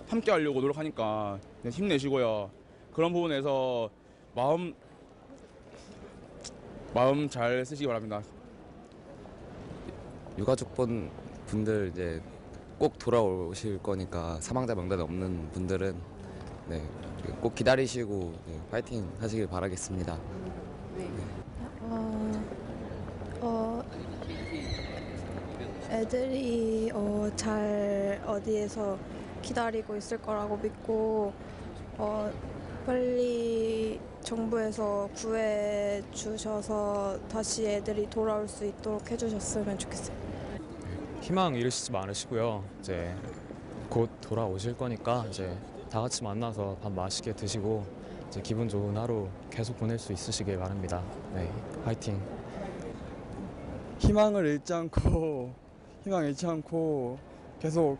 함께 하려고 노력하니까 그냥 힘내시고요. 그런 부분에서 마음 잘 쓰시기 바랍니다. 유가족분들 이제 꼭 돌아오실 거니까, 사망자 명단에 없는 분들은 꼭 기다리시고 파이팅 하시길 바라겠습니다. 애들이 잘 어디에서 기다리고 있을 거라고 믿고, 빨리 정부에서 구해 주셔서 다시 애들이 돌아올 수 있도록 해주셨으면 좋겠어요. 희망 잃으시지 마시고요. 이제 곧 돌아오실 거니까 이제 다 같이 만나서 밥 맛있게 드시고 이제 기분 좋은 하루 계속 보낼 수 있으시길 바랍니다. 네, 화이팅. 희망을 잃지 않고 계속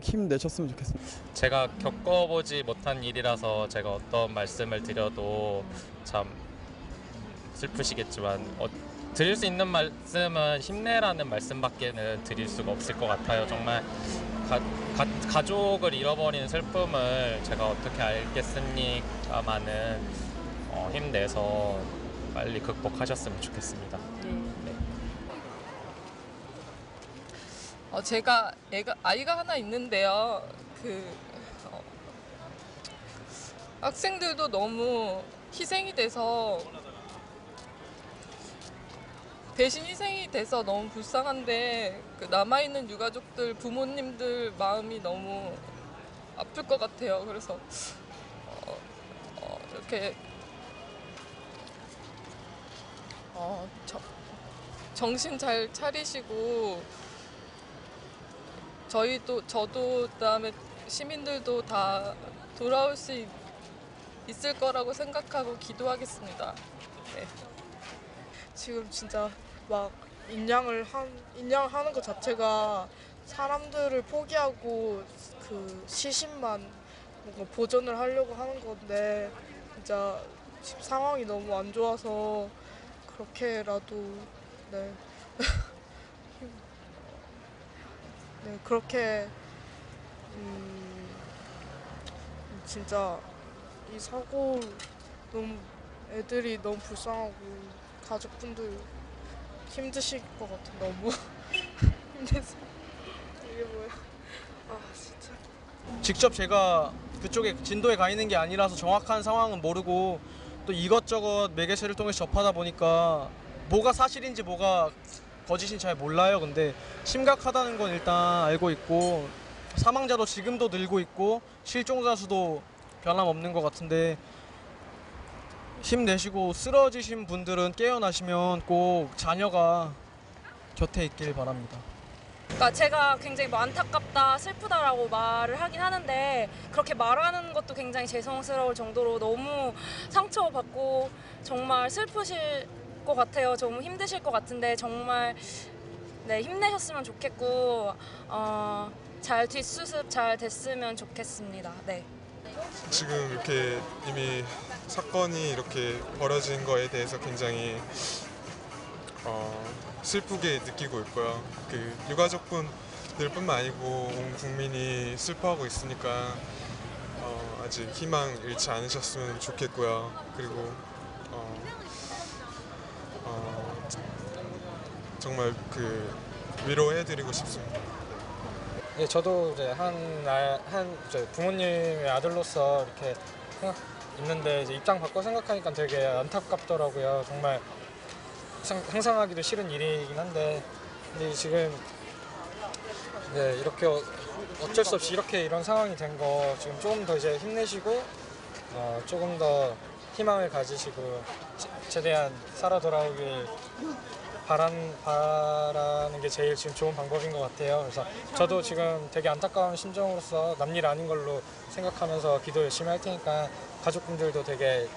힘내셨으면 좋겠습니다. 제가 겪어보지 못한 일이라서 제가 어떤 말씀을 드려도 참 슬프시겠지만 드릴 수 있는 말씀은 힘내라는 말씀밖에는 드릴 수가 없을 것 같아요. 정말 가족을 잃어버린 슬픔을 제가 어떻게 알겠습니까마는 힘내서 빨리 극복하셨으면 좋겠습니다. 제가 아이가 하나 있는데요. 학생들도 너무 희생이 돼서 대신 희생이 돼서 너무 불쌍한데 그 남아있는 유가족들 부모님들 마음이 너무 아플 것 같아요. 그래서 이렇게 정신 잘 차리시고 저도 그다음에 시민들도 다 돌아올 수 있을 거라고 생각하고 기도하겠습니다. 네. 지금 진짜 막 인양하는 것 자체가 사람들을 포기하고 그 시신만 뭔가 보존을 하려고 하는 건데 진짜 지금 상황이 너무 안 좋아서 그렇게라도 네. 네, 그렇게 진짜 이 사고 너무 애들이 너무 불쌍하고 가족분들 힘드실 것 같아. 너무 힘내서 이게 뭐야? 아 진짜. 직접 제가 그쪽에 진도에 가 있는 게 아니라서 정확한 상황은 모르고 또 이것저것 매개체를 통해서 접하다 보니까 뭐가 사실인지 뭐가 거짓인지 잘 몰라요. 근데 심각하다는 건 일단 알고 있고 사망자도 지금도 늘고 있고 실종자 수도 변함없는 것 같은데 힘내시고 쓰러지신 분들은 깨어나시면 꼭 자녀가 곁에 있길 바랍니다. 그러니까 제가 굉장히 뭐 안타깝다, 슬프다라고 말을 하긴 하는데 그렇게 말하는 것도 굉장히 죄송스러울 정도로 너무 상처받고 정말 슬프실 것 같아요. 너무 힘드실 것 같은데 정말 네, 힘내셨으면 좋겠고 잘 뒷수습 잘 됐으면 좋겠습니다. 네. 지금 이렇게 이미 사건이 이렇게 벌어진 거에 대해서 굉장히 슬프게 느끼고 있고요. 그 유가족분들뿐만 아니고 온 국민이 슬퍼하고 있으니까 아직 희망 잃지 않으셨으면 좋겠고요. 그리고 정말 그 위로해드리고 싶습니다. 예, 저도 이제 이제 부모님의 아들로서 이렇게 있는데 이제 입장 바꿔 생각하니까 되게 안타깝더라고요. 정말 상상하기도 싫은 일이긴 한데 근데 지금 네, 이렇게 어쩔 수 없이 이런 상황이 된 거 지금 조금 더 이제 힘내시고 조금 더 희망을 가지시고 최대한 살아 돌아오길 바라는 게 제일 지금 좋은 방법인 것 같아요. 그래서 저도 지금 되게 안타까운 심정으로서 남일 아닌 걸로 생각하면서 기도 열심히 할 테니까 가족분들도 되게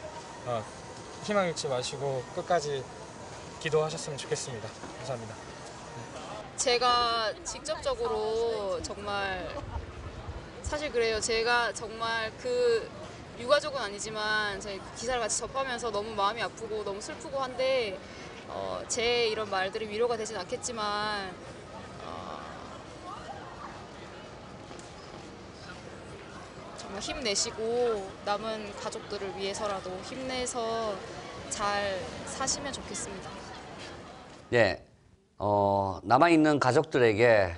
희망 잃지 마시고 끝까지 기도하셨으면 좋겠습니다. 감사합니다. 제가 직접적으로 정말 사실 그래요. 제가 정말 그 유가족은 아니지만 저희 기사를 같이 접하면서 너무 마음이 아프고 너무 슬프고 한데 제 이런 말들이 위로가 되진 않겠지만 정말 힘내시고 남은 가족들을 위해서라도 힘내서 잘 사시면 좋겠습니다. 네, 남아있는 가족들에게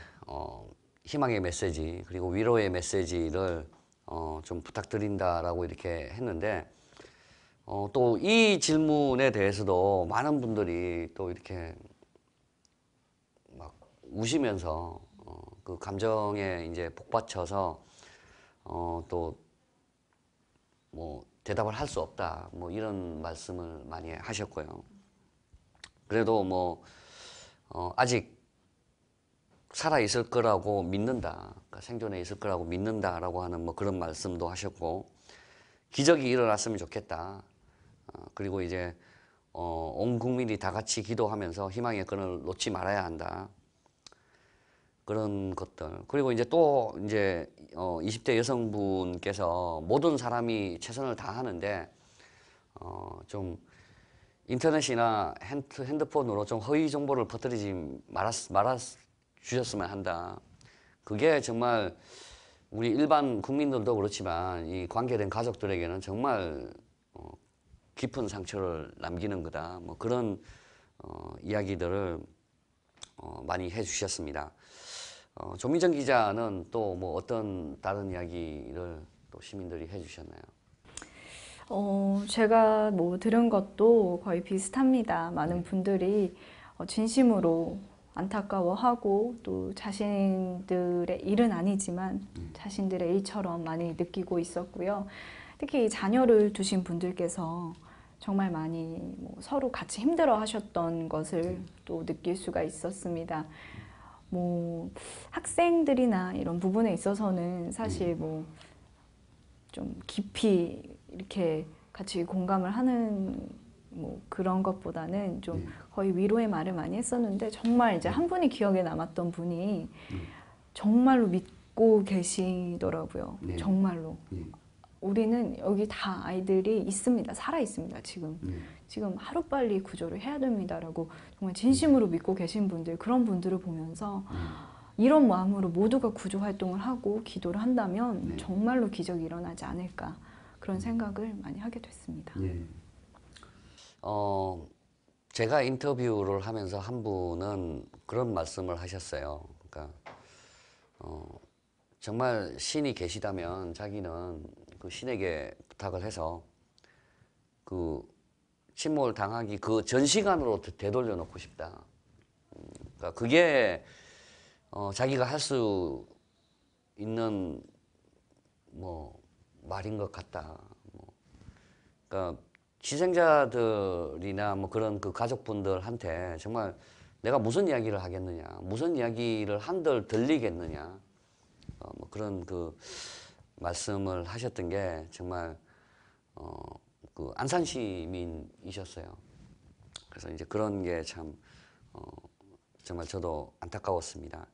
희망의 메시지 그리고 위로의 메시지를 좀 부탁드린다라고 이렇게 했는데 또 이 질문에 대해서도 많은 분들이 또 이렇게 막 우시면서 그 감정에 이제 복받쳐서 또 뭐 대답을 할 수 없다 뭐 이런 말씀을 많이 하셨고요. 그래도 뭐 아직 살아 있을 거라고 믿는다, 그러니까 생존해 있을 거라고 믿는다라고 하는 뭐 그런 말씀도 하셨고 기적이 일어났으면 좋겠다. 그리고 이제 온 국민이 다 같이 기도하면서 희망의 끈을 놓지 말아야 한다. 그런 것들. 그리고 이제 또 이제 20대 여성분께서 모든 사람이 최선을 다하는데 좀 인터넷이나 핸드폰으로 좀 허위 정보를 퍼뜨리지 말아 주셨으면 한다. 그게 정말 우리 일반 국민들도 그렇지만 이 관계된 가족들에게는 정말 깊은 상처를 남기는 거다. 뭐 그런 이야기들을 많이 해주셨습니다. 조민정 기자는 또 뭐 어떤 다른 이야기를 또 시민들이 해주셨나요? 제가 뭐 들은 것도 거의 비슷합니다. 많은 분들이 진심으로 안타까워하고 또 자신들의 일은 아니지만 자신들의 일처럼 많이 느끼고 있었고요. 특히 자녀를 두신 분들께서 정말 많이 서로 같이 힘들어 하셨던 것을 또 느낄 수가 있었습니다. 학생들이나 이런 부분에 있어서는 사실 좀 깊이 이렇게 같이 공감을 하는 그런 것보다는 좀 거의 위로의 말을 많이 했었는데, 정말 이제 한 분이 기억에 남았던 분이 정말로 믿고 계시더라고요. 네. 정말로. 우리는 여기 다 아이들이 있습니다. 살아 있습니다. 지금 하루빨리 구조를 해야 됩니다라고 정말 진심으로 믿고 계신 분들, 그런 분들을 보면서 이런 마음으로 모두가 구조 활동을 하고 기도를 한다면 정말로 기적이 일어나지 않을까, 그런 생각을 많이 하게 됐습니다. 제가 인터뷰를 하면서 한 분은 그런 말씀을 하셨어요. 그러니까 정말 신이 계시다면 자기는 그 신에게 부탁을 해서 그 침몰 당하기 그 전 시간으로 되돌려 놓고 싶다. 그러니까 그게 자기가 할 수 있는 말인 것 같다. 그러니까 희생자들이나 그런 그 가족분들한테 정말 내가 무슨 이야기를 하겠느냐, 무슨 이야기를 한들 들리겠느냐, 그런 그 말씀을 하셨던 게 정말 그 안산 시민이셨어요. 그래서 이제 그런 게 참 정말 저도 안타까웠습니다.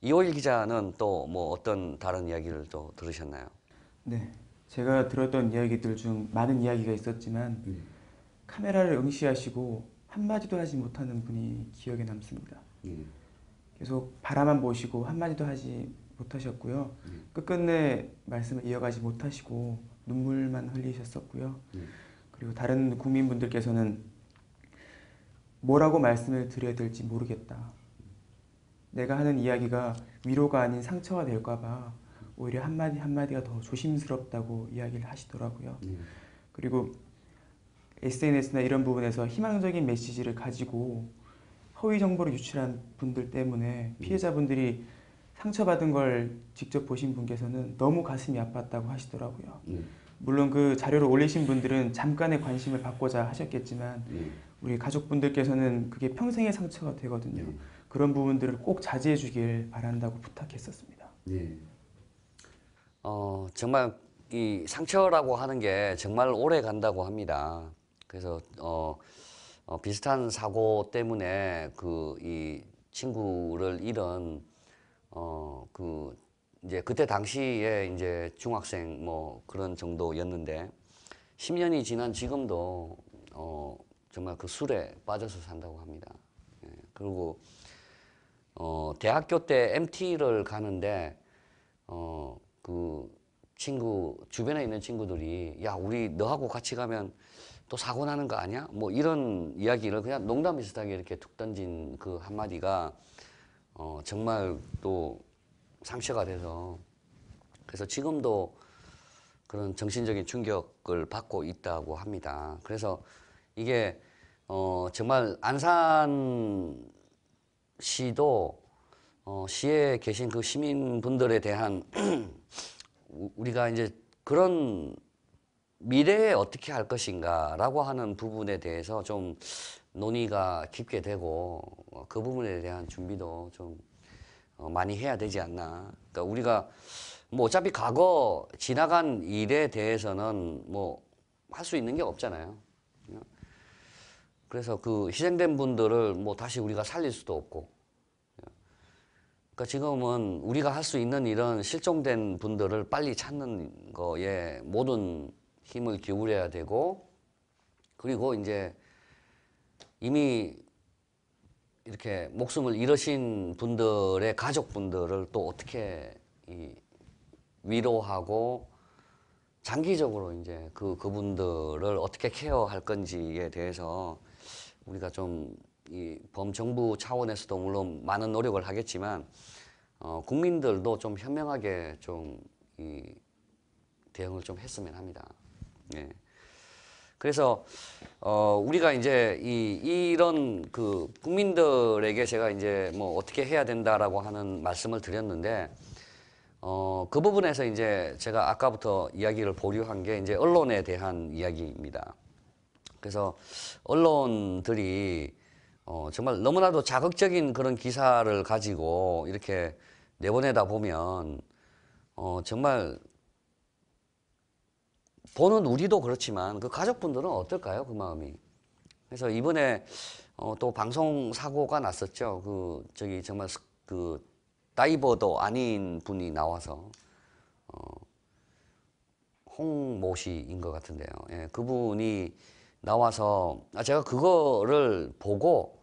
이호일 기자는 또 어떤 다른 이야기를 또 들으셨나요? 네, 제가 들었던 이야기들 중 많은 이야기가 있었지만 카메라를 응시하시고 한마디도 하지 못하는 분이 기억에 남습니다. 계속 바라만 보시고 한마디도 하지 못하셨고요. 끝끝내 말씀을 이어가지 못하시고 눈물만 흘리셨었고요. 그리고 다른 국민분들께서는 뭐라고 말씀을 드려야 될지 모르겠다. 내가 하는 이야기가 위로가 아닌 상처가 될까 봐 오히려 한마디 한마디가 더 조심스럽다고 이야기를 하시더라고요. 그리고 SNS나 이런 부분에서 희망적인 메시지를 가지고 허위 정보를 유출한 분들 때문에 피해자분들이 상처받은 걸 직접 보신 분께서는 너무 가슴이 아팠다고 하시더라고요. 물론 그 자료를 올리신 분들은 잠깐의 관심을 받고자 하셨겠지만 우리 가족분들께서는 그게 평생의 상처가 되거든요. 그런 부분들을 꼭 자제해 주길 바란다고 부탁했었습니다. 정말 이 상처라고 하는 게 정말 오래 간다고 합니다. 그래서 비슷한 사고 때문에 이 친구를 잃은 이제 그때 당시에 이제 중학생 그런 정도였는데 10년이 지난 지금도 정말 그 술에 빠져서 산다고 합니다. 그리고 대학교 때 MT를 가는데 그 친구 주변에 있는 친구들이 야 우리 너하고 같이 가면 또 사고 나는 거 아니야? 이런 이야기를 그냥 농담 비슷하게 이렇게 툭 던진 그 한마디가 정말 또 상처가 돼서 그래서 지금도 그런 정신적인 충격을 받고 있다고 합니다. 그래서 이게 정말 안산 시도 시에 계신 그 시민분들에 대한 우리가 이제 그런 미래에 어떻게 할 것인가라고 하는 부분에 대해서 좀 논의가 깊게 되고 그 부분에 대한 준비도 좀 많이 해야 되지 않나. 그러니까 우리가 어차피 과거 지나간 일에 대해서는 할 수 있는 게 없잖아요. 그래서 그 희생된 분들을 다시 우리가 살릴 수도 없고. 그러니까 지금은 우리가 할 수 있는 일은 실종된 분들을 빨리 찾는 거에 모든 힘을 기울여야 되고, 그리고 이제 이미 이렇게 목숨을 잃으신 분들의 가족분들을 또 어떻게 위로하고 장기적으로 이제 그분들을 어떻게 케어할 건지에 대해서 우리가 좀 이 범정부 차원에서도 물론 많은 노력을 하겠지만 국민들도 좀 현명하게 좀 이 대응을 좀 했으면 합니다. 그래서 우리가 이제 이런 그 국민들에게 제가 이제 뭐 어떻게 해야 된다라고 하는 말씀을 드렸는데, 그 부분에서 이제 제가 아까부터 이야기를 보류한 게 이제 언론에 대한 이야기입니다. 그래서 언론들이 정말 너무나도 자극적인 그런 기사를 가지고 이렇게 내보내다 보면 정말 보는 우리도 그렇지만 그 가족분들은 어떨까요? 그 마음이. 그래서 이번에 또 방송 사고가 났었죠. 저기 정말 그 다이버도 아닌 분이 나와서 홍모 씨인 것 같은데요. 예, 그분이 나와서 제가 그거를 보고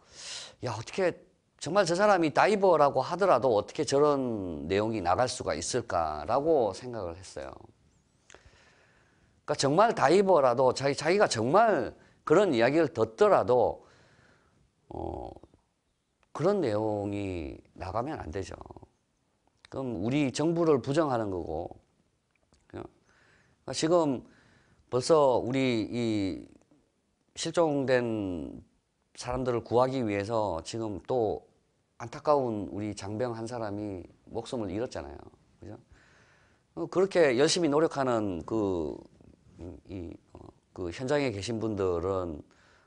야, 어떻게 정말 저 사람이 다이버라고 하더라도 어떻게 저런 내용이 나갈 수가 있을까라고 생각을 했어요. 그러니까 정말 다이버라도 자기가 정말 그런 이야기를 듣더라도 그런 내용이 나가면 안 되죠. 그럼 우리 정부를 부정하는 거고. 그러니까 지금 벌써 우리 이 실종된 사람들을 구하기 위해서 지금 또 안타까운 우리 장병 한 사람이 목숨을 잃었잖아요. 그죠? 그렇게 열심히 노력하는 그 현장에 계신 분들은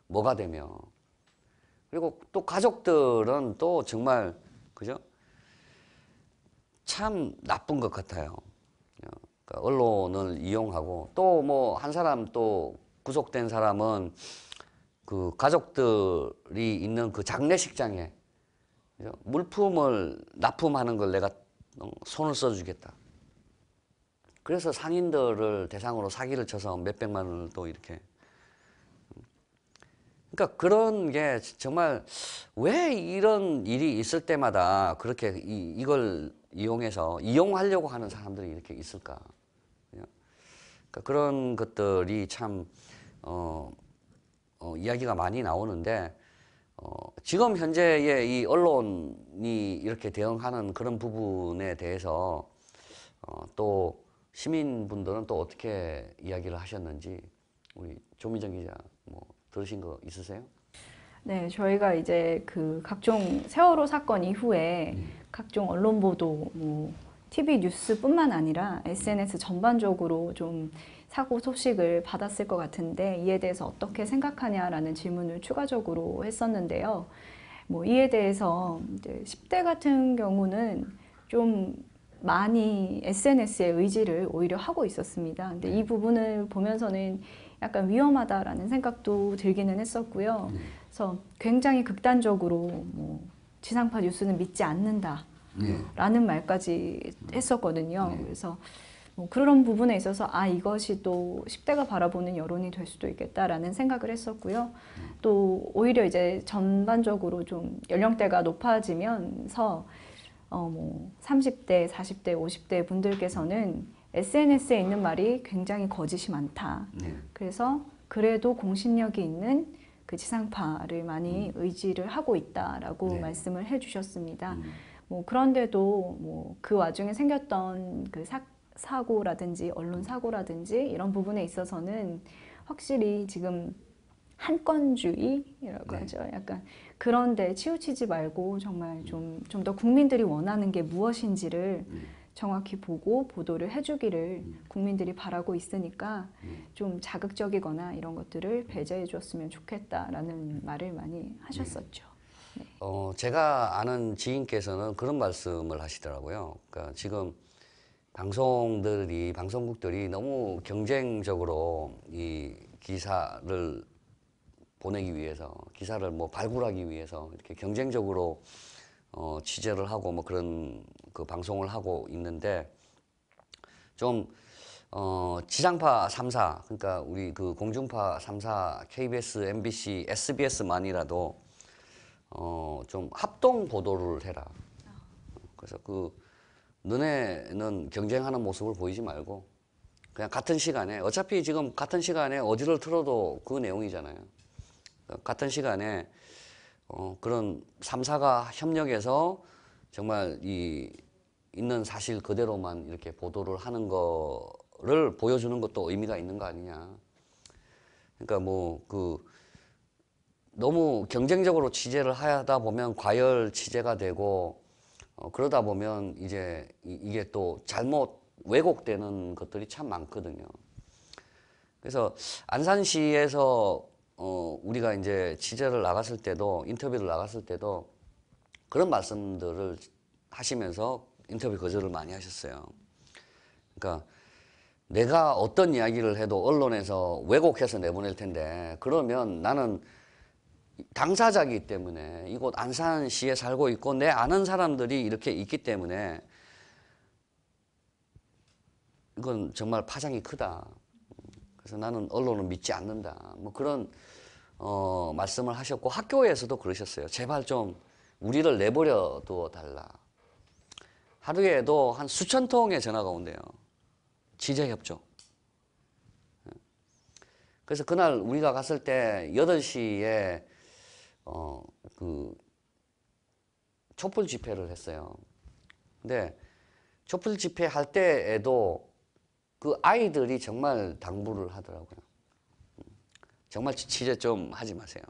뭐가 되며, 그리고 또 가족들은 또 정말, 그죠? 참 나쁜 것 같아요. 그러니까 언론을 이용하고, 또 뭐 한 사람 또 구속된 사람은 그 가족들이 있는 그 장례식장에 물품을 납품하는 걸 내가 손을 써주겠다. 그래서 상인들을 대상으로 사기를 쳐서 몇백만 원을 또 이렇게. 그러니까 그런 게 정말 왜 이런 일이 있을 때마다 그렇게 이걸 이용하려고 하는 사람들이 이렇게 있을까. 그러니까 그런 것들이 참 이야기가 많이 나오는데, 지금 현재의 이 언론이 이렇게 대응하는 그런 부분에 대해서 또 시민분들은 또 어떻게 이야기를 하셨는지 우리 조미정 기자 뭐 들으신 거 있으세요? 네, 저희가 이제 그 각종 세월호 사건 이후에 각종 언론 보도, 뭐 TV 뉴스뿐만 아니라 SNS 전반적으로 좀 사고 소식을 받았을 것 같은데, 이에 대해서 어떻게 생각하냐라는 질문을 추가적으로 했었는데요. 뭐 이에 대해서 이제 10대 같은 경우는 좀 많이 SNS의 의지를 오히려 하고 있었습니다. 근데 이 부분을 보면서는 약간 위험하다라는 생각도 들기는 했었고요. 그래서 굉장히 극단적으로 뭐 지상파 뉴스는 믿지 않는다라는 말까지 했었거든요. 그래서 뭐 그런 부분에 있어서 이것이 또 10대가 바라보는 여론이 될 수도 있겠다라는 생각을 했었고요. 또 오히려 이제 전반적으로 좀 연령대가 높아지면서 뭐 30대, 40대, 50대 분들께서는 SNS에 있는 말이 굉장히 거짓이 많다. 그래서 그래도 공신력이 있는 그 지상파를 많이 의지를 하고 있다라고 말씀을 해주셨습니다. 뭐 그런데도 뭐 그 와중에 생겼던 그 사고라든지 언론 사고라든지 이런 부분에 있어서는 확실히 지금 한건주의라고 하죠. 약간 그런데 치우치지 말고 정말 좀 더 국민들이 원하는 게 무엇인지를 정확히 보고 보도를 해주기를 국민들이 바라고 있으니까 좀 자극적이거나 이런 것들을 배제해 줬으면 좋겠다라는 말을 많이 하셨었죠. 네. 제가 아는 지인께서는 그런 말씀을 하시더라고요. 그러니까 지금 방송국들이 너무 경쟁적으로 이 기사를 보내기 위해서, 기사를 뭐 발굴하기 위해서 이렇게 경쟁적으로 취재를 하고 뭐 그런 그 방송을 하고 있는데, 좀 지상파 3사, 그러니까 우리 그 공중파 3사 KBS, MBC, SBS만이라도 좀 합동 보도를 해라. 그래서 너네는 경쟁하는 모습을 보이지 말고 그냥 같은 시간에, 어차피 지금 같은 시간에 어디를 틀어도 그 내용이잖아요. 같은 시간에 그런 3사가 협력해서 정말 있는 사실 그대로만 이렇게 보도를 하는 거를 보여주는 것도 의미가 있는 거 아니냐. 그러니까 너무 경쟁적으로 취재를 하다 보면 과열 취재가 되고 그러다 보면 이제 이게 또 잘못 왜곡되는 것들이 참 많거든요. 그래서 안산시에서 우리가 이제 취재를 나갔을 때도 인터뷰를 나갔을 때도 그런 말씀들을 하시면서 인터뷰 거절을 많이 하셨어요. 그러니까 내가 어떤 이야기를 해도 언론에서 왜곡해서 내보낼 텐데 그러면 나는 당사자이기 때문에 이곳 안산시에 살고 있고 내 아는 사람들이 이렇게 있기 때문에 이건 정말 파장이 크다. 그래서 나는 언론을 믿지 않는다. 뭐 그런 말씀을 하셨고 학교에서도 그러셨어요. 제발 좀 우리를 내버려 두어 달라. 하루에도 한 수천 통의 전화가 온대요. 취재 협조. 그래서 그날 우리가 갔을 때 8시에 촛불 집회를 했어요. 근데 촛불 집회 할 때에도 그 아이들이 정말 당부를 하더라고요. 정말 취재 좀 하지 마세요.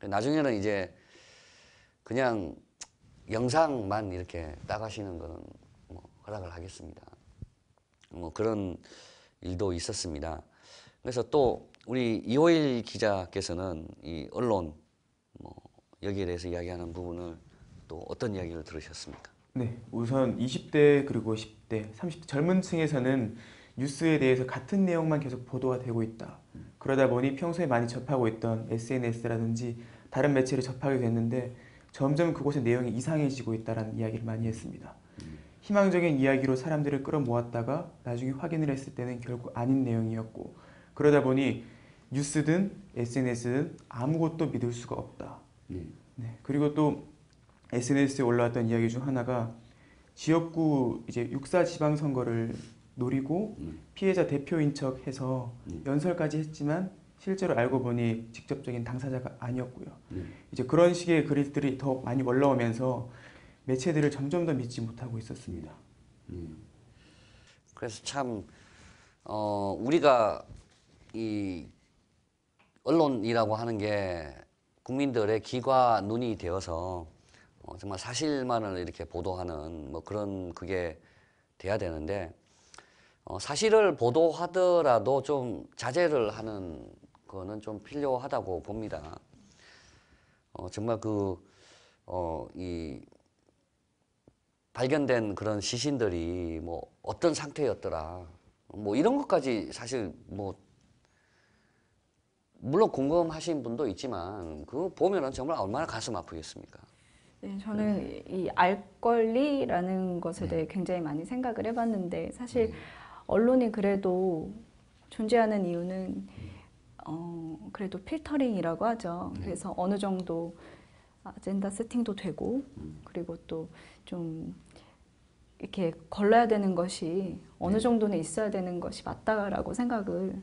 나중에는 이제 그냥 영상만 이렇게 따가시는 거는 허락을 하겠습니다. 그런 일도 있었습니다. 그래서 또 우리 이호일 기자께서는 이 언론 여기에 대해서 이야기하는 부분을 또 어떤 이야기를 들으셨습니까? 네, 우선 20대 그리고 10대, 30대 젊은 층에서는 뉴스에 대해서 같은 내용만 계속 보도가 되고 있다. 그러다 보니 평소에 많이 접하고 있던 SNS라든지 다른 매체를 접하게 됐는데 점점 그곳의 내용이 이상해지고 있다는 이야기를 많이 했습니다. 희망적인 이야기로 사람들을 끌어모았다가 나중에 확인을 했을 때는 결국 아닌 내용이었고 그러다 보니 뉴스든 SNS든 아무것도 믿을 수가 없다. 네, 그리고 또 SNS에 올라왔던 이야기 중 하나가 지역구 이제 6.4 지방선거를 노리고 피해자 대표인 척 해서 연설까지 했지만 실제로 알고 보니 직접적인 당사자가 아니었고요. 이제 그런 식의 글들이 더 많이 올라오면서 매체들을 점점 더 믿지 못하고 있었습니다. 그래서 참 우리가 이 언론이라고 하는 게 국민들의 귀가 눈이 되어서 정말 사실만을 이렇게 보도하는 그런 그게 돼야 되는데 사실을 보도하더라도 좀 자제를 하는 거는 좀 필요하다고 봅니다. 정말 이 발견된 그런 시신들이 어떤 상태였더라. 이런 것까지 사실 물론 궁금하신 분도 있지만 그거 보면은 정말 얼마나 가슴 아프겠습니까? 네, 저는 이 알 권리라는 것에 대해 굉장히 많이 생각을 해봤는데 사실 언론이 그래도 존재하는 이유는 그래도 필터링이라고 하죠. 그래서 어느 정도 아젠다 세팅도 되고 그리고 또 좀 이렇게 걸러야 되는 것이 어느 정도는 있어야 되는 것이 맞다라고 생각을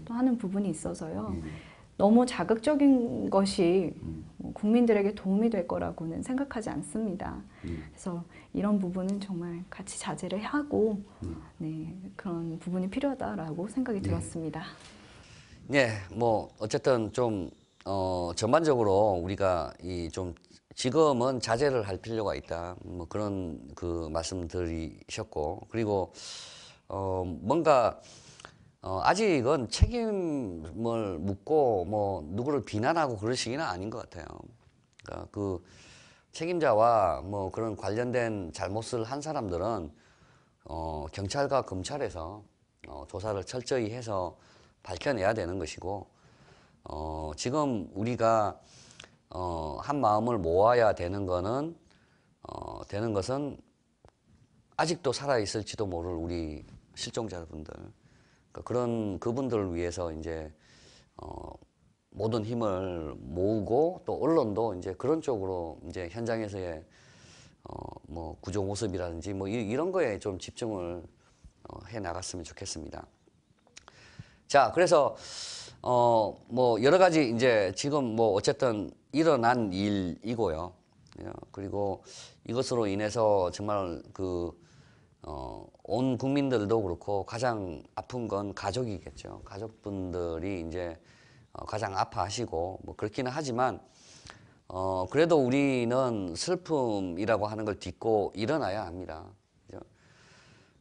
또 하는 부분이 있어서요. 너무 자극적인 것이 국민들에게 도움이 될 거라고는 생각하지 않습니다. 그래서 이런 부분은 정말 같이 자제를 하고 네, 그런 부분이 필요하다라고 생각이 들었습니다. 네, 어쨌든 좀 전반적으로 우리가 좀 지금은 자제를 할 필요가 있다. 그런 말씀드리셨고 그리고 뭔가 아직은 책임을 묻고 누구를 비난하고 그럴 시기는 아닌 것 같아요. 그러니까 그 책임자와 그런 관련된 잘못을 한 사람들은 경찰과 검찰에서 조사를 철저히 해서 밝혀내야 되는 것이고 지금 우리가 한 마음을 모아야 되는 것은 아직도 살아있을지도 모를 우리 실종자분들 그런 그분들을 위해서 이제 모든 힘을 모으고 또 언론도 이제 그런 쪽으로 이제 현장에서의 구조 모습이라든지 이런 거에 좀 집중을 해 나갔으면 좋겠습니다. 자, 그래서 여러 가지 이제 지금 어쨌든 일어난 일이고요. 그리고 이것으로 인해서 정말 온 국민들도 그렇고 가장 아픈 건 가족이겠죠. 가족분들이 이제 가장 아파하시고 뭐 그렇기는 하지만 그래도 우리는 슬픔이라고 하는 걸 딛고 일어나야 합니다. 그죠?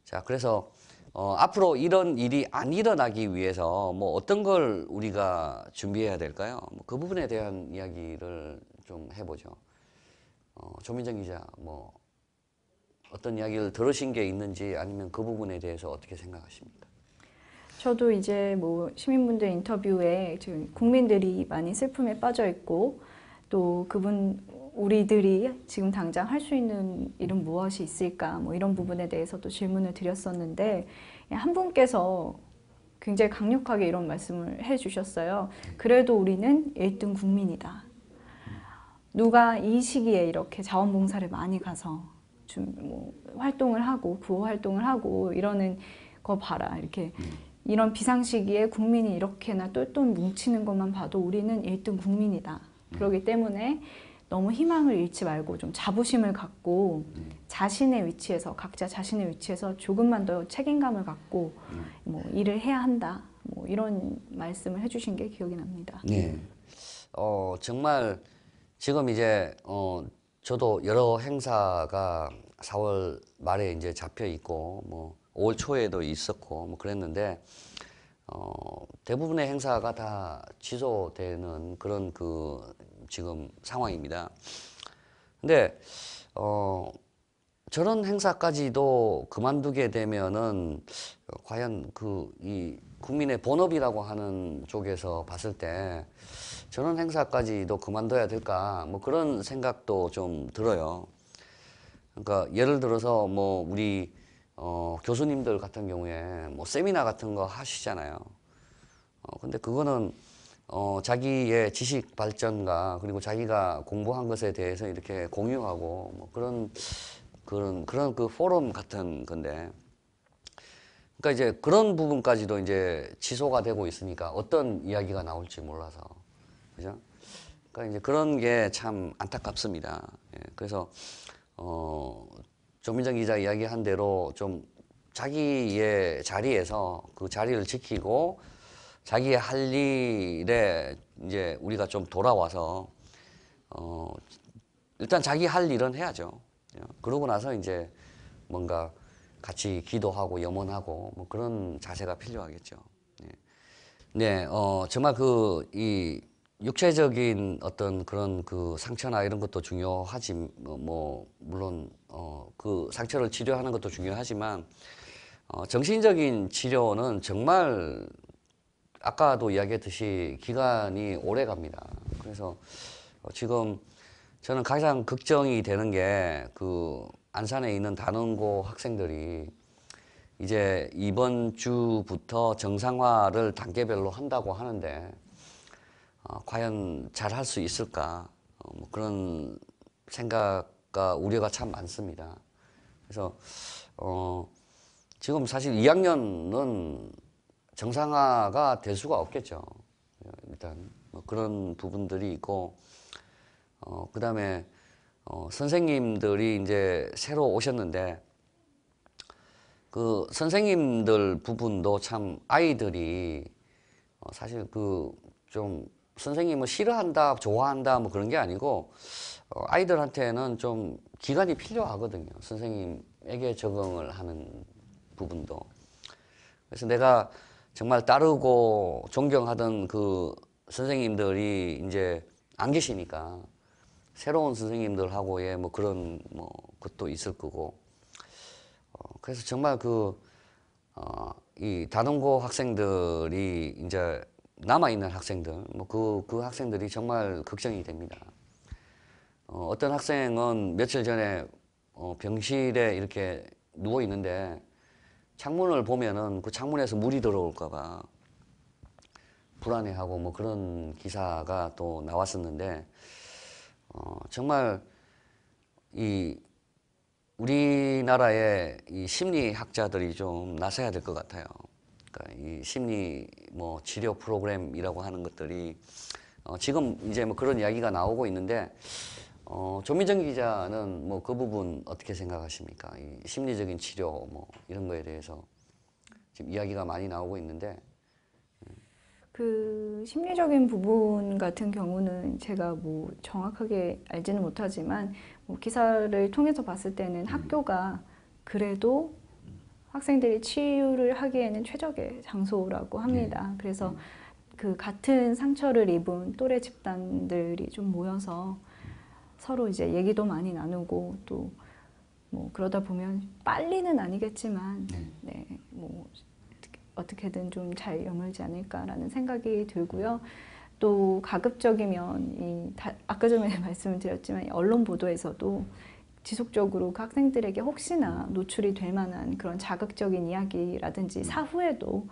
자, 그래서 앞으로 이런 일이 안 일어나기 위해서 뭐 어떤 걸 우리가 준비해야 될까요? 그 부분에 대한 이야기를 좀 해보죠. 조민정 기자, 뭐 어떤 이야기를 들으신 게 있는지 아니면 그 부분에 대해서 어떻게 생각하십니까? 저도 이제 뭐 시민분들 인터뷰에 지금 국민들이 많이 슬픔에 빠져 있고 또 우리들이 지금 당장 할 수 있는 일은 무엇이 있을까 뭐 이런 부분에 대해서도 질문을 드렸었는데 한 분께서 굉장히 강력하게 이런 말씀을 해주셨어요. 그래도 우리는 1등 국민이다. 누가 이 시기에 이렇게 자원봉사를 많이 가서 좀 뭐 활동을 하고 구호 활동을 하고 이러는 거 봐라 이렇게 이런 비상시기에 국민이 이렇게나 똘똘 뭉치는 것만 봐도 우리는 1등 국민이다. 그렇기 때문에 너무 희망을 잃지 말고 좀 자부심을 갖고 자신의 위치에서 각자 자신의 위치에서 조금만 더 책임감을 갖고 뭐 일을 해야 한다. 뭐 이런 말씀을 해주신 게 기억이 납니다. 네. 정말 지금 이제 저도 여러 행사가 4월 말에 이제 잡혀 있고 뭐 5월 초에도 있었고 뭐 그랬는데 대부분의 행사가 다 취소되는 그런 지금 상황입니다. 근데 저런 행사까지도 그만두게 되면은 과연 이 국민의 본업이라고 하는 쪽에서 봤을 때 저런 행사까지도 그만둬야 될까 뭐 그런 생각도 좀 들어요. 그러니까 예를 들어서 뭐 우리 교수님들 같은 경우에 뭐 세미나 같은 거 하시잖아요. 근데 그거는 자기의 지식 발전과 그리고 자기가 공부한 것에 대해서 이렇게 공유하고 뭐 그런 그 포럼 같은 건데, 그러니까 이제 그런 부분까지도 이제 취소가 되고 있으니까 어떤 이야기가 나올지 몰라서, 그죠? 그러니까 이제 그런 게 참 안타깝습니다. 예, 그래서 조민정 기자 이야기한 대로 좀 자기의 자리에서 그 자리를 지키고 자기의 할 일에 이제 우리가 좀 돌아와서 일단 자기 할 일은 해야죠. 그러고 나서 이제 뭔가 같이 기도하고 염원하고 뭐 그런 자세가 필요하겠죠. 네, 정말 이 육체적인 어떤 그런 상처나 이런 것도 중요하지, 뭐 물론 그 상처를 치료하는 것도 중요하지만 정신적인 치료는 정말 아까도 이야기했듯이 기간이 오래 갑니다. 그래서 지금 저는 가장 걱정이 되는 게 안산에 있는 단원고 학생들이 이제 이번 주부터 정상화를 단계별로 한다고 하는데 과연 잘 할 수 있을까, 뭐 그런 생각과 우려가 참 많습니다. 그래서 지금 사실 2학년은 정상화가 될 수가 없겠죠. 일단 뭐 그런 부분들이 있고, 그 다음에 선생님들이 이제 새로 오셨는데 그 선생님들 부분도 참 아이들이 사실 좀 선생님을 싫어한다, 좋아한다 뭐 그런 게 아니고 아이들한테는 좀 기간이 필요하거든요. 선생님에게 적응을 하는 부분도. 그래서 내가 정말 따르고 존경하던 그 선생님들이 이제 안 계시니까 새로운 선생님들하고의 뭐 그런 뭐 것도 있을 거고. 그래서 정말 이 단원고 학생들이 이제 남아있는 학생들, 뭐 그 학생들이 정말 걱정이 됩니다. 어떤 학생은 며칠 전에 병실에 이렇게 누워 있는데 창문을 보면은 그 창문에서 물이 들어올까봐 불안해하고 뭐 그런 기사가 또 나왔었는데, 정말 우리나라의 이 심리학자들이 좀 나서야 될 것 같아요. 그러니까 이 심리 뭐 치료 프로그램이라고 하는 것들이 지금 이제 뭐 그런 이야기가 나오고 있는데 조미정 기자는 뭐 그 부분 어떻게 생각하십니까? 이 심리적인 치료 뭐 이런 거에 대해서 지금 이야기가 많이 나오고 있는데 그 심리적인 부분 같은 경우는 제가 뭐 정확하게 알지는 못하지만 뭐 기사를 통해서 봤을 때는 학교가 그래도 학생들이 치유를 하기에는 최적의 장소라고 합니다. 그래서 그 같은 상처를 입은 또래 집단들이 좀 모여서 서로 이제 얘기도 많이 나누고 또 뭐 그러다 보면 빨리는 아니겠지만 네, 뭐 어떻게든 좀 잘 여물지 않을까라는 생각이 들고요. 또 가급적이면 아까 전에 말씀을 드렸지만 언론 보도에서도 지속적으로 그 학생들에게 혹시나 노출이 될 만한 그런 자극적인 이야기라든지 사후에도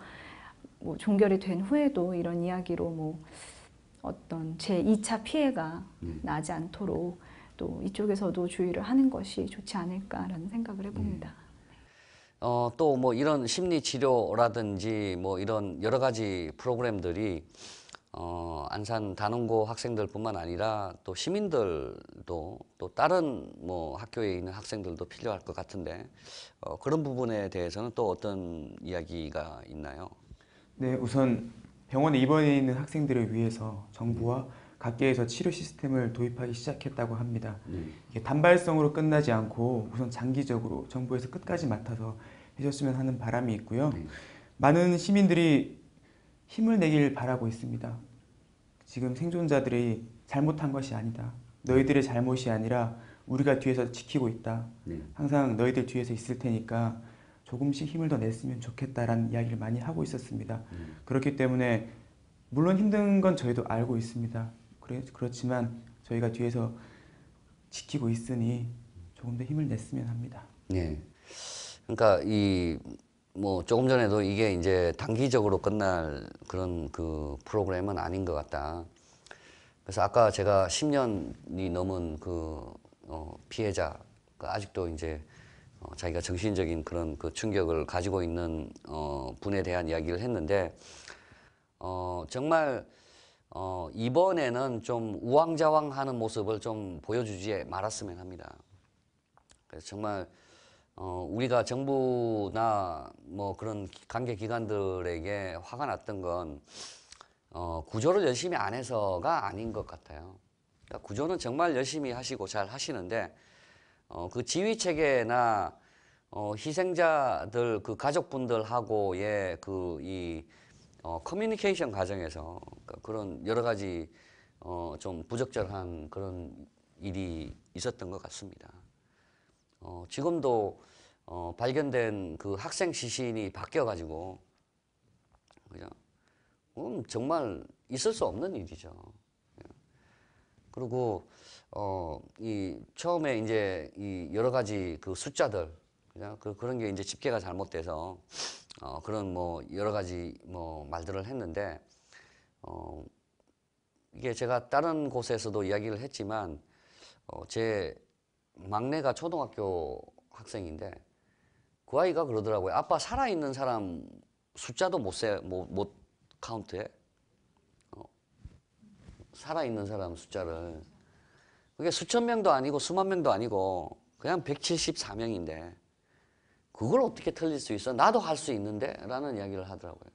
뭐 종결이 된 후에도 이런 이야기로 뭐 어떤 제2차 피해가 나지 않도록 또 이쪽에서도 주의를 하는 것이 좋지 않을까라는 생각을 해봅니다. 또 뭐 이런 심리 치료라든지 뭐 이런 여러 가지 프로그램들이 안산 단원고 학생들뿐만 아니라 또 시민들도 또 다른 뭐 학교에 있는 학생들도 필요할 것 같은데 그런 부분에 대해서는 또 어떤 이야기가 있나요? 네, 우선 병원에 입원해 있는 학생들을 위해서 정부와 각계에서 치료 시스템을 도입하기 시작했다고 합니다. 이게 단발성으로 끝나지 않고 우선 장기적으로 정부에서 끝까지 맡아서 해줬으면 하는 바람이 있고요. 많은 시민들이 힘을 내길 바라고 있습니다. 지금 생존자들이 잘못한 것이 아니다. 너희들의 잘못이 아니라 우리가 뒤에서 지키고 있다. 항상 너희들 뒤에서 있을 테니까 조금씩 힘을 더 냈으면 좋겠다라는 이야기를 많이 하고 있었습니다. 그렇기 때문에 물론 힘든 건 저희도 알고 있습니다. 그렇지만 저희가 뒤에서 지키고 있으니 조금 더 힘을 냈으면 합니다. 네. 그러니까 이 뭐 조금 전에도 이게 이제 단기적으로 끝날 그런 그 프로그램은 아닌 것 같다. 그래서 아까 제가 10년이 넘은 그 피해자가 아직도 이제 자기가 정신적인 그런 그 충격을 가지고 있는 분에 대한 이야기를 했는데 정말 이번에는 좀 우왕좌왕하는 모습을 좀 보여주지 말았으면 합니다. 그래서 정말 우리가 정부나 뭐 그런 관계 기관들에게 화가 났던 건 구조를 열심히 안 해서가 아닌 것 같아요. 그러니까 구조는 정말 열심히 하시고 잘 하시는데 그 지휘 체계나 희생자들 그 가족분들하고의 그 이 커뮤니케이션 과정에서 그런 여러 가지 좀 부적절한 그런 일이 있었던 것 같습니다. 지금도 발견된 그 학생 시신이 바뀌어가지고 그죠? 정말 있을 수 없는 일이죠. 그리고 이 처음에 이제 이 여러 가지 그 숫자들 그죠? 그런 게 이제 집계가 잘못돼서 그런 뭐 여러 가지 뭐 말들을 했는데 이게 제가 다른 곳에서도 이야기를 했지만 제 막내가 초등학교 학생인데 그 아이가 그러더라고요. 아빠 살아있는 사람 숫자도 못 카운트해. 살아있는 사람 숫자를. 그게 수천 명도 아니고 수만 명도 아니고 그냥 174명인데 그걸 어떻게 틀릴 수 있어? 나도 할 수 있는데? 라는 이야기를 하더라고요.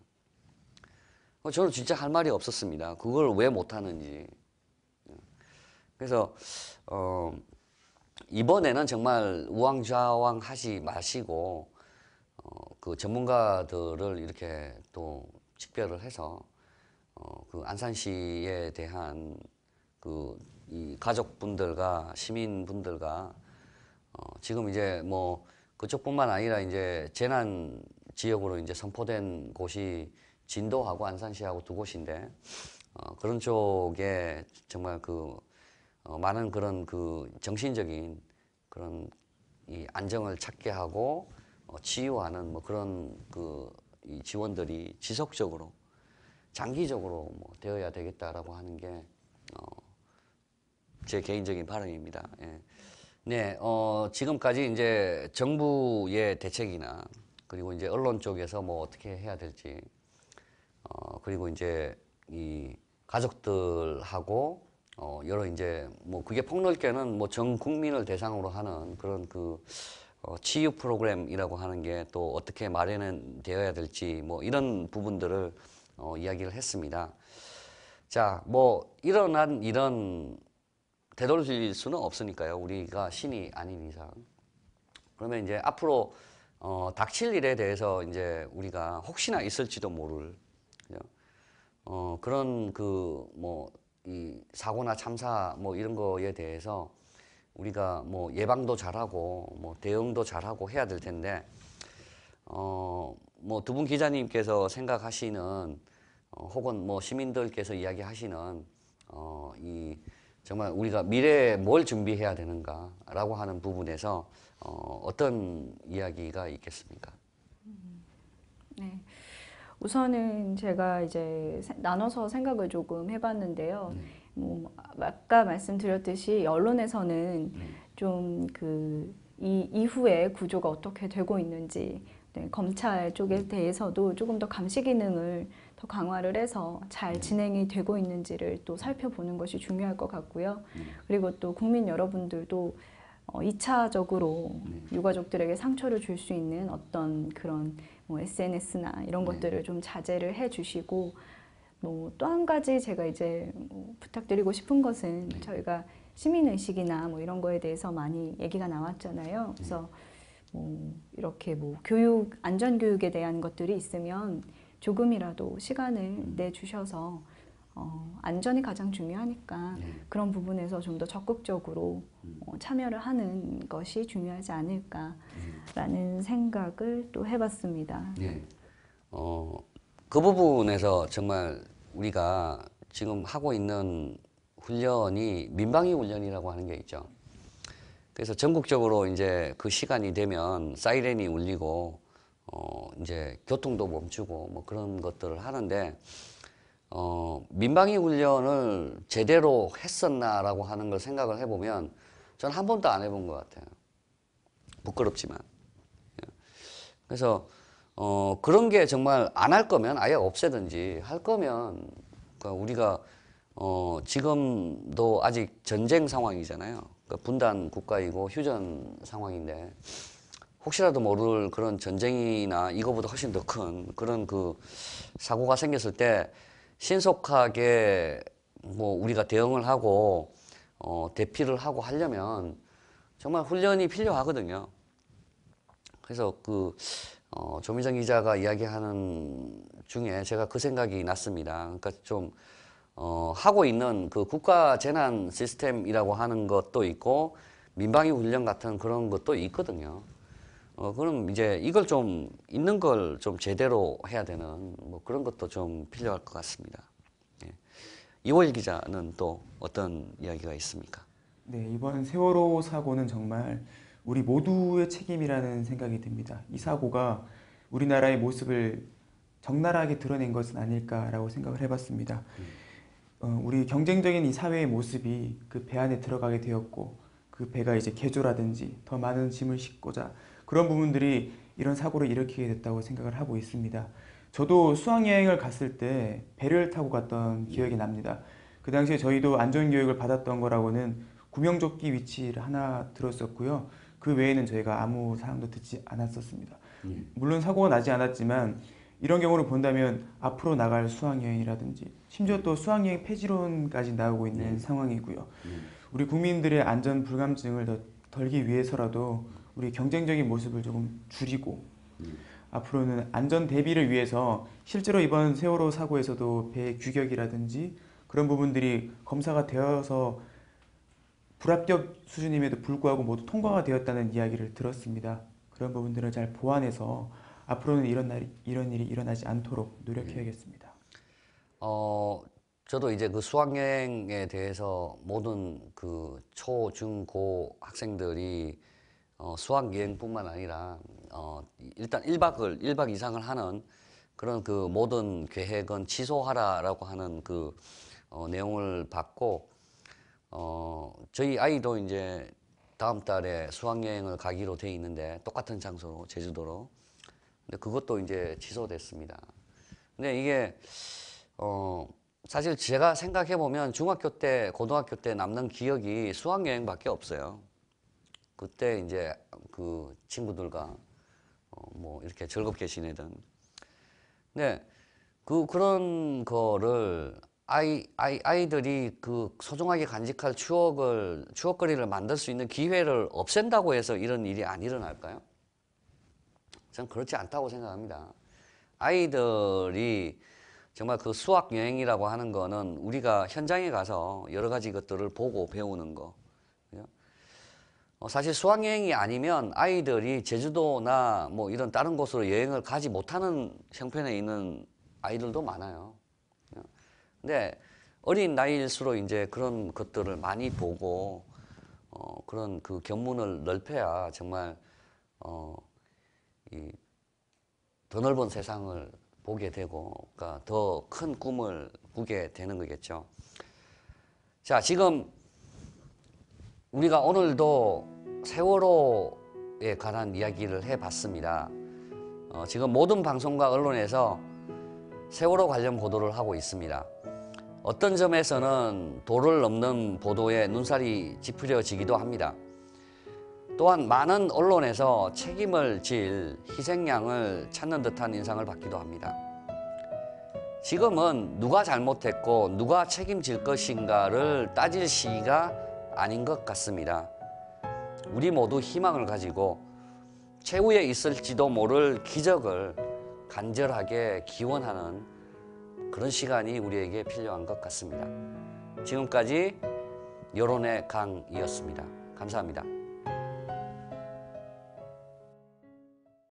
저는 진짜 할 말이 없었습니다. 그걸 왜 못하는지. 그래서 이번에는 정말 우왕좌왕 하지 마시고 그 전문가들을 이렇게 또 직별을 해서 그 안산시에 대한 그 이 가족분들과 시민분들과 지금 이제 뭐 그쪽뿐만 아니라 이제 재난 지역으로 이제 선포된 곳이 진도하고 안산시하고 두 곳인데 그런 쪽에 정말 그 많은 그런 그 정신적인 그런 이 안정을 찾게 하고 치유하는 뭐 그런 그 이 지원들이 지속적으로 장기적으로 뭐 되어야 되겠다라고 하는 게 제 개인적인 바람입니다. 예. 네, 지금까지 이제 정부의 대책이나 그리고 이제 언론 쪽에서 뭐 어떻게 해야 될지 그리고 이제 이 가족들하고 여러 이제 뭐 그게 폭넓게는 뭐 전 국민을 대상으로 하는 그런 그 치유 프로그램이라고 하는 게 또 어떻게 마련되어야 될지 뭐 이런 부분들을 이야기를 했습니다. 자, 뭐 일어난 일은 되돌릴 수는 없으니까요. 우리가 신이 아닌 이상. 그러면 이제 앞으로 닥칠 일에 대해서 이제 우리가 혹시나 있을지도 모를 그런 그 뭐 이 사고나 참사 뭐 이런 거에 대해서 우리가 뭐 예방도 잘하고 뭐 대응도 잘하고 해야 될 텐데 뭐 두 분 기자님께서 생각하시는 혹은 뭐 시민들께서 이야기하시는 이 정말 우리가 미래에 뭘 준비해야 되는가라고 하는 부분에서 어떤 이야기가 있겠습니까? 네. 우선은 제가 이제 나눠서 생각을 조금 해봤는데요. 뭐 아까 말씀드렸듯이 언론에서는 좀 그 이 이후에 구조가 어떻게 되고 있는지, 네, 검찰 쪽에 대해서도 조금 더 감시 기능을 더 강화를 해서 잘 진행이 되고 있는지를 또 살펴보는 것이 중요할 것 같고요. 그리고 또 국민 여러분들도 2차적으로 유가족들에게 상처를 줄 수 있는 어떤 그런 뭐 SNS나 이런 것들을 좀 자제를 해주시고, 뭐 또 한 가지 제가 이제 뭐 부탁드리고 싶은 것은 저희가 시민의식이나 뭐 이런 거에 대해서 많이 얘기가 나왔잖아요. 그래서 뭐 이렇게 뭐 교육, 안전교육에 대한 것들이 있으면 조금이라도 시간을 내주셔서 안전이 가장 중요하니까 그런 부분에서 좀 더 적극적으로 참여를 하는 것이 중요하지 않을까라는 생각을 또 해봤습니다. 네. 그 부분에서 정말 우리가 지금 하고 있는 훈련이 민방위 훈련이라고 하는 게 있죠. 그래서 전국적으로 이제 그 시간이 되면 사이렌이 울리고 이제 교통도 멈추고 뭐 그런 것들을 하는데 민방위 훈련을 제대로 했었나라고 하는 걸 생각을 해보면 전 한 번도 안 해본 것 같아요. 부끄럽지만. 그래서 그런 게 정말 안 할 거면 아예 없애든지, 할 거면 그러니까 우리가 지금도 아직 전쟁 상황이잖아요. 그러니까 분단 국가이고 휴전 상황인데 혹시라도 모를 그런 전쟁이나 이거보다 훨씬 더 큰 그런 그 사고가 생겼을 때 신속하게 뭐 우리가 대응을 하고 대피를 하고 하려면 정말 훈련이 필요하거든요. 그래서 그 조미정 기자가 이야기하는 중에 제가 그 생각이 났습니다. 그러니까 좀 하고 있는 그 국가 재난 시스템이라고 하는 것도 있고 민방위 훈련 같은 그런 것도 있거든요. 그럼 이제 이걸 좀 있는 걸 좀 제대로 해야 되는 뭐 그런 것도 좀 필요할 것 같습니다. 예. 이호일 기자는 또 어떤 이야기가 있습니까? 네, 이번 세월호 사고는 정말 우리 모두의 책임이라는 생각이 듭니다. 이 사고가 우리나라의 모습을 적나라하게 드러낸 것은 아닐까라고 생각을 해봤습니다. 우리 경쟁적인 이 사회의 모습이 그 배 안에 들어가게 되었고, 그 배가 이제 개조라든지 더 많은 짐을 싣고자 그런 부분들이 이런 사고를 일으키게 됐다고 생각을 하고 있습니다. 저도 수학여행을 갔을 때 배를 타고 갔던 기억이 납니다. 그 당시에 저희도 안전교육을 받았던 거라고는 구명조끼 위치를 하나 들었었고요. 그 외에는 저희가 아무 사항도 듣지 않았었습니다. 물론 사고가 나지 않았지만 이런 경우를 본다면 앞으로 나갈 수학여행이라든지 심지어 또 수학여행 폐지론까지 나오고 있는 상황이고요. 우리 국민들의 안전 불감증을 더 덜기 위해서라도 우리 경쟁적인 모습을 조금 줄이고 앞으로는 안전 대비를 위해서 실제로 이번 세월호 사고에서도 배 규격이라든지 그런 부분들이 검사가 되어서 불합격 수준임에도 불구하고 모두 통과가 되었다는 이야기를 들었습니다. 그런 부분들을 잘 보완해서 앞으로는 이런 일이 일어나지 않도록 노력해야겠습니다. 저도 이제 그 수학여행에 대해서 모든 그 초, 중, 고 학생들이 수학여행뿐만 아니라 일단 1박 이상을 하는 그런 그 모든 계획은 취소하라라고 하는 그 내용을 받고 저희 아이도 이제 다음 달에 수학여행을 가기로 돼 있는데 똑같은 장소로 제주도로. 근데 그것도 이제 취소됐습니다. 근데 이게 사실 제가 생각해 보면 중학교 때, 고등학교 때 남는 기억이 수학여행밖에 없어요. 그때 이제 그 친구들과 뭐 이렇게 즐겁게 지내던. 근데 그런 거를 아이들이 그 소중하게 간직할 추억거리를 만들 수 있는 기회를 없앤다고 해서 이런 일이 안 일어날까요? 저는 그렇지 않다고 생각합니다. 아이들이 정말 그 수학 여행이라고 하는 거는 우리가 현장에 가서 여러 가지 것들을 보고 배우는 거. 사실 수학 여행이 아니면 아이들이 제주도나 뭐 이런 다른 곳으로 여행을 가지 못하는 형편에 있는 아이들도 많아요. 근데 어린 나이일수록 이제 그런 것들을 많이 보고 그런 그 견문을 넓혀야 정말 더 넓은 세상을 보게 되고, 그러니까 더 큰 꿈을 꾸게 되는 거겠죠. 자, 지금 우리가 오늘도 세월호에 관한 이야기를 해봤습니다. 지금 모든 방송과 언론에서 세월호 관련 보도를 하고 있습니다. 어떤 점에서는 도를 넘는 보도에 눈살이 찌푸려지기도 합니다. 또한 많은 언론에서 책임을 질 희생양을 찾는 듯한 인상을 받기도 합니다. 지금은 누가 잘못했고 누가 책임질 것인가를 따질 시기가 아닌 것 같습니다. 우리 모두 희망을 가지고 최후에 있을지도 모를 기적을 간절하게 기원하는 그런 시간이 우리에게 필요한 것 같습니다. 지금까지 여론의 강이었습니다. 감사합니다.